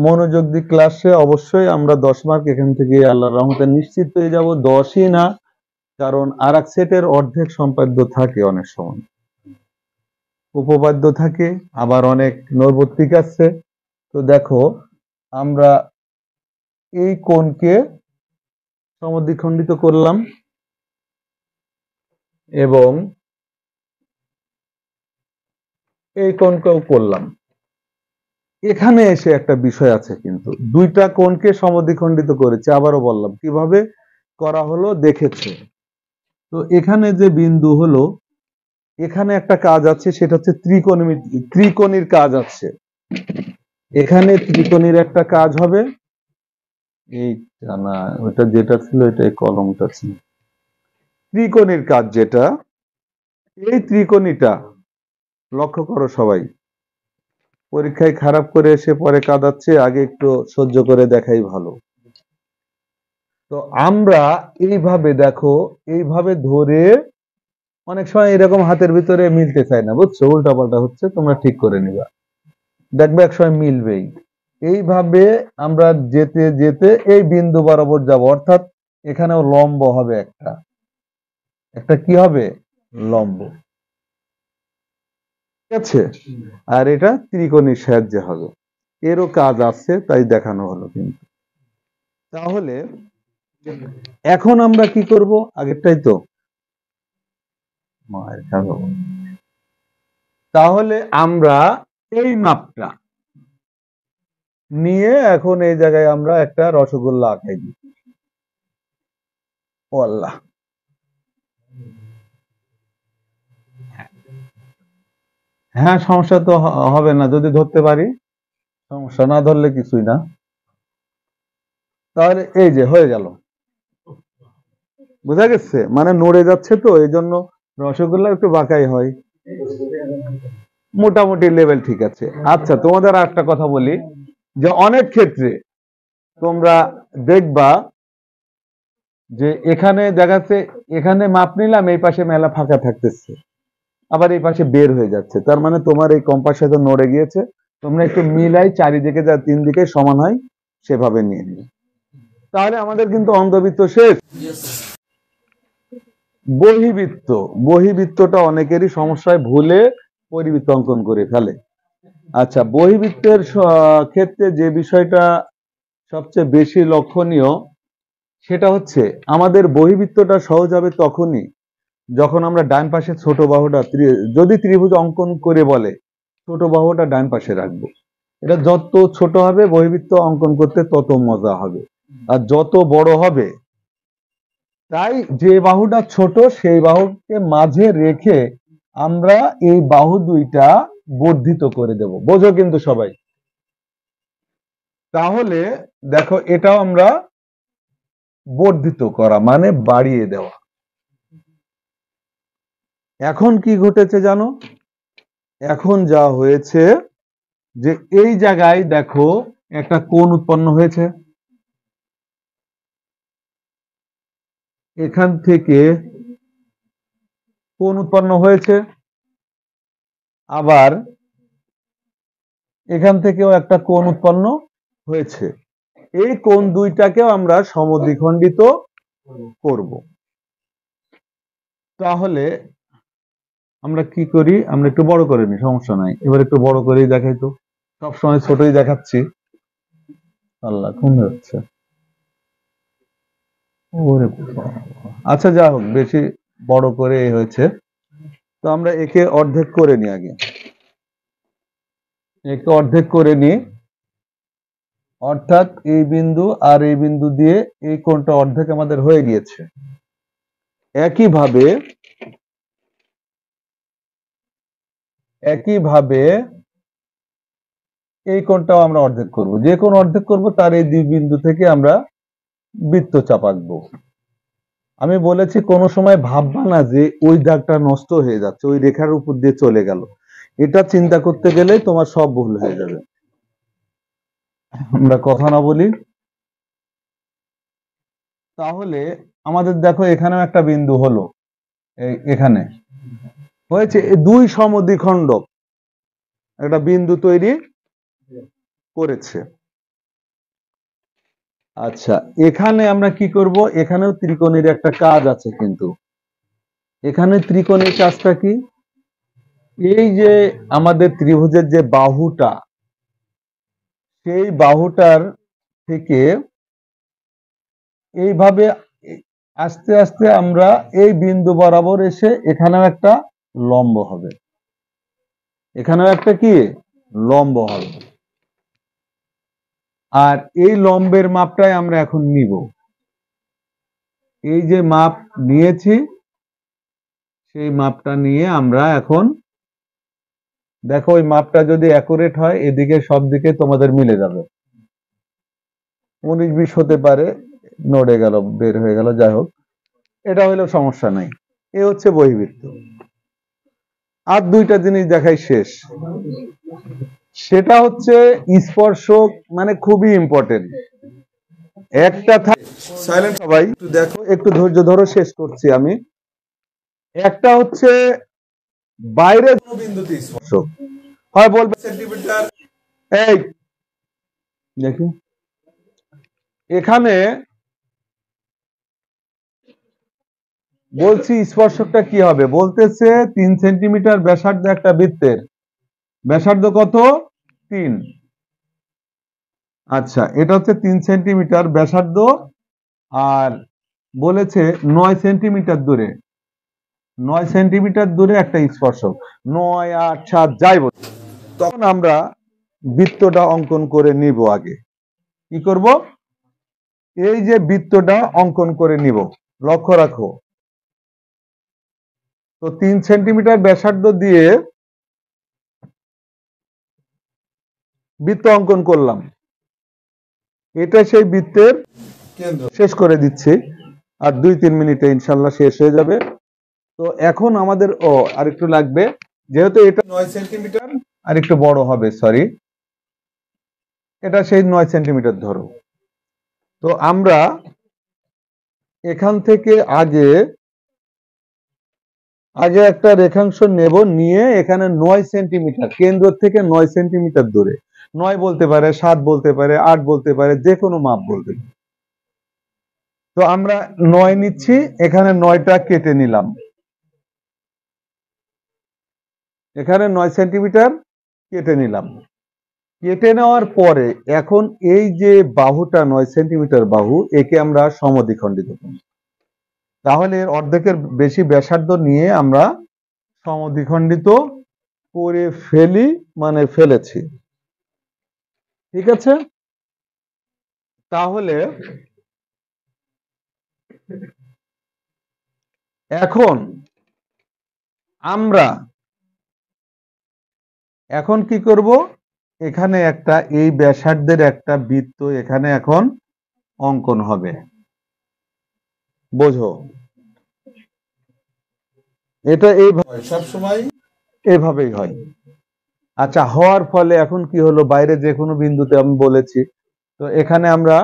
মনোযোগ দিই ক্লাসে, অবশ্যই আমরা 10 মার্ক এখান থেকে আল্লাহর রহমতে নিশ্চিত হয়ে যাব। 10ই না, কারণ আর এক সেটের অর্ধেক সম্পাদ্য থাকে, অনেক সময় উপপাদ্য থাকে, আবার অনেক নৈর্ব্যক্তিক আছে। তো দেখো আমরা এই কোণকে সমদ্বিখণ্ডিত করলাম এবং এই কোণকেও করলাম। এখানে এসে একটা বিষয় আছে, কিন্তু দুইটা কোণকে সমদ্বিখণ্ডিত করেছে, আবারও বললাম কিভাবে করা হলো দেখেছে। তো এখানে যে বিন্দু হলো, এখানে একটা কাজ আছে, সেটা হচ্ছে ত্রিকোণীর কাজ আছে। এখানে ত্রিকোণীর একটা কাজ হবে, এইটা না, ওটা যেটা ছিল এটা কলমটা ছিল। ত্রিকোণীর কাজ যেটা, এই ত্রিকোণীটা লক্ষ্য করো সবাই, পরীক্ষায় খারাপ করে এসে পরে কাঁদাচ্ছে, আগে একটু সহ্য করে দেখাই ভালো। তো আমরা এইভাবে দেখো, এইভাবে ধরে, অনেক সময় এরকম হাতের ভিতরে মিলতে চায় না, বুঝছো, উল্টাপাল্টা হচ্ছে, তোমরা ঠিক করে নিবা, দেখবে একসময় মিলবেই। এইভাবে আমরা যেতে যেতে এই বিন্দু বরাবর যাব, অর্থাৎ এখানেও লম্ব হবে, একটা একটা কি হবে, লম্ব, ঠিক আছে। আর এটা ত্রিকোণীর সাহায্যে হবে, এরও কাজ আছে, তাই দেখানো হলো। কিন্তু তাহলে এখন আমরা কি করব, আগেরটাই তো মায়ের খাবো। তাহলে আমরা এই মাপটা নিয়ে এখন এই জায়গায় আমরা একটা রসগোল্লা আঁকাই দিই। ও আল্লাহ, হ্যাঁ সমস্যা তো হবে না যদি ধরতে পারি, সমস্যা না ধরলে কিছুই না। তাহলে এই যে হয়ে গেল, বোঝা গেছে, মানে নড়ে যাচ্ছে তো এই জন্য রসগোল্লা একটু বাঁকাই হয়, মোটামুটি লেভেল ঠিক আছে। আচ্ছা, তোমাদের আর একটা কথা বলি, যে অনেক ক্ষেত্রে তোমরা দেখবা যে এখানে দেখাচ্ছে, এখানে মাপ নিলাম, এই পাশে মেলা ফাঁকা থাকতেছে, আবার এই পাশে বের হয়ে যাচ্ছে, তার মানে তোমার এই কম্পাস সাথে নড়ে গিয়েছে। তোমরা একটু মিলাই, চারিদিকে যা তিন দিকে সমান হয় সেভাবে নিয়ে নিবে, তাহলে আমাদের কিন্তু অন্ধবৃত্ত শেষ। বহিবৃত্ত, বহিবৃত্তটা অনেকেরই সমস্যায় ভুলে পরিবৃত্ত অঙ্কন করে ফেলে। আচ্ছা, বহিবৃত্তের ক্ষেত্রে যে বিষয়টা সবচেয়ে বেশি লক্ষণীয়, সেটা হচ্ছে আমাদের বহিবৃত্তটা সহজ হবে তখনই যখন আমরা ডান পাশে ছোট বাহুটা, যদি ত্রিভুজ অঙ্কন করে বলে ছোট বাহুটা ডান পাশে রাখবো। এটা যত ছোট হবে বহিবৃত্ত অঙ্কন করতে তত মজা হবে, আর যত বড় হবে, তাই যে বাহুটা ছোট সেই বাহুকে মাঝে রেখে আমরা এই বাহু দুইটা বর্ধিত করে দেব, বোঝো কিন্তু সবাই। তাহলে দেখো, এটাও আমরা বর্ধিত করা মানে বাড়িয়ে দেওয়া। এখন কি ঘটেছে জানো, এখন যা হয়েছে যে এই জায়গায় দেখো একটা কোণ উৎপন্ন হয়েছে, এখান থেকে কোণ উৎপন্ন হয়েছে, আবার এখান থেকেও একটা কোণ উৎপন্ন হয়েছে। এই কোণ দুইটাকেও আমরা সমদ্বিখণ্ডিত করব। তাহলে আমরা কি করি, আমরা একটু বড় করে নিই, সমস্যা নাই, এবার একটু বড় করেই দেখাই তো, সবসময় ছোটই দেখাচ্ছি। আল্লাহ, কমে যাচ্ছে। আচ্ছা, যা হোক, বেশি বড় করে হয়েছে, তো আমরা একে অর্ধেক করে নিই, আগে একে অর্ধেক করে নিই। অর্থাৎ এই বিন্দু আর এই বিন্দু দিয়ে এই কোণটা অর্ধেক আমাদের হয়ে গিয়েছে। একইভাবে এই কোণটাও আমরা অর্ধেক করব। যে কোণ অর্ধেক করব তার এই দুই বিন্দু থেকে আমরা বৃত্তচাপ আঁকবো। আমি বলেছি কোনো সময় ভাববা না যে ওই দাগটা নষ্ট হয়ে যাচ্ছে, ওই রেখার উপর দিয়ে চলে গেল। এটা চিন্তা করতে গেলে তোমার সব ভুল হয়ে যাবে। আমরা কথা না বলি। তাহলে আমাদের দেখো এখানেও একটা বিন্দু হলো, এখানে হয়েছে দুই সমদ্বিখণ্ডক একটা বিন্দু তৈরি করেছে। আচ্ছা, এখানে আমরা কি করব? এখানেও ত্রিকোণের একটা কাজ আছে, কিন্তু এখানে ত্রিকোণের কাজটা কি? এই যে আমাদের ত্রিভুজের যে বাহুটা, সেই বাহুটার থেকে এইভাবে আস্তে আস্তে আমরা এই বিন্দু বরাবর এসে এখানেও একটা লম্ব হবে, এখানেও একটা কি লম্ব হবে। আর এই লম্বের মাপটাই আমরা এখন নিব। এই যে মাপ নিয়েছি, সেই মাপটা নিয়ে আমরা এখন দেখো ওই মাপটা যদি অ্যাকুরেট হয় এদিকে সব দিকে তোমাদের মিলে যাবে। 19-20 হতে পারে, নড়ে গেল, বের হয়ে গেল, যাই হোক, এটা হইলেও সমস্যা নাই। এ হচ্ছে বহিবৃত্ত। আর দুইটা জিনিস দেখাই শেষ, সেটা হচ্ছে স্পর্শক, মানে খুবই ইম্পর্টেন্ট একটা। সাইলেন্ট সবাই একটু দেখো, একটু ধৈর্য ধরো, শেষ করছি আমি। একটা হচ্ছে বাইরে বিন্দুতে স্পর্শক হয়, বলবে সেন্টিমিটার। এই দেখি এখানে বলছি স্পর্শকটা কি হবে, বলতেছে 3 সেন্টিমিটার ব্যাসার্ধ একটা বৃত্তের ব্যাসার্ধ কত? 3। আচ্ছা, এটা হচ্ছে 3 সেন্টিমিটার ব্যাসার্ধ, আর বলেছে 9 সেন্টিমিটার দূরে, 9 সেন্টিমিটার দূরে একটা স্পর্শক, 9, 8, 7 যাই বলি। তখন আমরা বৃত্তটা অঙ্কন করে নিব। আগে কি করব? এই যে বৃত্তটা অঙ্কন করে নিব, লক্ষ্য রাখো। তো 3 সেন্টিমিটার ব্যাসার্ধ দিয়ে বৃত্ত অঙ্কন করলাম, এটা সেই বৃত্তের কেন্দ্র। শেষ করে দিচ্ছি, আর 2-3 মিনিটে ইনশাল্লাহ শেষ হয়ে যাবে। তো এখন আমাদের আরেকটু লাগবে, যেহেতু এটা 9 সেন্টিমিটার, আর একটু বড় হবে, সরি, এটা সেই 9 সেন্টিমিটার ধরো। তো আমরা এখান থেকে আগে একটা রেখাংশ নেব, নিয়ে এখানে 9 সেন্টিমিটার, কেন্দ্র থেকে 9 সেন্টিমিটার দূরে, 9 বলতে পারে, 7 বলতে পারে, 8 বলতে পারে, যে কোনো মাপ বলতে পারে। তো আমরা 9 নিচ্ছি, এখানে 9টা কেটে নিলাম, এখানে 9 সেন্টিমিটার কেটে নিলাম। কেটে নেওয়ার পরে এখন এই যে বাহুটা 9 সেন্টিমিটার বাহু, একে আমরা সমদ্বিখণ্ডিত করব। তাহলে এর অর্ধেকের বেশি ব্যাসার্ধ নিয়ে আমরা সমদ্বিখণ্ডিত করে ফেলি, মানে ফেলেছি। ঠিক আছে, তাহলে এখন আমরা কি করব? এখানে একটা এই ব্যাসার্ধের একটা বৃত্ত এখানে এখন অঙ্কন হবে, বোঝো। এটা এইভাবে সব সময় এইভাবেই হয়। আচ্ছা, হওয়ার ফলে এখন কি হলো? বাইরে যে কোনো বিন্দুতে আমি বলেছি, তো এখানে আমরা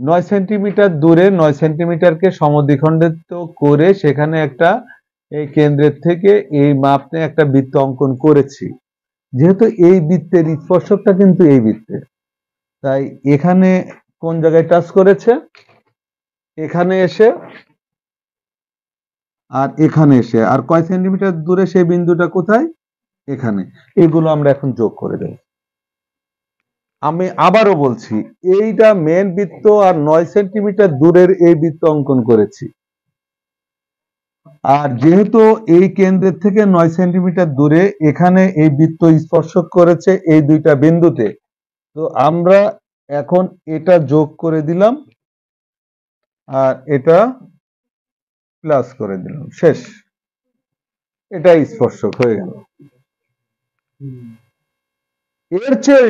9 সেন্টিমিটার দূরে 9 সেন্টিমিটারকে সমদ্বিখণ্ডিত করে সেখানে একটা এই কেন্দ্রের থেকে এই মাপ নিয়ে একটা বৃত্ত অঙ্কন করেছি। যেহেতু এই বৃত্তের স্পর্শকটা কিন্তু এই বৃত্তের, তাই এখানে কোন জায়গায় টাচ করেছে? এখানে এসে, আর এখানে এসে, আর কয় সেন্টিমিটার দূরে সেই বিন্দুটা কোথায়? এখানে। এগুলো আমরা এখন যোগ করে দেব। আমি আবারও বলছি, এইটা মেন বৃত্ত, আর 9 সেন্টিমিটার দূরের এই বৃত্ত অঙ্কন করেছি। আর যেহেতু এই কেন্দ্রের থেকে 9 সেন্টিমিটার দূরে এখানে এই বৃত্ত স্পর্শ করেছে এই দুইটা বিন্দুতে, তো আমরা এখন এটা যোগ করে দিলাম আর এটা প্লাস করে দিলাম, শেষ। এটাই স্পর্শক হয়ে গেল। এর চেয়ে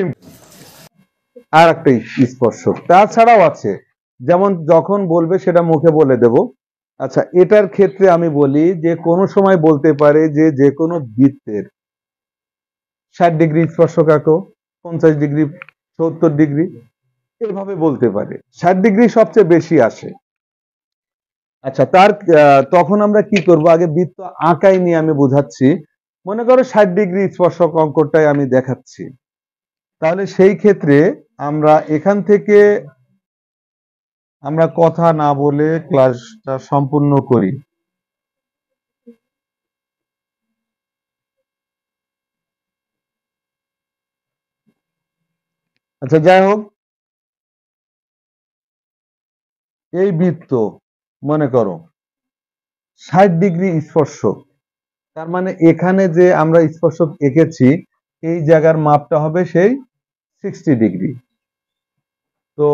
আর একটা স্পর্শক তাছাড়াও আছে, যেমন যখন বলবে সেটা মুখে বলে দেব। আচ্ছা, এটার ক্ষেত্রে আমি বলি যে কোনো সময় বলতে পারে যে যে কোনো বৃত্তের 60 ডিগ্রি স্পর্শক আঁকো, 50 ডিগ্রি, 70 ডিগ্রি, এভাবে বলতে পারে। 60 ডিগ্রি সবচেয়ে বেশি আসে। আচ্ছা, তখন আমরা কি করব, আগে বৃত্ত আঁকাই নিয়ে আমি বোঝাচ্ছি। মনে করো 60 ডিগ্রি স্পর্শক অঙ্কটাই আমি দেখাচ্ছি, তাহলে সেই ক্ষেত্রে আমরা এখান থেকে আমরা কথা না বলে ক্লাসটা সম্পূর্ণ করি। আচ্ছা, যাই হোক, এই বৃত্ত মনে করো 60 ডিগ্রি স্পর্শক, তার মানে এখানে যে আমরা স্পর্শক এঁকেছি এই জায়গার মাপটা হবে সেই 60 ডিগ্রি। তো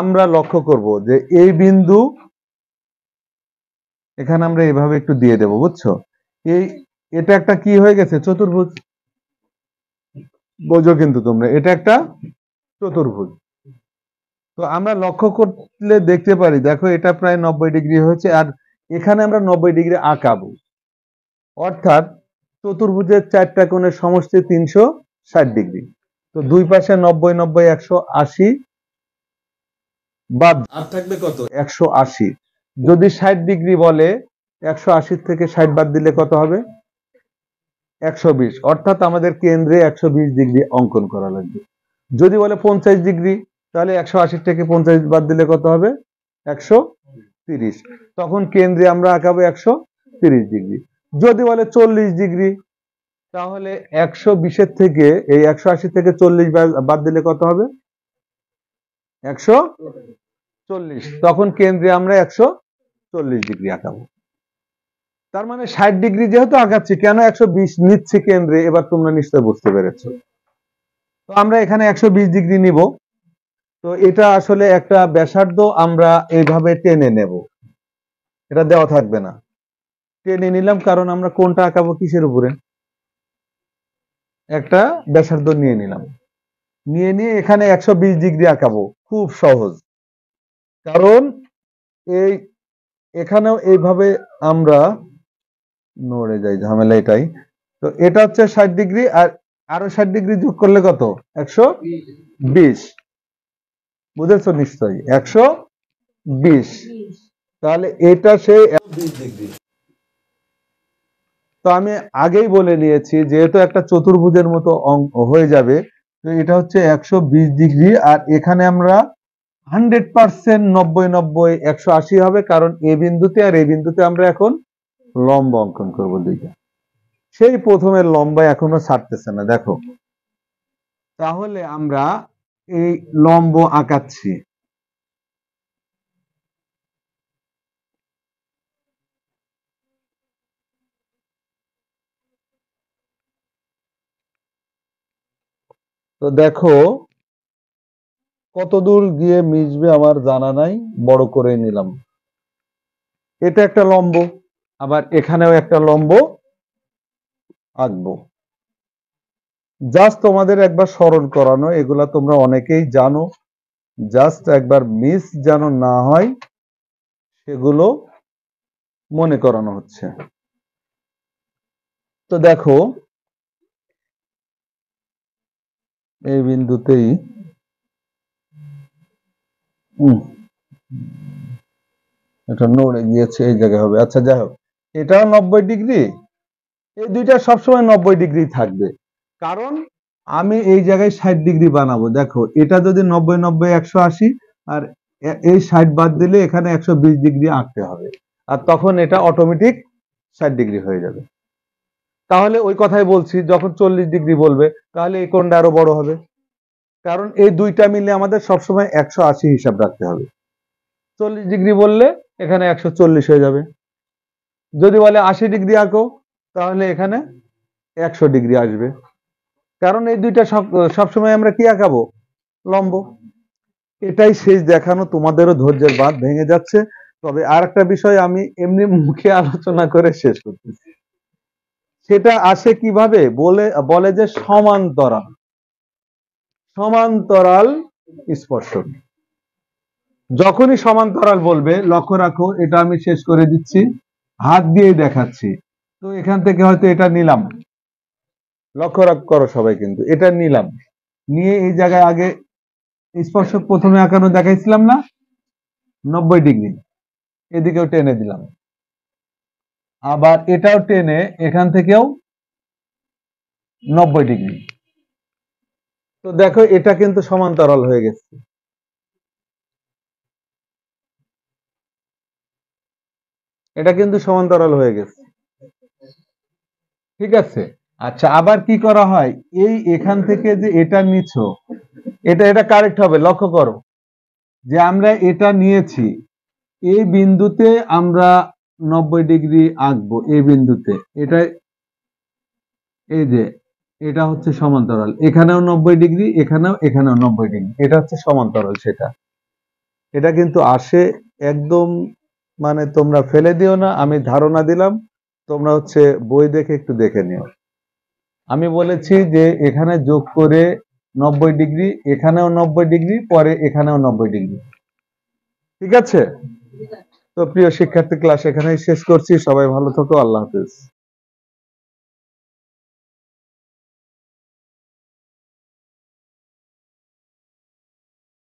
আমরা লক্ষ্য করব যে এই বিন্দু এখানে আমরা এভাবে একটু দিয়ে দেব, বুঝছো? এটা একটা কি হয়ে গেছে, চতুর্ভুজ। বোঝো কিন্তু তোমরা, এটা একটা চতুর্ভুজ। তো আমরা লক্ষ্য করলে দেখতে পারি, দেখো এটা প্রায় 90 ডিগ্রি হয়েছে, আর এখানে আমরা 90 ডিগ্রি আঁকাবো। অর্থাৎ চতুর্ভুজের 4টা কোণের সমষ্টি 360 ডিগ্রি। তো দুই পাশে 90 90 180, বাদ আর থাকবে কত, 180। যদি 60 ডিগ্রি বলে, 180 থেকে 60 বাদ দিলে কত হবে, 120। অর্থাৎ আমাদের কেন্দ্রে 120 ডিগ্রি অঙ্কন করা লাগবে। যদি বলে 50 ডিগ্রি, তাহলে 180 থেকে 50 বাদ দিলে কত হবে, 130। তখন কেন্দ্রে আমরা আঁকাবো 130 ডিগ্রি। যদি বলে 40 ডিগ্রি, তাহলে 120-এর থেকে এই 180 থেকে 40 বাদ দিলে কত হবে, 140। তখন কেন্দ্রে আমরা 140 ডিগ্রি আঁকাবো। তার মানে 60 ডিগ্রি যেহেতু আঁকাচ্ছি, কেন 120 নিচ্ছি কেন্দ্রে, এবার তোমরা নিশ্চয় বুঝতে পেরেছো। তো আমরা এখানে 120 ডিগ্রি নিব। তো এটা আসলে একটা ব্যাসার্ধ আমরা এইভাবে টেনে নেব, এটা দেওয়া থাকবে না, টেনে নিলাম, কারণ আমরা কোনটা আঁকাবো কিসের উপরে, একটা ব্যাসার্ধ নিয়ে নিলাম, নিয়ে এখানে 120 ডিগ্রি আঁকাবো। খুব সহজ, কারণ এই এখানেও এইভাবে আমরা নড়ে যাই, ঝামেলা এটাই। তো এটা হচ্ছে 60 ডিগ্রি, আর আরো 60 ডিগ্রি যোগ করলে কত, 120। বুঝেছো নিশ্চয়ই, 120। তাহলে এটা সেই 120 ডিগ্রি। তো আমি আগেই বলে নিয়েছি, যেহেতু একটা চতুর্ভুজের মতো হয়ে যাবে, তো এটা হচ্ছে 120 ডিগ্রি। আর এখানে আমরা 100% 90 90 180 হবে, কারণ এ বিন্দুতে আর এই বিন্দুতে আমরা এখন লম্ব অঙ্কন করবো দুইটা। সেই প্রথমের লম্বা এখনো ছাড়তেছে না, দেখো। তাহলে আমরা এই লম্ব আঁকাচ্ছি। তো দেখো কত দূর গিয়ে মিশবে আমার জানা নাই, বড় করে নিলাম। এটা একটা লম্ব, আবার এখানেও একটা লম্ব আঁকবো। জাস্ট তোমাদের একবার স্মরণ করানো, এগুলা তোমরা অনেকেই জানো, জাস্ট একবার মিস যেন না হয় সেগুলো মনে করানো হচ্ছে। তো দেখো এই বিন্দুতেই এটা নড়ে গিয়েছে, এই জায়গায় হবে। আচ্ছা, যাই হোক, এটাও 90 ডিগ্রি, এই দুইটা সবসময় 90 ডিগ্রি থাকবে, কারণ আমি এই জায়গায় 60 ডিগ্রি বানাবো। দেখো, এটা যদি 90 90 180, আর এই 60 বাদ দিলে এখানে 120 ডিগ্রি আঁকতে হবে, আর তখন এটা অটোমেটিক 60 ডিগ্রি হয়ে যাবে। তাহলে ওই কথাই বলছি, যখন 40 ডিগ্রি বলবে, তাহলে এই কোণটা আরো বড় হবে, কারণ এই দুইটা মিলে আমাদের সবসময় 180 হিসাব রাখতে হবে। 40 ডিগ্রি বললে এখানে 140 হয়ে যাবে। যদি বলে 80 ডিগ্রি আঁকো, তাহলে এখানে 100 ডিগ্রি আসবে, কারণ এই দুইটা সবসময় আমরা কি আঁকাবো, লম্ব। এটাই শেষ দেখানো, তোমাদেরও ধৈর্যের বাঁধ ভেঙে যাচ্ছে। তবে আর একটা বিষয় আমি এমনি মুখে আলোচনা করে শেষ করতেছি। সেটা আসে কিভাবে, বলে যে সমান্তরাল, সমান্তরাল স্পর্শক। যখনই সমান্তরাল বলবে, লক্ষ্য রাখো, এটা আমি শেষ করে দিচ্ছি, হাত দিয়ে দেখাচ্ছি। তো এখান থেকে হয়তো এটা নিলাম, লক্ষ্য করো সবাই, কিন্তু এটা নিলাম, নিয়ে এই জায়গায় আগে স্পর্শক প্রথমে আঁকানো দেখাইছিলাম না, 90 ডিগ্রি, এদিকেও টেনে দিলাম, আবার এটাও টেনে এখান থেকেও 90 ডিগ্রি। তো দেখো এটা কিন্তু সমান্তরাল হয়ে গেছে। এটা কিন্তু সমান্তরাল হয়ে গেছে, ঠিক আছে। আচ্ছা, আবার কি করা হয়, এই এখান থেকে যে এটা নিছো, এটা কারেক্ট হবে। লক্ষ্য করো যে আমরা এটা নিয়েছি, এই বিন্দুতে আমরা 90 ডিগ্রি আঁকবো, এই বিন্দুতে এটা, এই যে এটা হচ্ছে সমান্তরাল, এখানেও 90 ডিগ্রি, এখানেও 90 ডিগ্রি, এটা হচ্ছে সমান্তরাল। সেটা এটা কিন্তু আসে একদম, মানে তোমরা ফেলে দিও না, আমি ধারণা দিলাম, তোমরা হচ্ছে বই দেখে একটু দেখে নিও। আমি বলেছি যে এখানে যোগ করে 90 ডিগ্রি, এখানেও 90 ডিগ্রি, পরে এখানেও 90 ডিগ্রি, ঠিক আছে। তো প্রিয় শিক্ষার্থী, ক্লাস এখানেই শেষ করছি। সবাই ভালো থাকো, আল্লাহ হাফেজ।